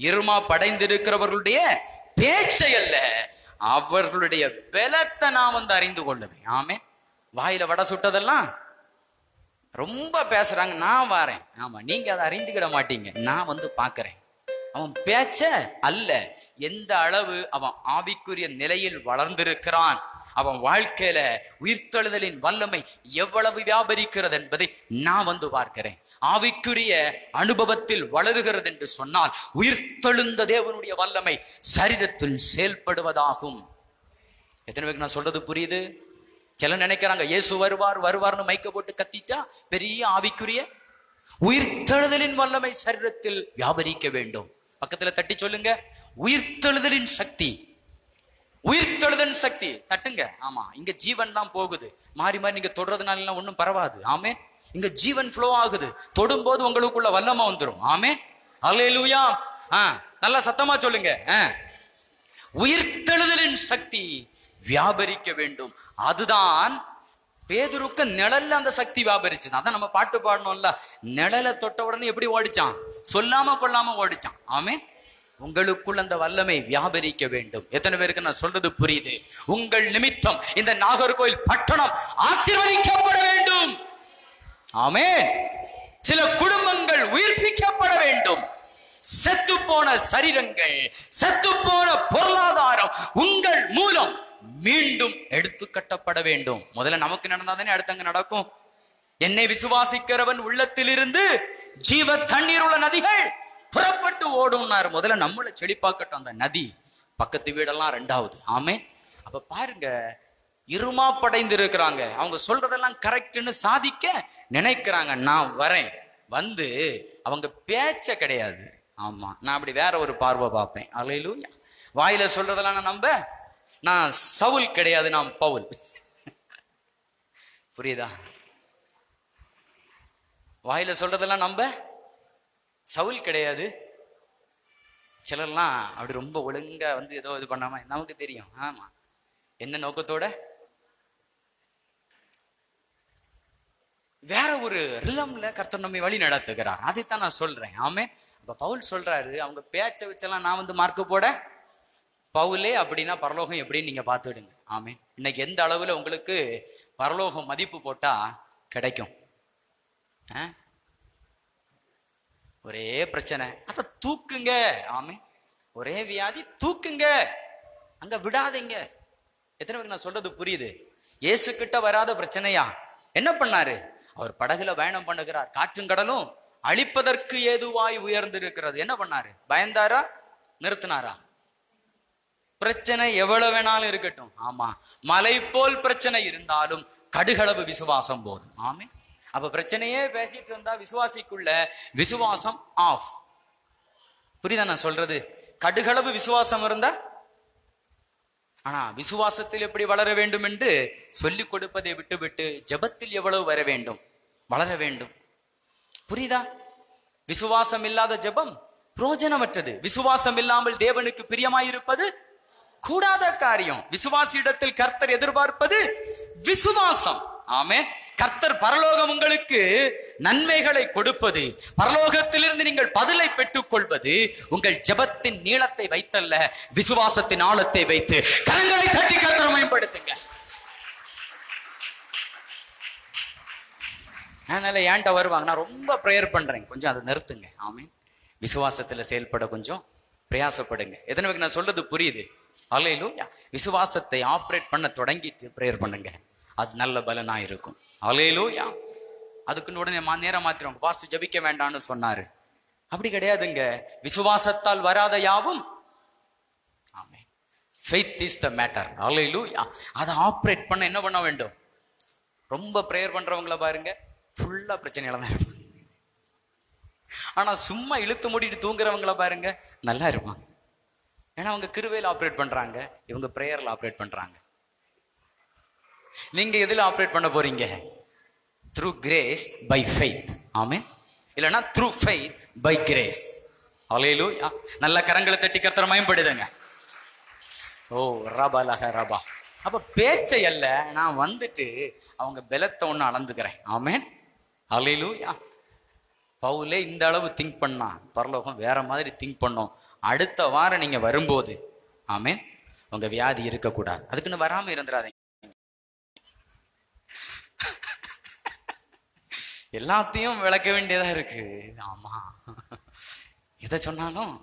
இருமா படைந்து இருக்கிறவர்களுடைய பேச்சை அல்ல அவர்களுடைய பலத்தை நான் வந்து அறிந்து கொள்ளுவேன். ஆமே. வாயில வடை சுட்டதெல்லாம் ரொம்ப பேசுறாங்க, நான் வாரேன். ஆமா, நீங்க அதை அறிந்துக்கிட மாட்டீங்க, நான் வந்து பாக்குறேன். அவன் பேச்ச அல்ல, எந்த அளவு அவன் ஆவிக்குரிய நிலையில் வளர்ந்திருக்கிறான், அவன் வாழ்க்கையில உயிர்த்தெழுதலின் வல்லமை எவ்வளவு வியாபரிக்கிறது என்பதை நான் வந்து பார்க்கிறேன். ஆவிக்குரிய அனுபவத்தில் வளருகிறது என்று சொன்னால் உயிர்த்தெழுந்த தேவனுடைய வல்லமை சரீரத்தில் செயல்படுவதாகும். எத்தனை பேருக்கு நான் சொல்றது புரியுது? சில நினைக்கிறாங்க இயேசு வருவார் வருவார்னு மைக்க போட்டு கத்திட்டா பெரிய ஆவிக்குரிய உயிர்த்தெழுதலின் வல்லமை சரீரத்தில் வியாபரிக்க வேண்டும். பக்கத்துல தட்டி சொல்லுங்க, உயிர்த்தெழுதலின் சக்தி, உயிர்த்தெழுதலின் சக்தி. தட்டுங்க. ஆமா, இங்க ஜீவன் தான் போகுது. மாறி மாறி நீங்க தொடுறதுனால எல்லாம் ஒண்ணும் பரவாது. ஆமே. இங்க ஜீவன் ஃப்ளோ ஆகுது, தொடும்போது உங்களுக்குள்ள வல்லமை வந்துடும். ஆமே. அல்லேலூயா. நல்லா சத்தமா சொல்லுங்க. உயிர்த்தெழுதலின் சக்தி வியாபரிக்க வேண்டும். அதுதான் பேதுருக்கு நிழல்ல அந்த சக்தி வியாபரிச்சது. அதான் நம்ம பாட்டு பாடணும்ல, நிழலை தொட்ட உடனே எப்படி ஓடிச்சான்? சொல்லாம கொள்ளாம ஓடிச்சான். ஆமென். உங்களுக்குள் அந்த வல்லமை வியாபரிக்க வேண்டும். எத்தனை பேருக்கு நான் சொல்றது புரியுது? உங்கள் நிமித்தம் இந்த நாகர்கோயில் பட்டணம் ஆசீர்வதிக்கப்பட வேண்டும். ஆமென். சில குடும்பங்கள் உயிர்ப்பிக்கப்பட வேண்டும். செத்து போன சரீரங்கள், செத்து போன பொருளாதாரம் உங்கள் மூலம் மீண்டும் எடுத்து கட்டப்பட வேண்டும். முதல்ல நமக்கு நடந்தாதானே அடுத்தங்க நடக்கும். என்னை விசுவாசிக்கிறவன் உள்ளத்தில் இருந்து ஜீவ தண்ணீர் உள்ள நதிகள் புறப்பட்டு ஓடும்னாரு. முதல்ல நம்மளை செழிப்பாக்கட்டும் அந்த நதி. பக்கத்து வீடெல்லாம் ரெண்டாவது. ஆமே. அப்ப பாருங்க, இருமா படைந்து இருக்கிறாங்க. அவங்க சொல்றதெல்லாம் கரெக்ட்னு சாதிக்க நினைக்கிறாங்க. நான் வரேன், வந்து அவங்க பேச்ச கிடையாது. ஆமா, நான் அப்படி வேற ஒரு பார்வை பார்ப்பேன். அல்லேலூயா. வாயில சொல்றதெல்லாம் நான் நம்ப, நான் சவுல் கிடையாது, நான் பவுல். புரியுதா? வாயில சொல்றதெல்லாம் நம்ப, சவுல் கிடையாது. சிலர்லாம் அப்படி ரொம்ப ஒழுங்கா வந்து ஏதோ இது பண்ணாம, நமக்கு தெரியும். ஆமா, என்ன நோக்கத்தோட வேற ஒரு ரிலம்ல கர்த்தர் நம்மை வழி நடத்துகிறார். அதைத்தான் நான் சொல்றேன். ஆமே. இப்ப பவுல் சொல்றாரு, அவங்க பேச்ச வச்செல்லாம் நான் வந்து மார்க்கு போட பவுலே அப்படின்னா பரலோகம் எப்படின்னு நீங்க பார்த்துடுங்க. ஆமே. இன்னைக்கு எந்த அளவுல உங்களுக்கு பரலோகம் மதிப்பு போட்டா கிடைக்கும்? ஒரே பிரச்சனை, அத தூக்குங்க. ஆமே. ஒரே வியாதி, தூக்குங்க, அங்க விடாதீங்க. எத்தனை பேருக்கு நான் சொல்றது புரியுது? இயேசு கிட்ட வராத பிரச்சனையா? என்ன பண்ணாரு? அவர் படகுல பயணம் பண்ணுகிறார். காற்றும் கடலும் அழிப்பதற்கு ஏதுவாய் உயர்ந்திருக்கிறது. என்ன பண்ணாரு? பயந்தாரா? நிறுத்தினாரா? பிரச்சனை எவ்வளவு வேணாலும் இருக்கட்டும். ஆமா, மலை போல் பிரச்சனை இருந்தாலும் கடுகளவு விசுவாசம் போதும். ஆமே. அப்ப பிரச்சனையே பேசிட்டு இருந்தா விசுவாசிக்குள்ள விசுவாசம் ஆஃப். புரியுதா நான் சொல்றது? கடுகளவு விசுவாசம் இருந்தா, ஆனா விசுவாசத்தில் எப்படி வளர வேண்டும் என்று சொல்லிக் கொடுப்பதை விட்டு விட்டு ஜெபத்தில் எவ்வளவு வர வேண்டும், வளர வேண்டும். புரியுதா? விசுவாசம் இல்லாத ஜெபம் பிரயோஜனமற்றது. விசுவாசம் இல்லாமல் தேவனுக்கு பிரியமாயிருப்பது கூடாத காரியம். விசுவாசியிடத்தில் கர்த்தர் எதிர்பார்ப்பது விசுவாசம். ஆமென். கர்த்தர் பரலோகம் உங்களுக்கு நன்மைகளை கொடுப்பது, பரலோகத்திலிருந்து நீங்கள் பதிலை பெற்றுக் கொள்வது உங்கள் ஜெபத்தின் நீளத்தை வைத்தல்ல, விசுவாசத்தின் ஆழத்தை வைத்து. கரங்களை தட்டி கர்த்தரை மேம்படுத்துங்க. அதனால ஏன்ட்ட வருவாங்க, நான் ரொம்ப பிரேயர் பண்றேன், கொஞ்சம் அதை நிறுத்துங்க. ஆமென். விசுவாசத்துல செயல்பட கொஞ்சம் பிரயாசப்படுங்க. எத்தனை பேருக்கு நான் சொல்றது புரியுது? அல்லேலூயா. விசுவாசத்தை ஆப்ரேட் பண்ண தொடங்கிட்டு பிரேயர் பண்ணுங்க, அது நல்ல பலனா இருக்கும். அல்லேலூயா. அதுக்குன்னு உடனே நேரம் மாத்திரம் பாஸ்டர் ஜெபிக்க வேண்டாம்னு சொன்னாரு. அப்படி கிடையாதுங்க. விசுவாசத்தால் வராத யாவும், ஆமென், faith is the matter. அல்லேலூயா. அதை ஆப்ரேட் பண்ண என்ன பண்ண வேண்டும்? ரொம்ப பிரேயர் பண்றவங்கள பாருங்க, ஃபுல்லா பிரச்சனையில தான் இருப்பாங்க. ஆனா சும்மா இழுத்து மூடிட்டு தூங்குறவங்கள பாருங்க, நல்லா இருப்பாங்க. ஏன்னா அவங்க கிருபையில ஆப்ரேட் பண்றாங்க, இவங்க பிரேயர்ல ஆப்ரேட் பண்றாங்க. நீங்க எதுல ஆப்ரேட் பண்ண போறீங்க? Through grace by faith. Amen. இல்லைன்னா through faith by grace. Hallelujah. நல்ல கரங்களை தட்டி கர்த்தரை மகிமைப்படுத்துங்க. ஓ ரபா ரபா. அப்ப பேச்சை அல்ல, நான் வந்துட்டு அவங்க பலத்தை ஒண்ணு அளந்துக்கிறேன். ஆமென். அல்லேலூயா. பவுலே இந்த அளவு திங்க் பண்ணா, பரலோகம் வேற மாதிரி திங்க் பண்ணோம். அடுத்த வாரம் நீங்க வரும்போது, ஆமென், உங்க வியாதி இருக்கக்கூடாது. அதுக்குன்னு வராம இருந்துடாதீங்க. எல்லாத்தையும் விளக்க வேண்டியதா இருக்கு. ஆமா, எதை சொன்னாலும்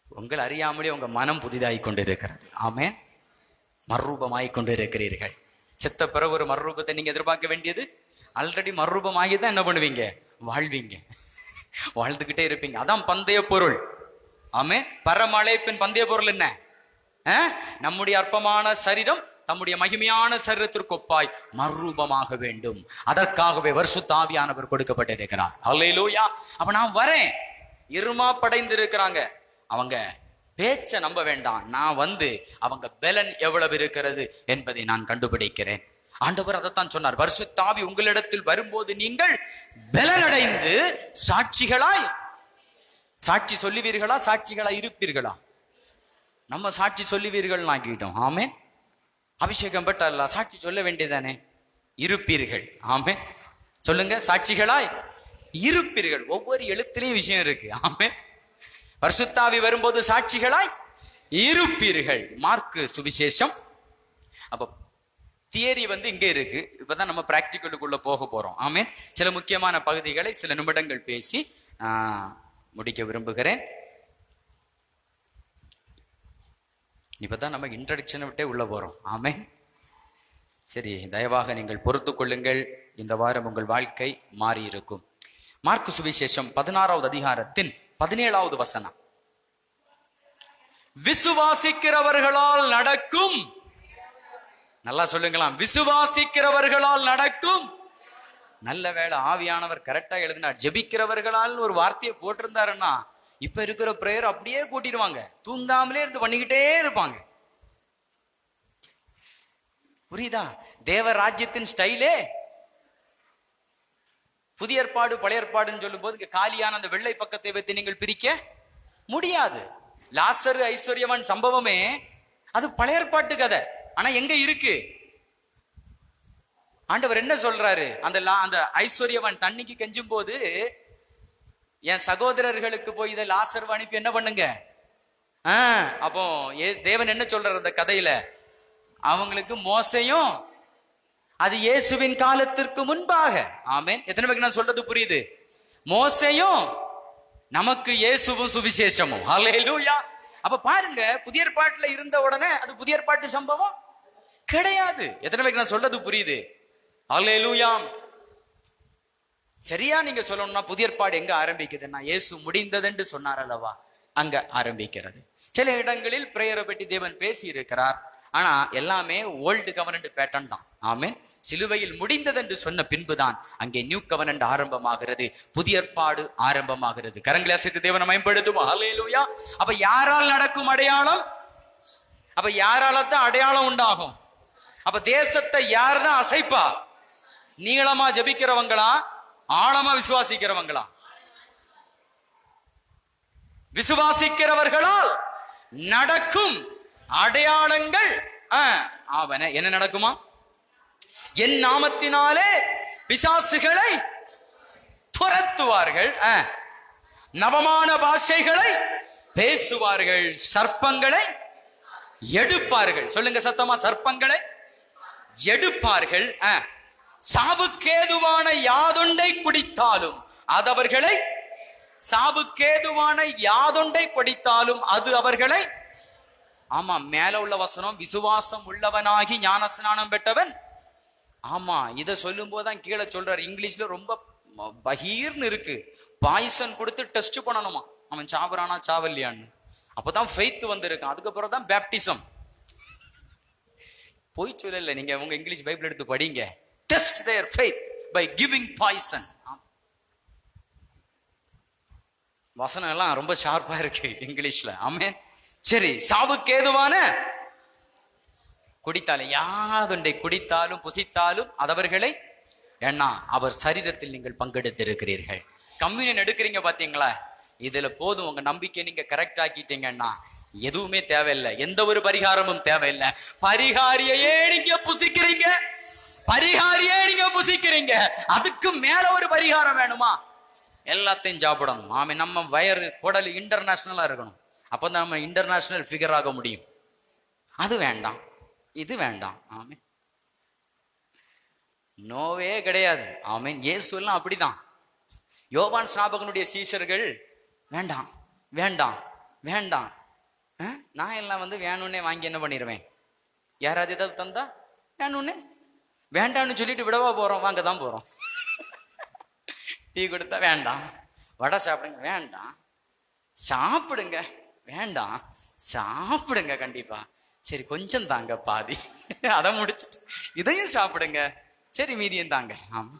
உங்களை அறியாமலே உங்க மனம் புதிதாகி கொண்டு இருக்கிறது. ஆமென். மறுரூபமாகி கொண்டு இருக்கிறீர்கள். செத்த பிறகு ஒரு மறுரூபத்தை நீங்க எதிர்பார்க்க வேண்டியது ஆல்ரெடி மறுரூபமாகி தான் என்ன பண்ணுவீங்க? வாழ்வீங்க, வாழ்ந்துகிட்டே இருப்பீங்க. அதான் பந்தய பொருள். ஆமே. பரமழைப்பின் பந்தய பொருள் என்ன? நம்முடைய அற்பமான சரீரம் தம்முடைய மகிமையான சரீரத்திற்கு ஒப்பாய் மறுரூபமாக வேண்டும். அதற்காகவே பரிசுத்த ஆவியானவர் கொடுக்கப்பட்டிருக்கிறார். அல்லேலூயா. அப்ப நான் வரேன். இருமா படைந்து இருக்கிறாங்க. அவங்க பேச்ச நம்ப வேண்டாம். நான் வந்து அவங்க பலன் எவ்வளவு இருக்கிறது என்பதை நான் கண்டுபிடிக்கிறேன். ஆண்டவர் அதைத்தான் சொன்னார். பரிசுத்த ஆவி உங்களிடத்தில் வரும்போது நீங்கள் பலனடைந்து சாட்சிகளாய் சாட்சி சொல்லுவீர்களா, சாட்சிகளா இருப்பீர்களா? நம்ம சாட்சி சொல்லுவீர்கள் ஆக்கிட்டோம். ஆமே. அபிஷேகம் பெற்றல்ல, சாட்சி சொல்ல வேண்டியதானே? இருப்பீர்கள். ஆமே. சொல்லுங்க, சாட்சிகளாய் இருப்பீர்கள். ஒவ்வொரு எழுத்துலயும் விஷயம் இருக்கு. ஆமே. பரிசுத்த ஆவி வரும்போது சாட்சிகளாய் இருப்பீர்கள். மார்க்கு சுவிசேஷம். அப்ப தியரி இங்க இருக்கு. இப்பதான் நம்ம பிராக்டிகலுக்குள்ள போக போறோம். ஆமே. சில முக்கியமான பகுதிகளை சில நிமிடங்கள் பேசி முடிக்க விரும்புகிறேன். இப்பதான் நம்ம இன்ட்ரடக்ஷனை விட்டே உள்ள போறோம். ஆமே. சரி, தயவாக நீங்கள் பொறுத்து கொள்ளுங்கள். இந்த வாரம் உங்கள் வாழ்க்கை மாறி இருக்கும். மார்க்கு சுவிசேஷம் 16வது அதிகாரத்தின் 17வது வசனம். விசுவாசிக்கிறவர்களால் நடக்கும். நல்லா சொல்லுங்களாம், விசுவாசிக்கிறவர்களால் நடக்கும். நல்ல வேளை ஆவியானவர் கரெக்டா எழுதினார். ஜெபிக்கிறவர்களால் ஒரு வார்த்தையை போட்டிருந்தாருன்னா இப்ப இருக்கிற பிரேயர் அப்படியே கூட்டிடுவாங்க. தூங்காமலே இருந்து பண்ணிக்கிட்டே இருப்பாங்க. புரியுதா? தேவ ராஜ்யத்தின் ஸ்டைலே. புதிய ஏற்பாடு பழைய ஏற்பாடுன்னு சொல்லும் போது இங்க காலியான அந்த வெள்ளை பக்கத்தை வைத்து நீங்கள் பிரிக்க முடியாது. லாசரு ஐஸ்வர்யவான் சம்பவமே அது பழைய ஏற்பாட்டு கதை. ஆனா எங்க இருக்கு? ஆண்டவர் என்ன சொல்றாரு? அந்த ஐஸ்வர்யவான் தண்ணிக்கு கெஞ்சும் போது, என் சகோதரர்களுக்கு போய் இதை லாசர் அனுப்பி என்ன பண்ணுங்க. அப்போ தேவன் என்ன சொல்றாரு அந்த கதையில? அவங்களுக்கு மோசையும் அது இயேசுவின் காலத்திற்கு முன்பாக. ஆமென். எத்தனை பேருக்கு நான் சொல்றது புரியுது? மோசையும் நமக்கு இயேசுவும் சுவிசேஷமும். ஹல்லேலூயா. அப்ப பாருங்க, புதிய ஏற்பாட்டுல இருந்த உடனே அது புதிய ஏற்பாட்டு சம்பவம் கிடையாது. எத்தனை பேருக்கு நான் சொல்றது புரியுது? ஹல்லேலூயா. சரியா நீங்க சொல்லணும்னா புதிய ஏற்பாடு எங்க ஆரம்பிக்குதுன்னா இயேசு முடிந்ததென்று சொன்னார் அல்லவா, அங்க ஆரம்பிக்கிறது. சில இடங்களில் பிரேயரை பற்றி தேவன் பேசி இருக்கிறார். ஆனா எல்லாமே ஓல்டு கவர்னன்ட் பேட்டர்ன் தான். ஆமென். சிலுவையில் முடிந்ததென்று சொன்ன பின்புதான் அங்கே நியூ கவர்னன்ட் ஆரம்பமாகிறது, புதிய ஏற்பாடு ஆரம்பமாகிறது. கரங்களை அசைத்து தேவனை மேம்படுத்துவோம். ஹல்லேலூயா. அப்ப யாரால் நடக்கும் அடையாளம்? அப்ப யாரால தான் அடையாளம் உண்டாகும்? அப்ப தேசத்தை யார் தான் அசைப்பா? நீளமா ஜபிக்கிறவங்களா, ஆழமா விசுவாசிக்கிறவங்களா? விசுவாசிக்கிறவர்களால் நடக்கும் அடையாளங்கள் ஆவன. என்ன நடக்குமா? என் நாமத்தினாலே பிசாசுகளை துரத்துவார்கள், நவமான பாஷைகளை பேசுவார்கள், சர்ப்பங்களை எடுப்பார்கள். சொல்லுங்க சத்தமா, சர்ப்பங்களை எடுப்பார்கள். சாவுக்கேதுவான யாதொன்றை குடித்தாலும் அது அவர்களை, சாவுக்கேதுவான யாதொன்றை குடித்தாலும் அது அவர்களை. ஆமா, மேல உள்ள வசனம், விசுவாசம் உள்ளவனாகி ஞானஸ்நானம் பெற்றவன். ஆமா, இதை சொல்லும் போதுதான் கீழே சொல்றாரு. இங்கிலீஷ்ல ரொம்ப பகீர்னு இருக்கு. பாய்சன் கொடுத்து டெஸ்ட் பண்ணணுமா அவன் சாவறானா சாவல்லையான்னு. அப்பதான் ஃபெய்த் வந்திருக்கான். அதுக்கப்புறம் தான் பேப்டிசம். போய் சொல்லல, நீங்க உங்க இங்கிலீஷ் பைபிள் எடுத்து படிங்க. Test their faith by giving poison. வசனம் எல்லாம் ரொம்ப ஷார்ப்பா இருக்கு இங்கிலீஷ்ல. ஆமென். சரி, சாவுக்கு ஏதுவான குடித்தாலும் யாதொன்றை குடித்தாலும் புசித்தாலும் அதவர்களை ஏன்னா அவர் சரீரத்தில் நீங்கள் பங்கெடுத்திருக்கிறீர்கள். கம்யூனியன் எடுக்கிறீங்க பாத்தீங்களா? இதுல போதும், உங்க நம்பிக்கை நீங்க கரெக்ட் ஆக்கிட்டீங்கன்னா எதுவுமே தேவையில்லை, எந்த ஒரு பரிகாரமும் தேவையில்லை. பரிகாரியே நீங்க புசிக்கிறீங்க, பரிகாரியே நீங்க புசிக்கிறீங்க, அதுக்கு மேல ஒரு பரிகாரம் வேணுமா? எல்லாத்தையும் சாப்பிடணும். ஆமே, நம்ம வயறு குடல் இன்டர்நேஷனலா இருக்கணும். அப்பதான் நம்ம இன்டர்நேஷனல் ஃபிகர் ஆக முடியும். அது வேண்டாம், இது வேண்டாம். ஆமே, நோவே கிடையாது. ஆமீன். இயேசு எல்லாம் அப்படிதான். யோவான் ஸ்நாபகனுடைய சீஷர்கள் வேண்டாம் வேண்டாம் வேண்டாம், நான் எல்லாம் வேணும்னே வாங்கி என்ன பண்ணிடுவேன், யாராவது ஏதாவது தந்தா வேணும்னே வேண்டாம்னு சொல்லிட்டு விடவா போறோம்? வாங்க தான் போறோம். டீ கொடுத்தா வேண்டாம், வடை சாப்பிடுங்க வேண்டாம், சாப்பிடுங்க வேண்டாம், சாப்பிடுங்க கண்டிப்பா, சரி கொஞ்சம் தாங்க பாதி, அதை முடிச்சுட்டு இதையும் சாப்பிடுங்க, சரி மீதியும் தாங்க. ஆமா,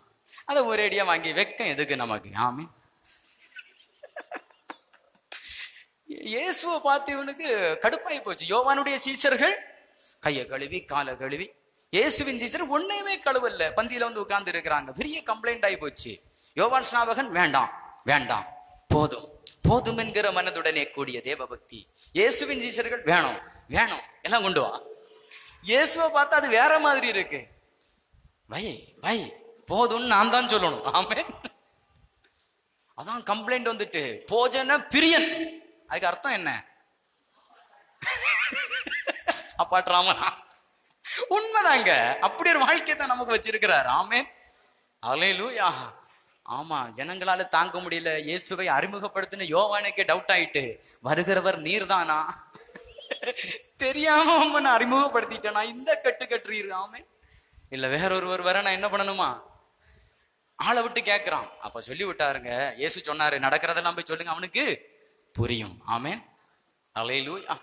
அதை ஒரேடியா வாங்கி வெக்கம் எதுக்கு நமக்கு? ஆமே, இயேசுவை பார்த்து இவனுக்கு கடுப்பாகி போச்சு. யோவானுடைய சீஷர்கள் கையை கழுவி காலை கழுவி, இயேசுவின் சீஷர் ஒன்னையுமே கழுவல்ல, பந்தியில உட்கார்ந்து இருக்கிறாங்க. பெரிய கம்ப்ளைண்ட் ஆகி போச்சு. யோவான் ஸ்நாபகன் வேண்டாம் வேண்டாம், போதும் போதும் என்கிற மனதுடனே கூடிய தேவ பக்தி. இயேசுவின் சீஷர்கள் வேணும் வேணும் எல்லாம் கொண்டு வா. இயேசுவை பார்த்தா அது வேற மாதிரி இருக்கு. வை வை போதும்னு நான் தான் சொல்லணும். ஆமென். அதான் கம்ப்ளைண்ட் வந்துட்டு போஜன பிரியன். அதுக்கு அர்த்தம் என்ன? சாப்பாட்டுறாம. உண்மைதாங்க. அப்படி ஒரு வாழ்க்கையை தான் நமக்கு வச்சிருக்கிறார். ஆமென். அல்லேலூயா. ஆமா, ஜனங்களால தாங்க முடியல. இயேசுவை அறிமுகப்படுத்தின யோவானுக்கே டவுட் ஆயிட்டு, வருகிறவர் நீர் தானா? தெரியாம நான் அறிமுகப்படுத்திட்டேனா? இந்த கட்டு கட்டுறீரு. ஆமென். இல்ல வேறொருவர் வர நான் என்ன பண்ணணுமா? ஆளை விட்டு கேட்கிறான். அப்ப சொல்லி விட்டாருங்க. இயேசு சொன்னாரு, நடக்கிறதெல்லாம் போய் சொல்லுங்க, அவனுக்கு புரியும். ஆமென். அல்லேலூயா.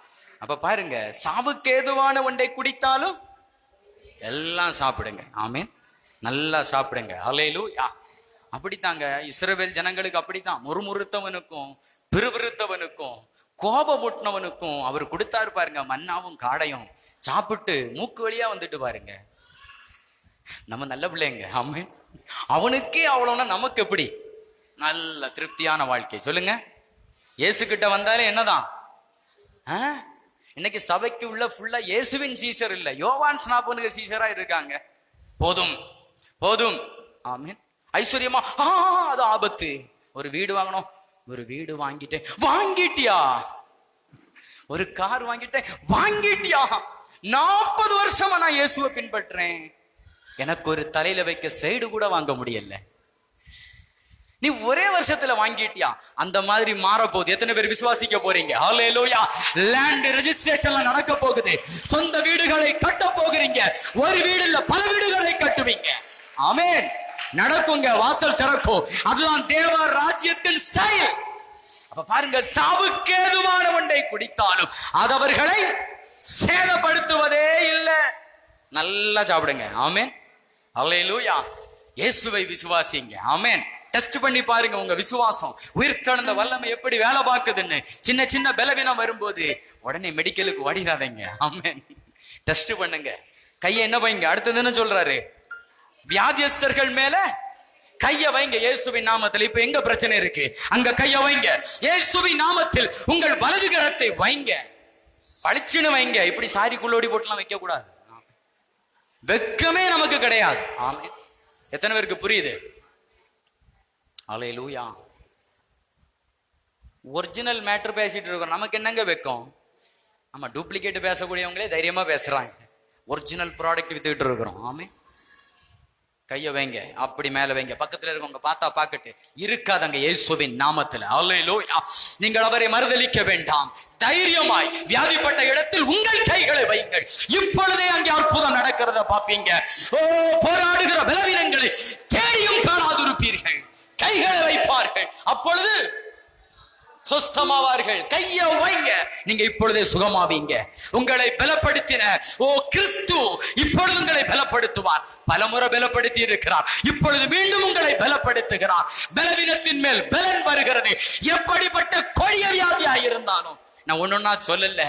அப்ப பாருங்க, சாவுக்கு ஏதுவான ஒன்றை குடித்தாலும் எல்லாம் சாப்பிடுங்க. ஆமென். நல்லா சாப்பிடுங்க. அல்லேலூயா. அப்படித்தாங்க இஸ்ரவேல் ஜனங்களுக்கு அப்படித்தான். முறுமுறுத்தவனுக்கும் பிறுபிறுத்தவனுக்கும் கோபமூட்டினவனுக்கும் அவர் கொடுத்தாரு பாருங்க, மன்னாவும் காடையும் சாப்பிட்டு மூக்கு வழியா வந்துட்டு பாருங்க. நம்ம நல்ல பிள்ளைங்க. ஆமென். அவனுக்கே அவ்வளவுனா நமக்கு எப்படி நல்ல திருப்தியான வாழ்க்கை சொல்லுங்க. இயேசு கிட்ட வந்தாலே என்னதான்? இன்னைக்கு சபைக்கு உள்ள ஃபுல்லா இயேசுவின் சீஷர் இல்ல, யோவான் ஸ்நாபனுக்கு சீஷரா இருக்காங்க. போதும் போதும். ஆமென். ஐஸ்வர்யமா அது ஆபத்து. ஒரு வீடு வாங்கணும், ஒரு வீடு வாங்கிட்டேன். வாங்கிட்டியா? ஒரு கார் வாங்கிட்டேன். வாங்கிட்டியா? 40 வருஷமா நான் இயேசுவை பின்பற்றேன், எனக்கு ஒரு தலையில வைக்க சைடு கூட வாங்க முடியல. நீ ஒரே வருஷத்துல வாங்கிட்டியா? அந்த மாதிரி மாற போகுது. எத்தனை பேர் விசுவாசிக்க போறீங்க? ஹல்லேலூயா. லேண்ட் ரெஜிஸ்ட்ரேஷன்ல நடக்க போகுது. சொந்த வீடுகளை கட்ட போகிறீங்க. ஒரு வீடு இல்ல, பல வீடுகளை கட்டுவீங்க. ஆமென். நடக்குங்க. வாசல் திறக்கும். அதுதான் தேவ ராஜ்யத்தின் ஸ்டைல். அப்ப பாருங்க, சாவுக்கு ஏதுவான ஒன்றை குடித்தாலும் அது அவர்களை சேதப்படுத்துவதே இல்லை. நல்லா சாப்பிடுங்க. ஆமென். அல்லேலூயா. இயேசுவை விசுவாசிங்க. ஆமென். டெஸ்ட் பண்ணி பாருங்க உங்க விசுவாசம், உயிர்த்தெழுந்த வல்லமை எப்படி வேலை பார்க்குதுன்னு. சின்ன சின்ன பலவீனம் வரும்போது உடனே மெடிக்கலுக்கு ஓடிடாதீங்க. ஆமென். டெஸ்ட் பண்ணுங்க. கையை என்ன வைங்க? அடுத்தது என்ன சொல்றாரு? வியாதியஸ்தர்கள் மேல கைய வைங்க இயேசுவின் நாமத்தில். இப்ப எங்க பிரச்சனை இருக்கு அங்க கைய வைங்க. இயேசுவின் நாமத்தில் உங்கள் வலது கரத்தை வைங்க. பளிச்சுன்னு வைங்க. இப்படி சாரி குள்ளோடி போட்டுலாம் வைக்க கூடாது. வெக்கமே நமக்கு கிடையாது. ஆமென். எத்தனை பேருக்கு புரியுது? அல்லேலூயா. ஒரிஜினல் மேட்டர் பேசிட்டு இருக்கோம், நமக்கு என்னங்க வெக்கம்? ஆமா, டூப்ளிகேட் பேசக்கூடியவங்களே தைரியமா பேசுறாங்க. ஒரிஜினல் ப்ராடக்ட் வித்துக்கிட்டு இருக்கிறோம். ஆமென். கைய வைங்க. அப்படி மேல வைங்க. பக்கத்துல இருக்கவங்க பார்த்தா பாக்கட்டு. இருக்காதங்க இயேசுவின் நாமத்துல. அல்லேலூயா. நீங்கள் அவரை மறுதலிக்க வேண்டாம். தைரியமாய் வியாதிப்பட்ட இடத்தில் உங்கள் கைகளை வைங்கள். இப்பொழுதே அங்கே அற்புதம் நடக்கிறத பாப்பீங்க. ஓ, போராடுகிற பலவீனங்களை தேடியும் காணாதிருப்பீர்கள். கைகளை வைப்பார்கள், அப்பொழுது சொஸ்தமாவார்கள். கைய வைங்க. நீங்க இப்பொழுதே சுகமாவீங்க. உங்களை பலப்படுத்தின ஓ கிறிஸ்து இப்பொழுது உங்களை பலப்படுத்துவார். பலமுறை பலப்படுத்தி இருக்கிறார், இப்பொழுது மீண்டும் உங்களை பலப்படுத்துகிறார். பலவீனத்தின் மேல் பலன் வருகிறது. எப்படிப்பட்ட கொடிய வியாதியாயிருந்தாலும், நான் ஒன்னொன்னா சொல்லல,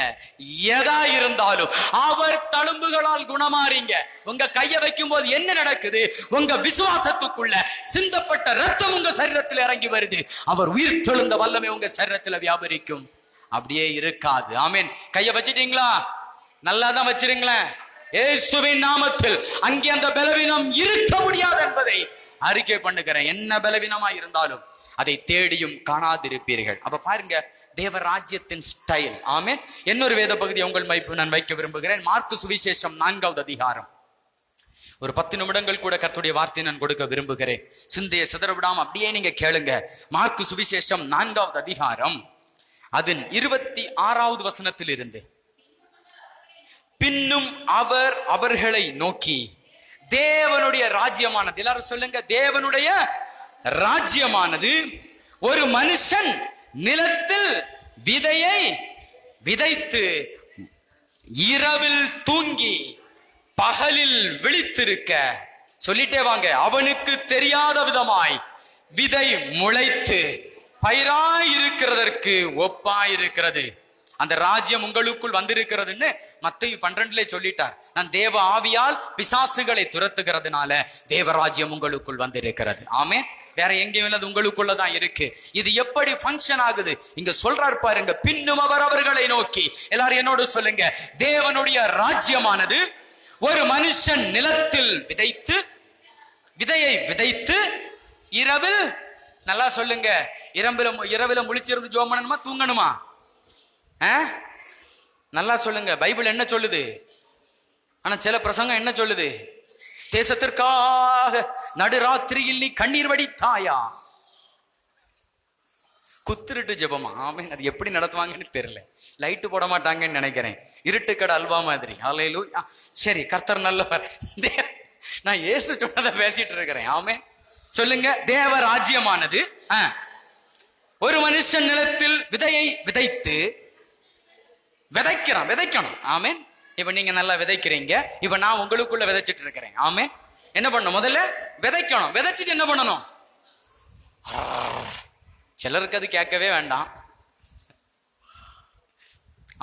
எதா இருந்தாலும் அவர் தழும்புகளால் குணமாறீங்க. உங்க கைய வைக்கும் போது என்ன நடக்குது? உங்க விசுவாசத்துக்குள்ள சிந்தப்பட்ட ரத்தம் உங்க சரீரத்தில் இறங்கி வருது. அவர் உயிர் தெழுந்த வல்லமை உங்க சரீரத்தில் வியாபரிக்கும். அப்படியே இருக்காது. ஆமென். கைய வச்சிட்டீங்களா? நல்லாதான் வச்சிருங்களேன். இயேசுவின் நாமத்தில் அங்கே அந்த பலவீனம் இருக்க முடியாது என்பதை அறிக்கை பண்ணுகிறேன். என்ன பலவீனமா இருந்தாலும் அதை தேடியும் காணாதிருப்பீர்கள். அப்ப பாருங்க, தேவ ராஜ்யத்தின் ஸ்டைல். ஆமென். இன்னொரு வேத பகுதியை உங்கள் மைப்பு நான் வைக்க விரும்புகிறேன். மார்க்கு சுவிசேஷம் 4வது அதிகாரம். ஒரு 10 நிமிடங்கள் கூட கர்த்தருடைய வார்த்தையை நான் கொடுக்க விரும்புகிறேன். சிந்தையை சிதறவிடாம அப்படியே நீங்க கேளுங்க. மார்க்கு சுவிசேஷம் 4வது அதிகாரம், அதன் 26வது வசனத்தில் இருந்து. பின்னும் அவர் அவர்களை நோக்கி, தேவனுடைய ராஜ்யமானது, எல்லாரும் சொல்லுங்க, தேவனுடைய ராஜ்யமானது ஒரு மனுஷன் நிலத்தில் விதையை விதைத்து இரவில் தூங்கி பகலில் விழித்திருக்க, சொல்லிட்டே வாங்க, அவனுக்கு தெரியாத விதமாய் விதை முளைத்து பயிராயிருக்கிறதற்கு ஒப்பாயிருக்கிறது. அந்த ராஜ்யம் உங்களுக்குள் வந்திருக்கிறதுன்னு மத்தேயு 12 சொல்லிட்டார். நான் தேவ ஆவியால் பிசாசுகளை துரத்துகிறதுனால தேவராஜ்யம் உங்களுக்குள் வந்திருக்கிறது. ஆமென். வேற எங்கேயும் இல்லது, உங்களுக்குள்ளதான் இருக்கு. இது எப்படி ஃபங்க்ஷன் ஆகுது இங்க சொல்றாரு பாருங்க. பின்னும் அவர் அவர்களை நோக்கி, எல்லாரும் என்னோடு சொல்லுங்க, தேவனுடைய ராஜ்யமானது ஒரு மனுஷன் நிலத்தில் விதையை விதைத்து இரவில், நல்லா சொல்லுங்க, இரவில முழிச்சிருந்து ஜெபம் பண்ணணுமா தூங்கணுமா? நல்லா சொல்லுங்க. பைபிள் என்ன சொல்லுது? ஆனா சில பிரசங்கம் என்ன சொல்லுது? தேசத்திற்காக நடுராத்திரியில் நீ கண்ணீர் வடித்தாயா? குத்துருட்டு ஜெபமா? ஆமென். அது எப்படி நடத்துவாங்கன்னு தெரியல. லைட்டு போட மாட்டாங்கன்னு நினைக்கிறேன். இருட்டுக்கடை அல்வா மாதிரி. ஹல்லேலூயா. சரி, கர்த்தர் நல்லவர். நான் இயேசு சொன்னதை பேசிட்டு இருக்கிறேன். ஆமென். சொல்லுங்க. தேவ ராஜ்யமானது ஒரு மனுஷன் நிலத்தில் விதையை விதைத்து விதைக்கணும். ஆமென். இப்ப நீங்க நல்லா விதைக்கிறீங்க. இப்ப நான் உங்களுக்குள்ள விதைச்சிட்டு இருக்கிறேன். ஆமென். என்ன பண்ணணும்? முதல்ல விதைக்கணும். விதைச்சிட்டு என்ன பண்ணணும்? சிலருக்கு அது கேட்கவே வேண்டாம்.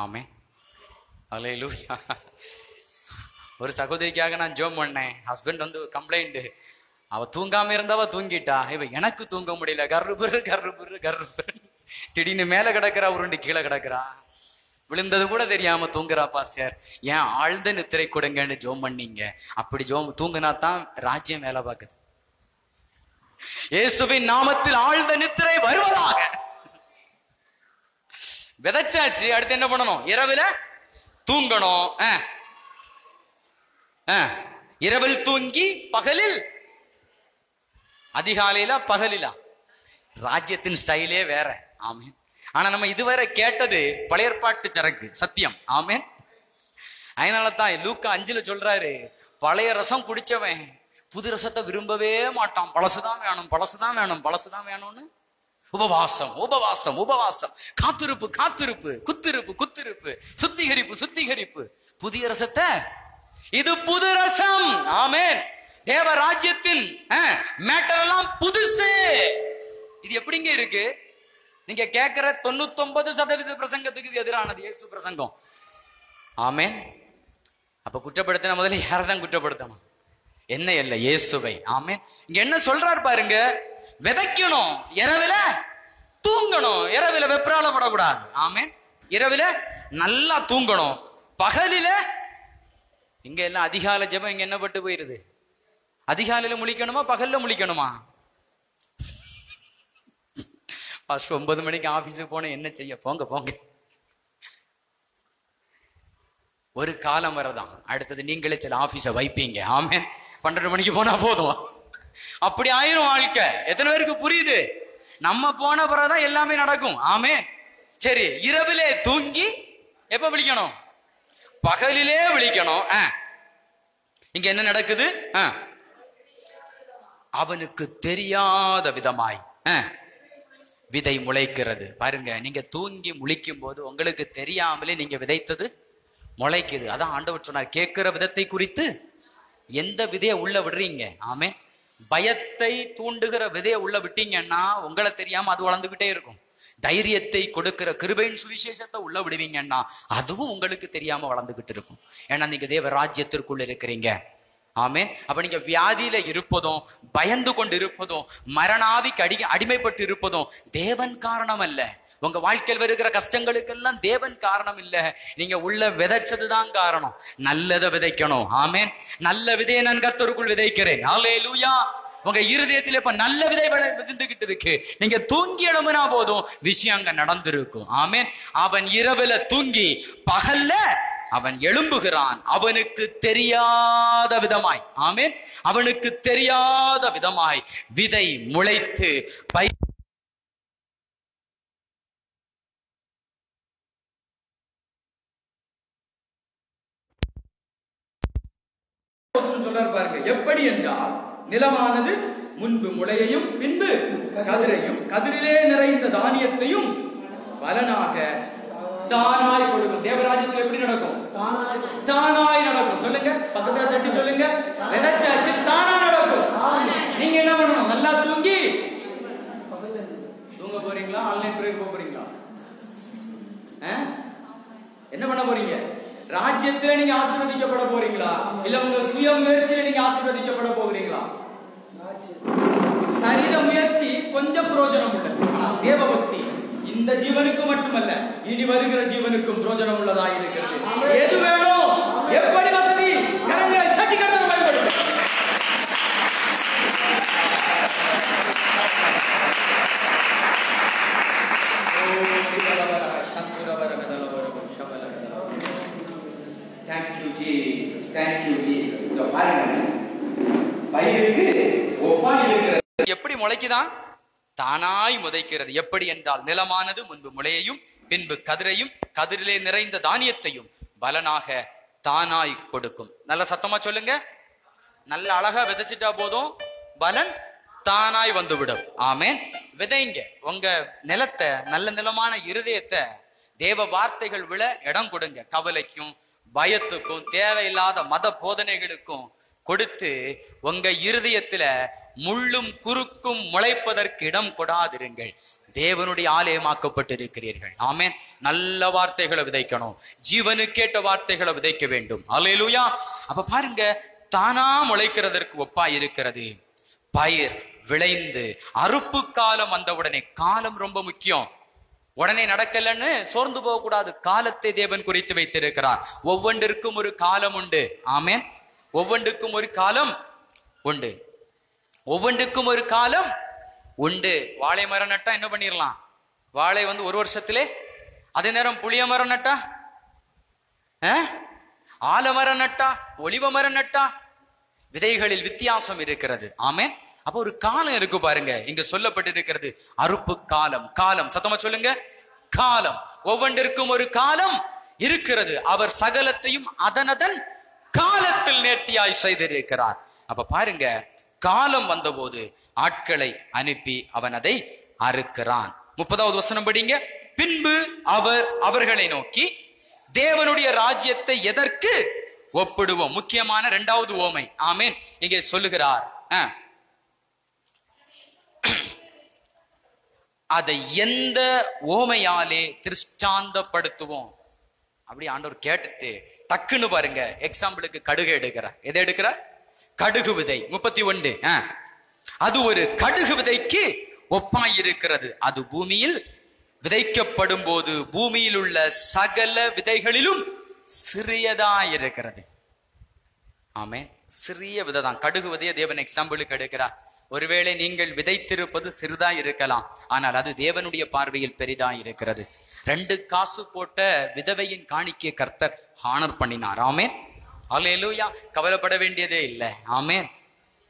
ஆமென். ஹல்லேலூயா. ஒரு சகோதரிக்காக நான் ஜெபம் பண்ணேன். ஹஸ்பண்ட் வந்து கம்ப்ளைண்ட், அவ தூங்காம இருந்தவ தூங்கிட்டா, இவ எனக்கு தூங்க முடியல, கர்ரு திடீர்னு மேல கிடக்குறா, உருண்டு கீழே கிடக்குறா, விழுந்தது கூட தெரியாம தூங்குறா. பாஸ்டர், ஏன் ஆழ்ந்த நித்திரை கொடுங்கன்னு ஜெபம் பண்ணீங்க. அப்படி ஜெபம் தூங்குனா தான் ராஜ்யம் வேலை பார்க்குது. இயேசுவின் நாமத்தில் ஆழ்ந்த நித்திரை வருவதாக. விதைச்சாச்சு. அடுத்து என்ன பண்ணணும்? இரவுல தூங்கணும். இரவில் தூங்கி பகலில், அதிகாலையில பகலிலா, ராஜ்யத்தின் ஸ்டைலே வேற. ஆமென். ஆனா நம்ம இதுவரை கேட்டது பழைய ஏற்பாட்டு சரக்கு சத்தியம். ஆமென். அதனாலதான் லூக்கா 5 சொல்றாரு, பழைய ரசம் குடிச்சவன் புது ரசத்தை விரும்பவே மாட்டான். பழசுதான் வேணும்னு. உபவாசம், காத்திருப்பு, சுத்திகரிப்பு, புதிய ரசத்தை. இது புது ரசம். ஆமென். தேவ ராஜ்யத்தின் மேட்டர் எல்லாம் புதுசு. இது எப்படிங்க இருக்கு? நீங்க கேட்கிற 99% பிரசங்கத்துக்கு இது எதிரானது இயேசு பிரசங்கம். ஆமென். அப்ப குற்றப்படுத்தின முதல்ல யாரதான் குற்றப்படுத்தணும்? என்ன இல்ல, இயேசுவை. ஆமென். இங்க என்ன சொல்றாரு பாருங்க, விதைக்கணும், இரவில தூங்கணும். இரவில வெப்ராளப்படக்கூடாது. ஆமென். இரவில நல்லா தூங்கணும். பகலில இங்க எல்லாம் அதிகாலை ஜெபம் இங்க என்ன பட்டு போயிருது? அதிகாலையில முழிக்கணுமா பகல்ல முழிக்கணுமா? 9 மணிக்கு ஆபீஸுக்கு போன என்ன செய்ய? போங்க. ஒரு காலம் வரதான், அடுத்தது நீங்களே சில ஆபீஸ வைப்பீங்க. ஆமென். 12 மணிக்கு போனா போதும். அப்படி ஆயிரும் வாழ்க்கை. எத்தனை பேருக்கு புரியுது? நம்ம போன பிறகுதான் எல்லாமே நடக்கும். ஆமென். சரி, இரவிலே தூங்கி எப்ப விழிக்கணும்? பகலிலே விழிக்கணும். இங்க என்ன நடக்குது? அவனுக்கு தெரியாத விதமாய் விதை முளைக்கிறது. பாருங்க, நீங்க தூங்கி முழிக்கும் போது உங்களுக்கு தெரியாமலே நீங்க விதைத்தது முளைக்குது. அதான் ஆண்டவர் சொன்னார், கேட்கிற விதத்தை குறித்து எந்த விதையை உள்ள விடுறீங்க. ஆமென். பயத்தை தூண்டுகிற விதையை உள்ள விட்டீங்கன்னா உங்களை தெரியாம அது வளர்ந்துகிட்டே இருக்கும். தைரியத்தை கொடுக்கிற கிருபையின் சுவிசேஷத்தை உள்ள விடுவீங்கன்னா அதுவும் உங்களுக்கு தெரியாம வளர்ந்துகிட்டு இருக்கும். ஏன்னா நீங்க தேவ ராஜ்யத்திற்குள்ள இருக்கிறீங்க. ஆமென். அப்ப நீங்க வியாதியில இருப்பதும், பயந்து கொண்டு இருப்பதும், மரணாவிக்கு அடிமைப்பட்டு இருப்பதும் தேவன் காரணம் அல்ல. உங்க வாழ்க்கையில் வருகிற கஷ்டங்களுக்கெல்லாம் தேவன் காரணம் இல்ல. நீங்க உள்ள விதைச்சதுதான் காரணம். நல்லதை விதைக்கணும். ஆமென். நல்ல விதையை நான் கர்த்தருக்குள் விதைக்கிறேன். ஹல்லேலூயா. உங்க இருதயத்தில் இப்ப நல்ல விதை விதைந்துகிட்டு இருக்கு. நீங்க தூங்கி எழும்பினா போதும் விஷயம் அங்க நடந்திருக்கும். ஆமென். அவன் இரவுல தூங்கி பகல்ல அவன் எழும்புகிறான். அவனுக்கு தெரியாத விதமாய். ஆமென். அவனுக்கு தெரியாத விதமாய் விதை முளைத்து சொல்றார் பாருங்க. எப்படி என்றால், நிலமானது முன்பு முளையையும் பின்பு கதிரையும் கதிரிலே நிறைந்த தானியத்தையும் பலனாக தானாய் கொடுக்கும். தேவராஜ்யத்தில் எப்படி நடக்கும்? தானாய் நடக்கும். சொல்லுங்க, பக்கத்துல தட்டி சொல்லுங்க. விதைச்சாச்சு, தானா நடக்கும். நீங்க என்ன பண்ணணும்? நல்லா தூங்க போறீங்களா? ஆன்லைன் பிரேயர் போறீங்களா? முயற்சியில நீங்க ஆசீர்வதிக்கப்பட போகிறீங்களா? சரீர முயற்சி கொஞ்சம் பிரயோஜனம் உள்ளது. ஆனால் தேவ பக்தி இந்த ஜீவனுக்கு மட்டுமல்ல, இனி வருகிற ஜீவனுக்கும் பிரயோஜனம் உள்ளதாக இருக்கிறது. எது வேணும், எப்படி வசதி, கரங்களை தட்டி கட்டணம் பயன்படுத்த. Thank you Jesus, thank you Jesus. பயிருக்கு ஒப்பாய் இருக்கிறது. எப்படி முளைக்குதான்? தானாய் முளைக்கிறது. எப்படி என்றால், நிலமானது முன்பு முளையையும் பின்பு கதிரையும் கதிரிலே நிறைந்த தானியத்தையும் பலனாக தானாய் கொடுக்கும். நல்ல சத்தமா சொல்லுங்க. நல்ல அழகா விதைச்சிட்டா போதும், பலன் தானாய் வந்துவிடும். ஆமேன். விதைங்க உங்க நிலத்தை, நல்ல நிலமான இருதயத்தை தேவ வார்த்தைகள் விழ இடம் கொடுங்க. கவலைக்கும் பயத்துக்கும் தேவையில்லாத மத போதனைகளுக்கும் கொடுத்து உங்க இருதயத்துல முள்ளும் குறுக்கும் முளைப்பதற்கு இடம் கொடாதிருங்கள். தேவனுடைய ஆலயமாக்கப்பட்டிருக்கிறீர்கள். ஆமேன். நல்ல வார்த்தைகளை விதைக்கணும். ஜீவனுக்கேற்ற வார்த்தைகளை விதைக்க வேண்டும். அல்லேலூயா. அப்ப பாருங்க, தானா முளைக்கிறதற்கு ஒப்பா இருக்கிறது. பயிர் விளைந்து அறுப்பு காலம் வந்தவுடனே, காலம் ரொம்ப முக்கியம். உடனே நடக்கலன்னு சோர்ந்து போக கூடாது. காலத்தை தேவன் குறித்து வைத்திருக்கிறார். ஒவ்வொன்றிற்கும் ஒரு காலம் உண்டு. ஆமேன். ஒவ்வொன்றுக்கும் ஒரு காலம் உண்டு. ஒவ்வொன்றுக்கும் ஒரு காலம் உண்டு. வாழை மரம் நட்டா என்ன பண்ணிடலாம்? வாழை ஒரு வருஷத்திலே. அதே நேரம் புளிய மரம் நட்டா, ஆலமரம் நட்டா, ஒலிவ மரம் நட்டா, விதைகளில் வித்தியாசம் இருக்கிறது. ஆமேன். அப்ப ஒரு காலம் இருக்கு பாருங்க. இங்க சொல்லப்பட்டிருக்கிறது அறுப்பு காலம். காலம் சத்தமா சொல்லுங்க. காலம். ஒவ்வொன்றிற்கும் ஒரு காலம் இருக்கிறது. அவர் சகலத்தையும் அதனதன் காலத்தில் நேர்த்தியாய் செய்திருக்கிறார். அப்ப பாருங்க, காலம் வந்தபோது ஆட்களை அனுப்பி அவன் அதை அறுக்கிறான். 30வது வசனம் படிங்க. பின்பு அவர் அவர்களை நோக்கி, தேவனுடைய ராஜ்யத்தை எதற்கு ஒப்பிடுவோம்? முக்கியமான 2வது ஓமை. ஆமேன். இங்கே சொல்லுகிறார், அதை எந்த ஓமையாலே திருஷ்டாந்தப்படுத்துவோம்? அப்படி ஆண்டவர் கேட்டுட்டு டக்குன்னு பாருங்க, எக்ஸாம்பிளுக்கு கடுகு எடுக்கிறார். எதை எடுக்கிறார்? கடுகு விதை. 31. அது ஒரு கடுகு விதைக்கு ஒப்பாயிருக்கிறது. அது பூமியில் விதைக்கப்படும் போது பூமியில் உள்ள சகல விதைகளிலும் சிறியதா இருக்கிறது. ஆமே. சிறிய விதை தான் கடுகு விதையை தேவன் எக்ஸாம்பிளுக்கு எடுக்கிறார். ஒருவேளை நீங்கள் விதைத்திருப்பது சிறிதா இருக்கலாம், ஆனால் அது தேவனுடைய பார்வையில் பெரிதா இருக்கிறது. 2 காசு போட்ட விதவையின் காணிக்கையை கர்த்தர் ஹானர் பண்ணினார். ஆமேன். அல்லேலூயா. கவலைப்பட வேண்டியதே இல்லை. ஆமேன்.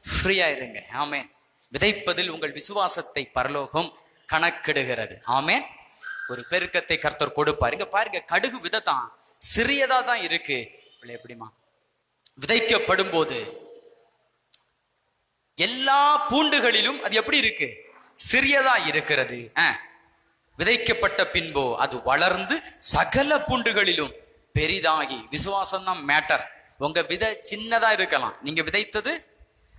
ஃப்ரீயா இருங்க. ஆமேன். விதைப்பதில் உங்கள் விசுவாசத்தை பரலோகம் கணக்கிடுகிறது. ஆமேன். ஒரு பெருக்கத்தை கர்த்தர் கொடுப்பார். இங்க பாருங்க, கடுகு விதை தான் சிறியதா தான் இருக்கு. எப்படிமா விதைக்கப்படும் போது எல்லா பூண்டுகளிலும் அது எப்படி இருக்கு? சிறியதா இருக்கிறது. விதைக்கப்பட்ட பின்போ அது வளர்ந்து சகல பூண்டுகளிலும் பெரிதாகி. விசுவாசம் தான் மேட்டர். உங்க விதை சின்னதா இருக்கலாம், நீங்க விதைத்தது,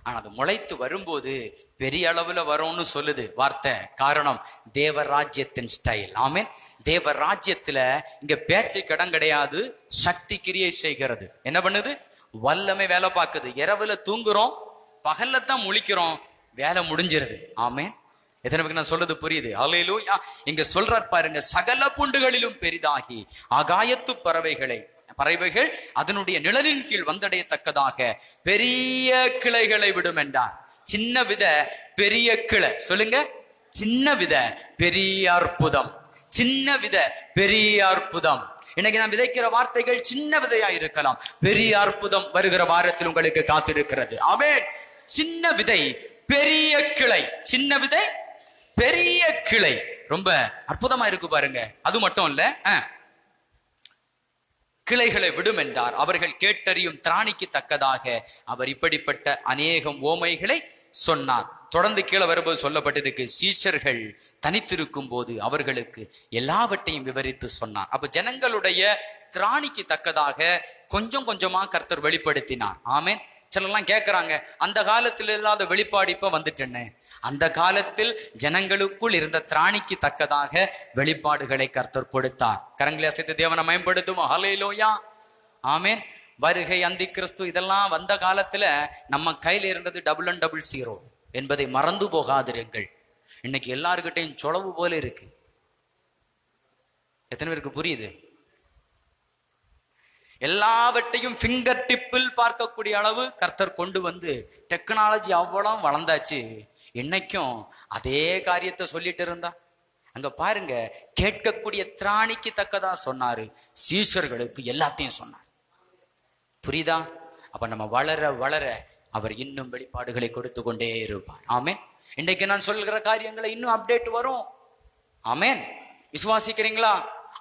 ஆனா அது முளைத்து வரும்போது பெரிய அளவுல வரும்னு சொல்லுது வார்த்தை. காரணம் தேவ ராஜ்யத்தின் ஸ்டைல். ஆமேன். தேவ ராஜ்யத்துல இங்க பேச்சு கிடம் கிடையாது. சக்தி கிரியை செய்கிறது. என்ன பண்ணுது? வல்லமை வேலை பார்க்குது. இரவுல தூங்குறோம், பகல்ல தான் முழிக்கிறோம், வேலை முடிஞ்சிருது. ஆமேன். எத்தனை பேருக்கு நான் சொல்றது புரியுது? அல்லேலூயா. இங்க சொல்றார் பாருங்க, சகல பூண்டுகளிலும் பெரிதாகி ஆகாயத்து பறவைகள் அதனுடைய நிழலின் கீழ் வந்தடையத்தக்கதாக பெரிய கிளைகளை விடும் என்றார். சின்ன வித பெரிய கிளை. சொல்லுங்க. சின்ன வித பெரிய அற்புதம். சின்ன வித பெரிய அற்புதம். இன்னைக்கு நான் விதைக்கிற வார்த்தைகள் சின்ன விதையா இருக்கலாம், பெரிய அற்புதம் வருகிற வாரத்தில் உங்களுக்கு காத்திருக்கிறது. ஆமென். சின்ன விதை பெரிய கிளை. சின்ன விதை பெரிய கிளை. ரொம்ப அற்புதமா இருக்கு பாருங்க. அது மட்டும் இல்ல, கிளைகளை விடும் என்றார். அவர்கள் கேட்டறியும் திராணிக்கு தக்கதாக அவர் இப்படிப்பட்ட அநேகம் ஓமைகளை சொன்னார். தொடர்ந்து கீழே வரும்போது சொல்லப்பட்டிருக்கு, சீஷர்கள் தனித்திருக்கும் போது அவர்களுக்கு எல்லாவற்றையும் விவரித்து சொன்னார். அப்ப ஜனங்களுடைய திராணிக்கு தக்கதாக கொஞ்சம் கொஞ்சமா கர்த்தர் வெளிப்படுத்தினார். ஆமென். சிலர்லாம் கேட்கிறாங்க, அந்த காலத்தில் இல்லாத வெளிப்பாடு இப்ப வந்துட்டேன்னு. அந்த காலத்தில் ஜனங்களுக்குள் இருந்த திராணிக்கு தக்கதாக வெளிப்பாடுகளை கர்த்தர் கொடுத்தார். கரங்களை அசைத்து தேவனை மேம்படுத்துவோம். ஹல்லேலூயா. ஆமென். வருகை, அந்தி கிறிஸ்து இதெல்லாம் வந்த காலத்துல நம்ம கையில இருந்தது 0000 என்பதை மறந்து போகாதிருங்கள். இன்னைக்கு எல்லாருக்கிட்டையும் சொலவு போல இருக்கு. எத்தனை பேருக்கு புரியுது? எல்லாவற்றையும் ஃபிங்கர் டிப்பில் பார்க்கக்கூடிய அளவு கர்த்தர் கொண்டு வந்து டெக்னாலஜி அவ்வளவு வளர்ந்தாச்சு. இன்னைக்கும் அதே காரியத்தை சொல்லிட்டு இருந்தா அங்க பாருங்க, கேட்கக்கூடிய திராணிக்கு தக்கதா சொன்னாரு, சீஷர்களுக்கு எல்லாத்தையும் சொன்னார். புரியுதா? அப்ப நம்ம வளர வளர அவர் இன்னும் வெளிப்பாடுகளை கொடுத்து கொண்டே இருப்பார். ஆமேன். இன்றைக்கு நான் சொல்கிற காரியங்களை இன்னும் அப்டேட் வரும். ஆமேன். விசுவாசிக்கிறீங்களா?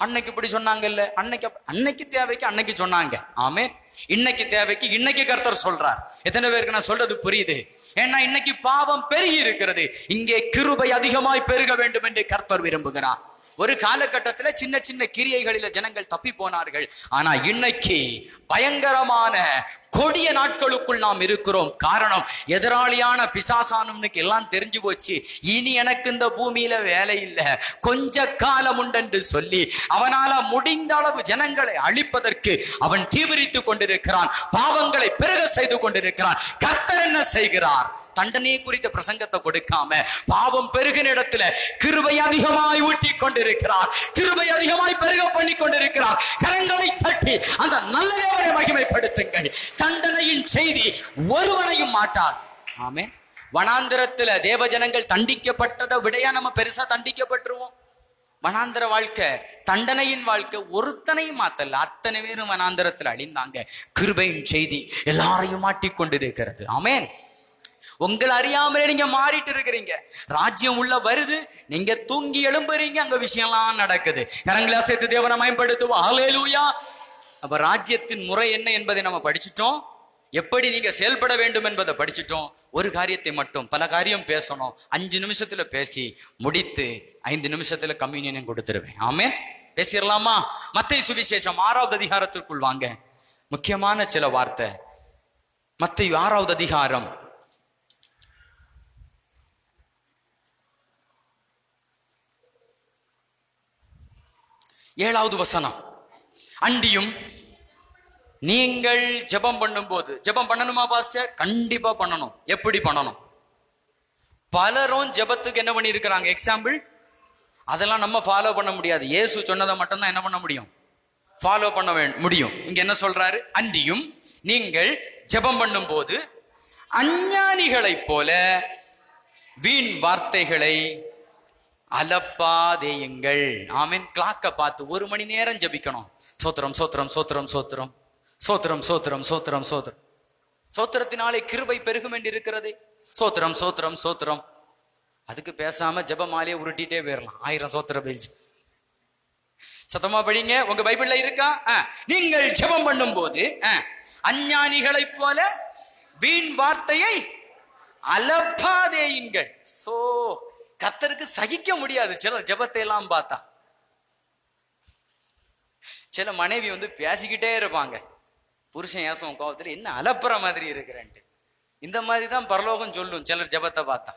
அன்னைக்கு இப்படி சொன்னாங்கல்ல, அன்னைக்கு தேவைக்கு அன்னைக்கு சொன்னாங்க. ஆமேன். இன்னைக்கு தேவைக்கு இன்னைக்கு கர்த்தர் சொல்றார். எத்தனை பேருக்கு நான் சொல்றது புரியுது? ஏன்னா இன்னைக்கு பாவம் பெருகி இருக்கிறது, இங்கே கிருபை அதிகமாய் பெருக வேண்டும் என்று கர்த்தர் விரும்புகிறார். ஒரு காலகட்டத்துல சின்ன சின்ன கிரியைகளில ஜனங்கள் தப்பி போனார்கள். ஆனா இன்னைக்கு பயங்கரமான கொடிய நாட்களுக்குள் நாம் இருக்கிறோம். காரணம், எதிராளியான பிசாசானுக்கு எல்லாம் தெரிஞ்சு போச்சு. இனி எனக்கு இந்த பூமியில வேலை இல்லை, கொஞ்ச காலம் உண்டென்று சொல்லி அவனால முடிந்த அளவு ஜனங்களை அழிப்பதற்கு அவன் தீவிரித்துக் கொண்டிருக்கிறான். பாவங்களை பெருக செய்து கொண்டிருக்கிறான். கர்த்தர் என்ன செய்கிறார்? தண்டனை குறித்த பிரசங்கத்தை கொடுக்காம பாவம் பெருகின இடத்துல கிருபை அதிகமாய் ஊட்டி கொண்டிருக்கிறார். கிருபை அதிகமாய் பெருக பண்ணி கொண்டிருக்கிறார். கரங்களை தட்டி அந்த நல்ல தேவனை மகிமைப்படுத்துங்கள். தண்டனையின் செய்தி ஒருவனையும் மாட்டார். ஆமே. வனாந்திரத்துல தேவ ஜனங்கள் தண்டிக்கப்பட்டதை விடையா நம்ம பெருசா தண்டிக்கப்பட்டுருவோம். வனாந்திர வாழ்க்கை, தண்டனையின் வாழ்க்கை ஒருத்தனையும் மாத்தல. அத்தனை பேரும் வனாந்திரத்துல அழிந்தாங்க. கிருபையின் செய்தி எல்லாரையும் மாட்டிக்கொண்டிருக்கிறது. ஆமேன். உங்களை அறியாமலே நீங்க மாறிட்டு இருக்கிறீங்க. ராஜ்யம் உள்ள வருது, நீங்க தூங்கி எழும்புறீங்க, அங்க விஷயம்லாம் நடக்குது. கரங்களை அசைத்து தேவனை மகிமைப்படுத்துவோம். ஹல்லேலூயா. அப்ப ராஜ்யத்தின் முறை என்ன என்பதை நம்ம படிச்சுட்டோம். எப்படி நீங்க செயல்பட வேண்டும் என்பதை படிச்சுட்டோம். ஒரு காரியத்தை மட்டும், பல காரியம் பேசணும், 5 நிமிஷத்துல பேசி முடித்து 5 நிமிஷத்துல கம்யூனியன் கொடுத்துருவேன். ஆமென். பேசிடலாமா? மத்தேயு சுவிசேஷம் 6வது அதிகாரத்திற்குள் வாங்க. முக்கியமான சில வார்த்தை. மத்தேயு 6வது அதிகாரம் 7வது வசனம். அண்டியும் நீங்கள் ஜெபம் பண்ணும்போது, ஜெபம் பண்ணணுமா பாஸ்டர்? கண்டிப்பா பண்ணணும். எப்படி பண்ணணும்? பலரும் ஜெபத்துக்கு என்ன பண்ணி இருக்கிறாங்க? எக்ஸாம்பிள், அதெல்லாம் நம்ம ஃபாலோ பண்ண முடியாது. இயேசு சொன்னதை மட்டும்தான் என்ன பண்ண முடியும்? ஃபாலோ பண்ண முடியும். இங்க என்ன சொல்றாரு? அண்டியும் நீங்கள் ஜெபம் பண்ணும்போது அஞ்ஞானிகளைப் போல வீண் வார்த்தைகளை அலப்பாதேயுங்கள். ஆமென். கிளாக்க பார்த்து 1 மணி நேரம் ஜபிக்கணும். சோத்திரம் சோத்திரம் சோத்திரம் சோத்திரம் சோத்திரம் சோத்திரம் சோத்திரம் சோத்திரம். சோத்திரத்தினாலே கிருபை பெருகும் என்று இருக்கிறது. சோத்திரம் சோத்திரம் சோத்திரம். அதுக்கு பேசாம ஜபமாலே உருட்டிட்டே போயிடலாம். 1000 சோத்திர பேஜ். சத்தமா படிங்க. உங்க பைபிள்ல இருக்கா? நீங்கள் ஜெபம் பண்ணும் போது அஞ்ஞானிகளைப் போல வீண் வார்த்தையை அலப்பாதேயுங்கள். சோ கர்த்தருக்கு சகிக்க முடியாது சிலர் ஜெபத்தை எல்லாம் பார்த்தா. சில மனைவி பேசிக்கிட்டே இருப்பாங்க. புருஷன் ஏசும் கோபத்துல, என்ன அலப்புற மாதிரி இருக்கிறேன்ட்டு. இந்த மாதிரி தான் பரலோகம் சொல்லும் சிலர் ஜெபத்தை பார்த்தா.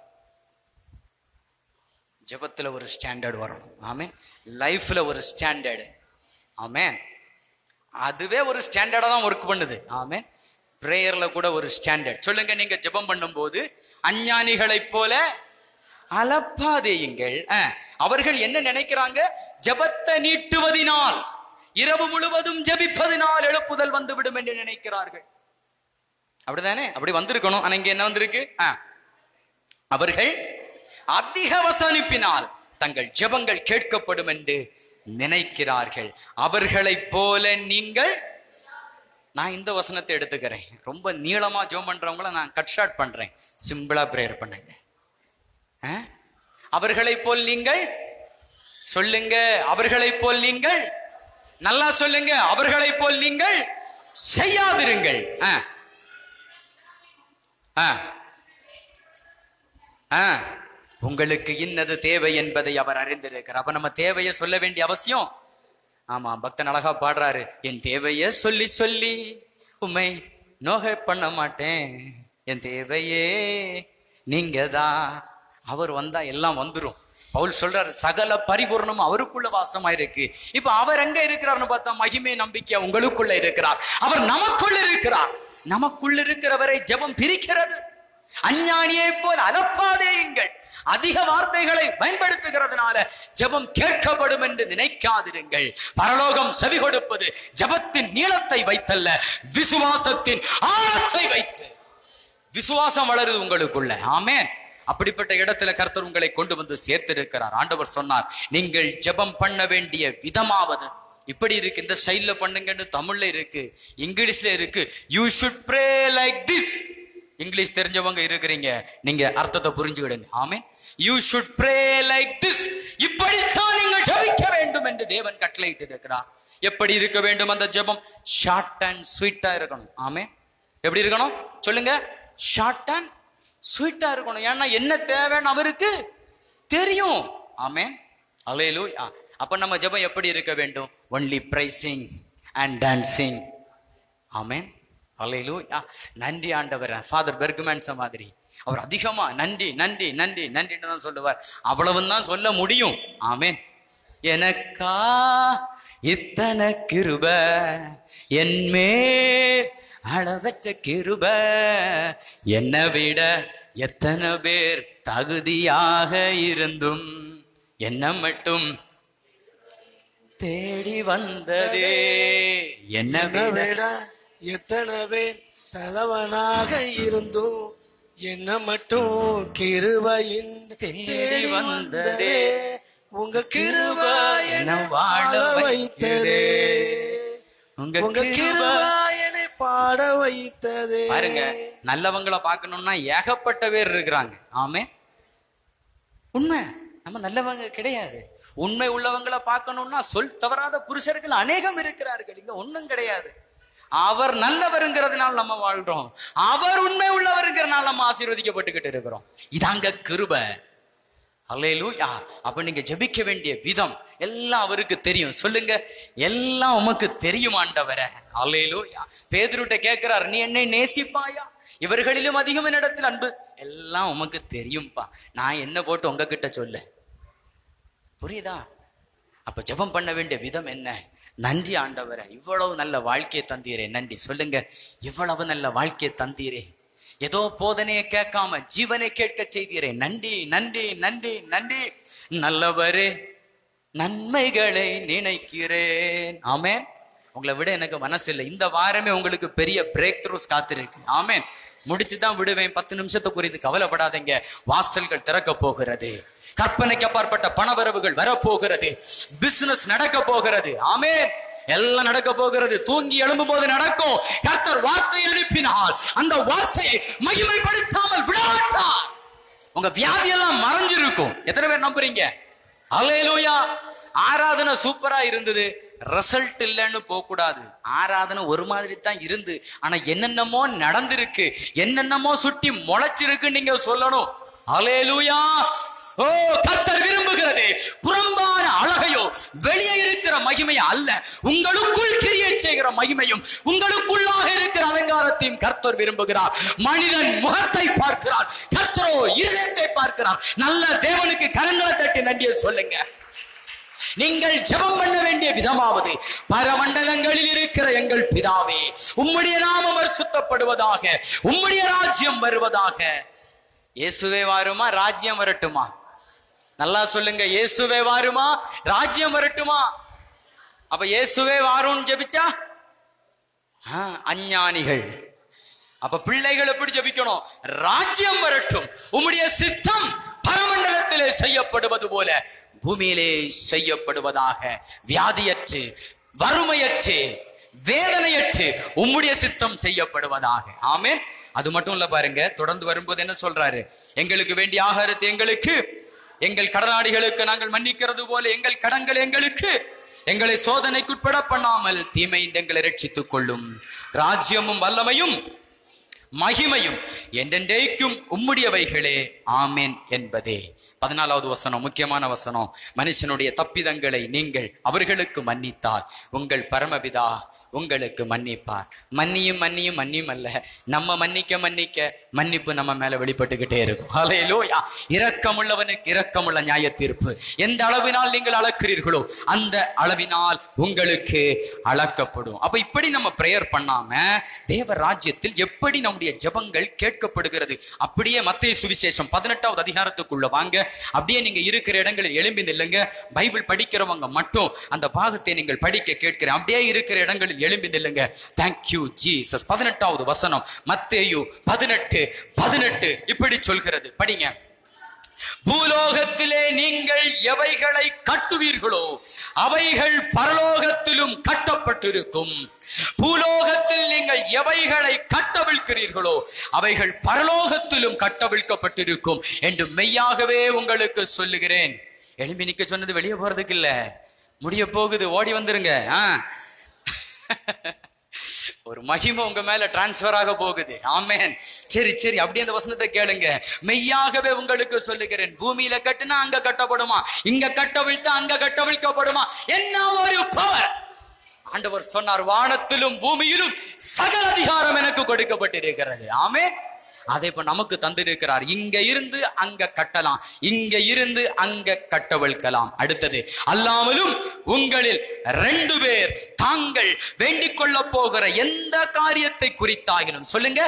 ஜெபத்துல ஒரு ஸ்டாண்டர்ட் வரணும். ஆமே. லைஃப்ல ஒரு ஸ்டாண்டர்டு. ஆமே. அதுவே ஒரு ஸ்டாண்டர்டா தான் ஒர்க் பண்ணுது. ஆமே. பிரேயர்ல கூட ஒரு ஸ்டாண்டர்ட். சொல்லுங்க, நீங்க ஜெபம் பண்ணும் போது அஞ்ஞானிகளைப் போல அலப்பாதேயுங்கள். அவர்கள் என்ன நினைக்கிறாங்க? ஜெபத்தை நீட்டுவதினால், இரவு முழுவதும் ஜெபிப்பதினால் எழுப்புதல் வந்துவிடும் என்று நினைக்கிறார்கள். அப்படிதானே? அப்படி வந்திருக்கணும். ஆனா இங்க என்ன வந்திருக்கு? அவர்கள் அதிக வசனிப்பினால் தங்கள் ஜெபங்கள் கேட்கப்படும் என்று நினைக்கிறார்கள். அவர்களைப் போல நீங்கள், நான் இந்த வசனத்தை எடுத்துக்கிறேன். ரொம்ப நீளமா ஜெபம் பண்றவங்கள நான் கட் ஷார்ட் பண்றேன். சிம்பிளா பிரேயர் பண்ணுங்க. அவர்களைப் போல் நீங்கள் சொல்லுங்க. அவர்களைப் போல் நீங்கள், நல்லா சொல்லுங்க, அவர்களைப் போல் நீங்கள் செய்யாதிருங்கள். உங்களுக்கு இன்னது தேவை என்பதை அவர் அறிந்திருக்கிறார். அப்ப நம்ம தேவையை சொல்ல வேண்டிய அவசியம். ஆமா, பக்தன் அழகா பாடுறாரு, என் தேவையை சொல்லி சொல்லி உம்மை நோக பண்ண மாட்டேன், என் தேவையே நீங்க தான். அவர் வந்தா எல்லாம் வந்துடும். பவுல் சொல்றாரு சகல பரிபூர்ணமும் அவருக்குள்ள வாசமா இருக்கு. இப்ப அவர் எங்க இருக்கிறார்னு பார்த்தா மகிமை நம்பிக்கை உங்களுக்குள்ள இருக்கிறார். அவர் நமக்குள்ள இருக்கிறார். நமக்குள்ள இருக்கிறவரை ஜெபம் பிரிக்கிறது. அஞ்ஞானியை போல் அலப்பாதேயுங்கள். அதிக வார்த்தைகளை பயன்படுத்துகிறதுனால ஜெபம் கேட்கப்படும் என்று நினைக்காதிருங்கள். பரலோகம் செவி கொடுப்பது ஜெபத்தின் நீளத்தை வைத்தல்ல, விசுவாசத்தின் ஆழத்தை வைத்து. விசுவாசம் வளருது உங்களுக்குள்ள. ஆமென். அப்படிப்பட்ட இடத்துல கர்த்தர் உங்களை கொண்டு வந்து சேர்த்திருக்கிறார். ஆண்டவர் சொன்னார், நீங்கள் ஜெபம் பண்ண வேண்டிய விதமாவது இப்படி இருக்கு. இந்த ஸ்டைல்ல பண்ணுங்கன்னு தமிழ்ல இருக்கு, இங்கிலீஷ்ல இருக்கு. You should pray like this. English தெரிஞ்சவங்க இருக்கிறீங்க, நீங்க அர்த்தத்தை புரிஞ்சுக்கிடுங்க. Amen. You should pray like this. இப்படித்தான் நீங்கள் ஜெபிக்க வேண்டும் என்று தேவன் கட்டளையிட்டு இருக்கிறார். எப்படி இருக்க வேண்டும் அந்த ஜெபம்? ஷார்ட் அண்ட் ஸ்வீட்டா இருக்கணும். ஆமென். எப்படி இருக்கணும் சொல்லுங்க? ஷார்ட் அண்ட் ஸ்வீட்டா இருக்கணும். ஏன்னா என்ன தேவைன்னு அவருக்கு தெரியும். ஆமென். அல்லேலூயா. அப்ப நம்ம ஜெபம் எப்படி இருக்க வேண்டும்? Only praising and dancing. Amen. Hallelujah. நன்றி ஆண்டவர். ஃபாதர் பெர்க்மேன்ஸ் மாதிரி அவர் அதிகமா நன்றி நன்றி நன்றி நன்றின்னு தான் சொல்லுவார். அவ்வளவும் தான் சொல்ல முடியும். ஆமென். எனக்கா இத்தனை கிருப, என்மே அளவற்ற கிருப, என்னை விட எத்தனை பேர் தகுதியாக இருந்தும் என்ன மட்டும் தேடி வந்ததே. என்னை விட எத்தனை பேர் தலைவனாக இருந்தும் என்ன மட்டும் கிருபையின் தேடி வந்ததே. உங்க கிருபை என்னை வாழ வைத்ததே. உங்க கிருபை என்னை பாட வைத்ததே. பாருங்க, நல்லவங்களை பார்க்கணும்னா ஏகப்பட்ட பேர் இருக்கிறாங்க. ஆமென். உண்மை, நம்ம நல்லவங்க கிடையாது. உண்மை உள்ளவங்களை பார்க்கணும்னா சொல் தவறாத புருஷர்கள் அநேகம் இருக்கிறார்கள். இங்க ஒண்ணும் கிடையாது. அவர் நல்லவருங்கிறதுனால நம்ம வாழ்றோம். அவர் உண்மை உள்ளவருங்கிறதுனால நம்ம ஆசீர்வதிக்கப்பட்டுக்கிட்டு இருக்கிறோம். இதாங்க கிருபை. அல்லேலூயா. அப்ப நீங்க ஜெபிக்க வேண்டிய விதம் எல்லாம் அவருக்கு தெரியும். சொல்லுங்க, எல்லாம் உமக்கு தெரியும் ஆண்டவரே. அல்லேலூயா. பேதுருட்ட கேட்கிறார், நீ என்னை நேசிப்பாயா? இவர்களிலும் அதிகம் என்னிடத்தில் அன்பு. எல்லாம் உமக்கு தெரியும்பா, நான் என்ன போட்டு உங்ககிட்ட சொல்ல. புரியுதா? அப்ப ஜெபம் பண்ண வேண்டிய விதம் என்ன? நன்றி ஆண்டவரே, இவ்வளவு நல்ல வாழ்க்கையை தந்தீரே. நன்றி சொல்லுங்க. இவ்வளவு நல்ல வாழ்க்கையை தந்தீரே. ஏதோ போதனையை கேட்காம ஜீவனை கேட்க செய்தீரே. நன்றி நன்றி நன்றி நன்றி. நல்லவரே, நன்மைகளை நினைக்கிறேன். ஆமென். உங்களை விட எனக்கு மனசு இல்லை. இந்த வாரமே உங்களுக்கு பெரிய பிரேக் த்ரூஸ் காத்திருக்கு. ஆமென். முடிச்சுதான் விடுவேன். 10 நிமிஷத்தை குறித்து கவலைப்படாதீங்க. வாசல்கள் திறக்க போகிறது. கற்பனைக்கு அப்பாற்பட்ட பணவரவுகள் வரப்போகிறது. பிசினஸ் நடக்க போகிறது. ஆமென். எல்லாம் நடக்க போகிறது. தூங்கி எழும்பும் போது நடக்கும். கர்த்தர் வார்த்தை அனுப்பினால் அந்த வார்த்தையை மகிமைப்படுத்தாமல் விடமாட்டார். உங்க வியாதி எல்லாம் மறைஞ்சிருக்கும். எத்தனை பேர் நம்புறீங்க? அல்லேலூயா. ஆராதனை சூப்பரா இருந்தது, ரிசல்ட் இல்லைன்னு போக கூடாது. ஆராதனை ஒரு மாதிரி தான் இருந்து, ஆனா என்னென்னமோ நடந்திருக்கு, என்னென்னமோ சுட்டி முளைச்சிருக்கு நீங்க சொல்லணும். அல்லேலூயா. ஓ, கர்த்தர் விரும்புகிறது புறம்பான அழகையோ வெளியே இருக்கிற மகிமையை அல்ல, உங்களுக்குள் கிரியை செய்கிற மகிமையும் உங்களுக்குள்ளாக இருக்கிற அலங்காரத்தையும் கர்த்தர் விரும்புகிறார். மனிதன் முகத்தை பார்க்கிறார், கர்த்தரோ இருதயத்தை பார்க்கிறார். நல்ல தேவனுக்கு கரங்களை தட்டி நன்றியை சொல்லுங்க. நீங்கள் ஜெபம் பண்ண வேண்டிய விதமாவது, பரமண்டலங்களில் இருக்கிற எங்கள் பிதாவே, உம்முடைய நாமம் பரிசுத்தப்படுவதாக, உம்முடைய ராஜ்யம் வருவதாக. இயேசுவே வாருமா, ராஜ்யம் வரட்டுமா? நல்லா சொல்லுங்க. இயேசுவே வாருமா, ராஜ்யம் வரட்டுமா? அப்ப இயேசுவே வாரும் ஜெபிச்சா அஞ்ஞானிகள். அப்ப பிள்ளைகள் எப்படி ஜெபிக்கணும்? ராஜ்யம் வரட்டும், உம்முடைய சித்தம் பரமண்டலத்திலே செய்யப்படுவது போல பூமியிலே செய்யப்படுவதாக. வியாதியற்று, வறுமையற்று, வேதனையற்று உம்முடைய சித்தம் செய்யப்படுவதாக. ஆமென். அது மட்டும் இல்ல, பாருங்க, தொடர்ந்து வரும்போது என்ன சொல்றாரு? எங்களுக்கு வேண்டிய ஆகாரத்தை எங்களுக்கு, எங்கள் கடனாளிகளுக்கு நாங்கள் மன்னிக்கிறது போல எங்கள் கடன்கள் எங்களுக்கு, எங்களை சோதனைக்குட்பட பண்ணாமல் தீமை எங்களை ரட்சித்துக் கொள்ளும். ராஜ்யமும் வல்லமையும் மகிமையும் என்றென்றைக்கும் உம்முடையவைகளே. ஆமென் என்பதே. 14வது வசனம், முக்கியமான வசனம். மனுஷனுடைய தப்பிதங்களை நீங்கள் அவர்களுக்கு மன்னித்தால் உங்கள் பரமபிதா உங்களுக்கு மன்னிப்பார். மன்னியும் மன்னியும் மன்னியும் அல்ல, நம்ம மன்னிக்க மன்னிக்க மன்னிப்பு நம்ம மேல வெளிப்பட்டுக்கிட்டே இருக்கும். ஹல்லேலூயா. இரக்கமுள்ளவனுக்கு இரக்கமுள்ள நியாய தீர்ப்பு. எந்த அளவினால் நீங்கள் அளக்கிறீர்களோ அந்த அளவினால் உங்களுக்கு அளக்கப்படும். அப்ப இப்படி நம்ம பிரேயர் பண்ணாம தேவ ராஜ்யத்தில் எப்படி நம்முடைய ஜெபங்கள் கேட்கப்படுகிறது? அப்படியே மத்தேயு சுவிசேஷம் 18வது அதிகாரத்துக்குள்ள வாங்க. அப்படியே நீங்க இருக்கிற இடங்களில் எழும்பி நில்லுங்க. பைபிள் படிக்கிறவங்க மட்டும் அந்த பாகத்தை நீங்கள் படிக்க கேட்கிறேன். அப்படியே இருக்கிற இடங்களில் எழும்பி நில்லுங்க. Thank you Jesus. 18வது வசனம் மத்தேயு 18:18 இப்படி சொல்கிறது, படிங்க. பூலோகத்திலே நீங்கள் எவைகளை கட்டுவீர்களோ அவைகள் பரலோகத்திலும் கட்டப்பட்டிருக்கும். பூலோகத்தில் நீங்கள் எவைகளை கட்டவிழ்க்கிறீர்களோ அவைகள் பரலோகத்திலும் கட்டவிழ்க்கப்பட்டிருக்கும் என்று மெய்யாகவே உங்களுக்கு சொல்லுகிறேன். எழும்பி நிக்க சொன்னது வெளியே போறதுக்கு இல்ல, முடிய போகுது, ஓடி வந்துருங்க. ஒரு மகிமை உங்க மேல டிரான்ஸ்பர் ஆக போகுது. ஆமென். சரி சரி, அப்படியே அந்த வசனத்தை கேளுங்க. மெய்யாகவே உங்களுக்கு சொல்லுகிறேன், பூமியில கட்டுனா அங்க கட்டப்படுமா, இங்க கட்டவிழ்த்தா அங்க கட்டவிழ்க்கப்படுமா. என்ன ஒரு பவர்! ஆண்டவர் சொன்னார், வானத்திலும் பூமியிலும் சகல அதிகாரம் எனக்கு கொடுக்கப்பட்டிருக்கிறது. ஆமென். அதை இப்ப நமக்கு தந்திருக்கிறார். இங்க இருந்து அங்க கட்டலாம், இங்க இருந்து அங்க கட்டவிழ்க்கலாம். அடுத்தது, அல்லாமலும் உங்களில் 2 பேர் தாங்கள் வேண்டிக் கொள்ள போகிற எந்த காரியத்தை குறித்தாகிலும், சொல்லுங்க,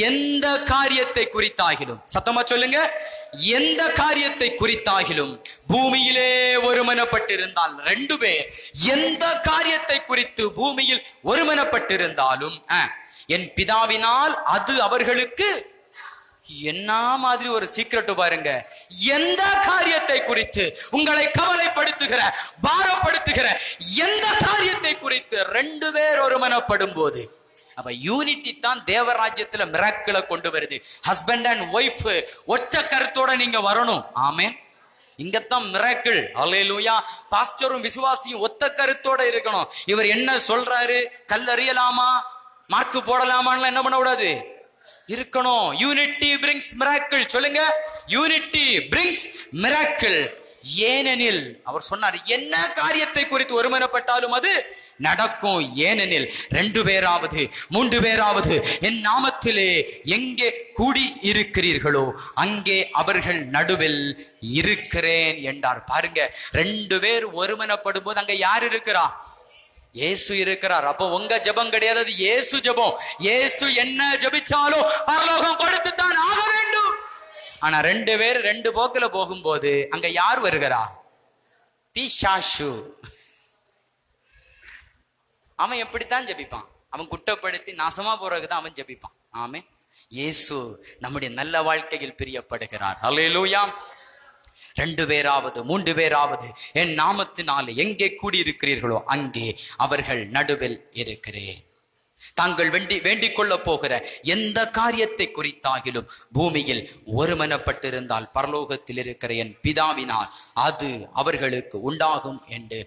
எந்த காரியத்தை குறித்தாகிலும், சத்தமா சொல்லுங்க, எந்த காரியத்தை குறித்தாகிலும் பூமியிலே ஒருமனப்பட்டிருந்தால், 2 பேர் எந்த காரியத்தை குறித்து பூமியில் ஒருமனப்பட்டிருந்தாலும் என் பிதாவினால் அது அவர்களுக்கு. என்ன மாதிரி ஒரு சீக்ரெட் பாருங்க. எந்த காரியத்தை குறித்து உங்களை கவலைப்படுத்துகிற, பாரப்படுத்துகிற எந்த காரியத்தை குறித்து 2 பேர் ஒருமனப்படும் போது, அப்ப யூனிட்டி தான் தேவராஜ்யத்துல மிராக்கிளை கொண்டு வருது. ஹஸ்பண்ட் அண்ட் ஒய்ஃப் ஒற்ற கருத்தோட நீங்க வரணும். ஆமென். இங்கத்தான் மிராக்கிள். அல்லேலூயா. பாஸ்டரும் விசுவாசியும் ஒத்த கருத்தோட இருக்கணும். இவர் என்ன சொல்றாரு, கல்லறியலாமா, மார்க்கு போடலாமான்னு என்ன பண்ணக்கூடாது, இருக்கணும். Unity brings miracle. சொல்லுங்க, யூனிட்டி பிரிங்ஸ் மிராக்கிள். ஏனெனில் அவர் சொன்னார், என்ன காரியத்தை குறித்து ஒருமனப்பட்டாலும் அது நடக்கும். ஏனெனில் 2 பேராவது 3 பேராவது என் நாமத்திலே எங்கே கூடி இருக்கிறீர்களோ அங்கே அவர்கள் நடுவில் இருக்கிறேன் என்றார். பாருங்க, 2 பேர் ஒருமனப்படும் போது அங்க யார் இருக்கிறா? இயேசு இருக்கிறார். அப்போ உங்க ஜெபம் கிடையாது, அது இயேசு ஜெபம். இயேசு என்ன ஜெபிச்சாலும் பரலோகம் கொடுத்துத்தான் ஆக வேண்டும். ஆனா 2 பேர் 2 போக்குல போகும்போது அங்க யார் வருகிறா? பிசாசு. அவன் எப்படித்தான் ஜெபிப்பான்? அவன் குற்றப்படுத்தி நாசமா போறதுக்குதான் அவன் ஜெபிப்பான். ஆமென். இயேசு நம்முடைய நல்ல வாழ்க்கையில் பிரியப்படுகிறார். அல்லேலூயா. 2 பேராவது 3 பேராவது என் நாமத்தினாலே எங்கே கூடியிருக்கிறீர்களோ அங்கே அவர்கள் நடுவில் இருக்கிறேன். தாங்கள் வேண்டிக் கொள்ள போகிற எந்த காரியத்தை குறித்தாகிலும் பூமியில் ஒருமனப்பட்டிருந்தால் பரலோகத்தில் இருக்கிற என் பிதாவினால் அது அவர்களுக்கு உண்டாகும் என்று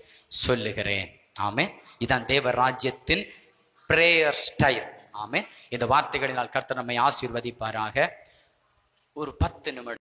சொல்லுகிறேன். ஆமென். இதான் தேவ ராஜ்யத்தின் பிரேயர் ஸ்டைல். ஆமென். இந்த வார்த்தைகளினால் கர்த்தர் நம்மை ஆசீர்வதிப்பாராக. ஒரு 10 நிமிடம்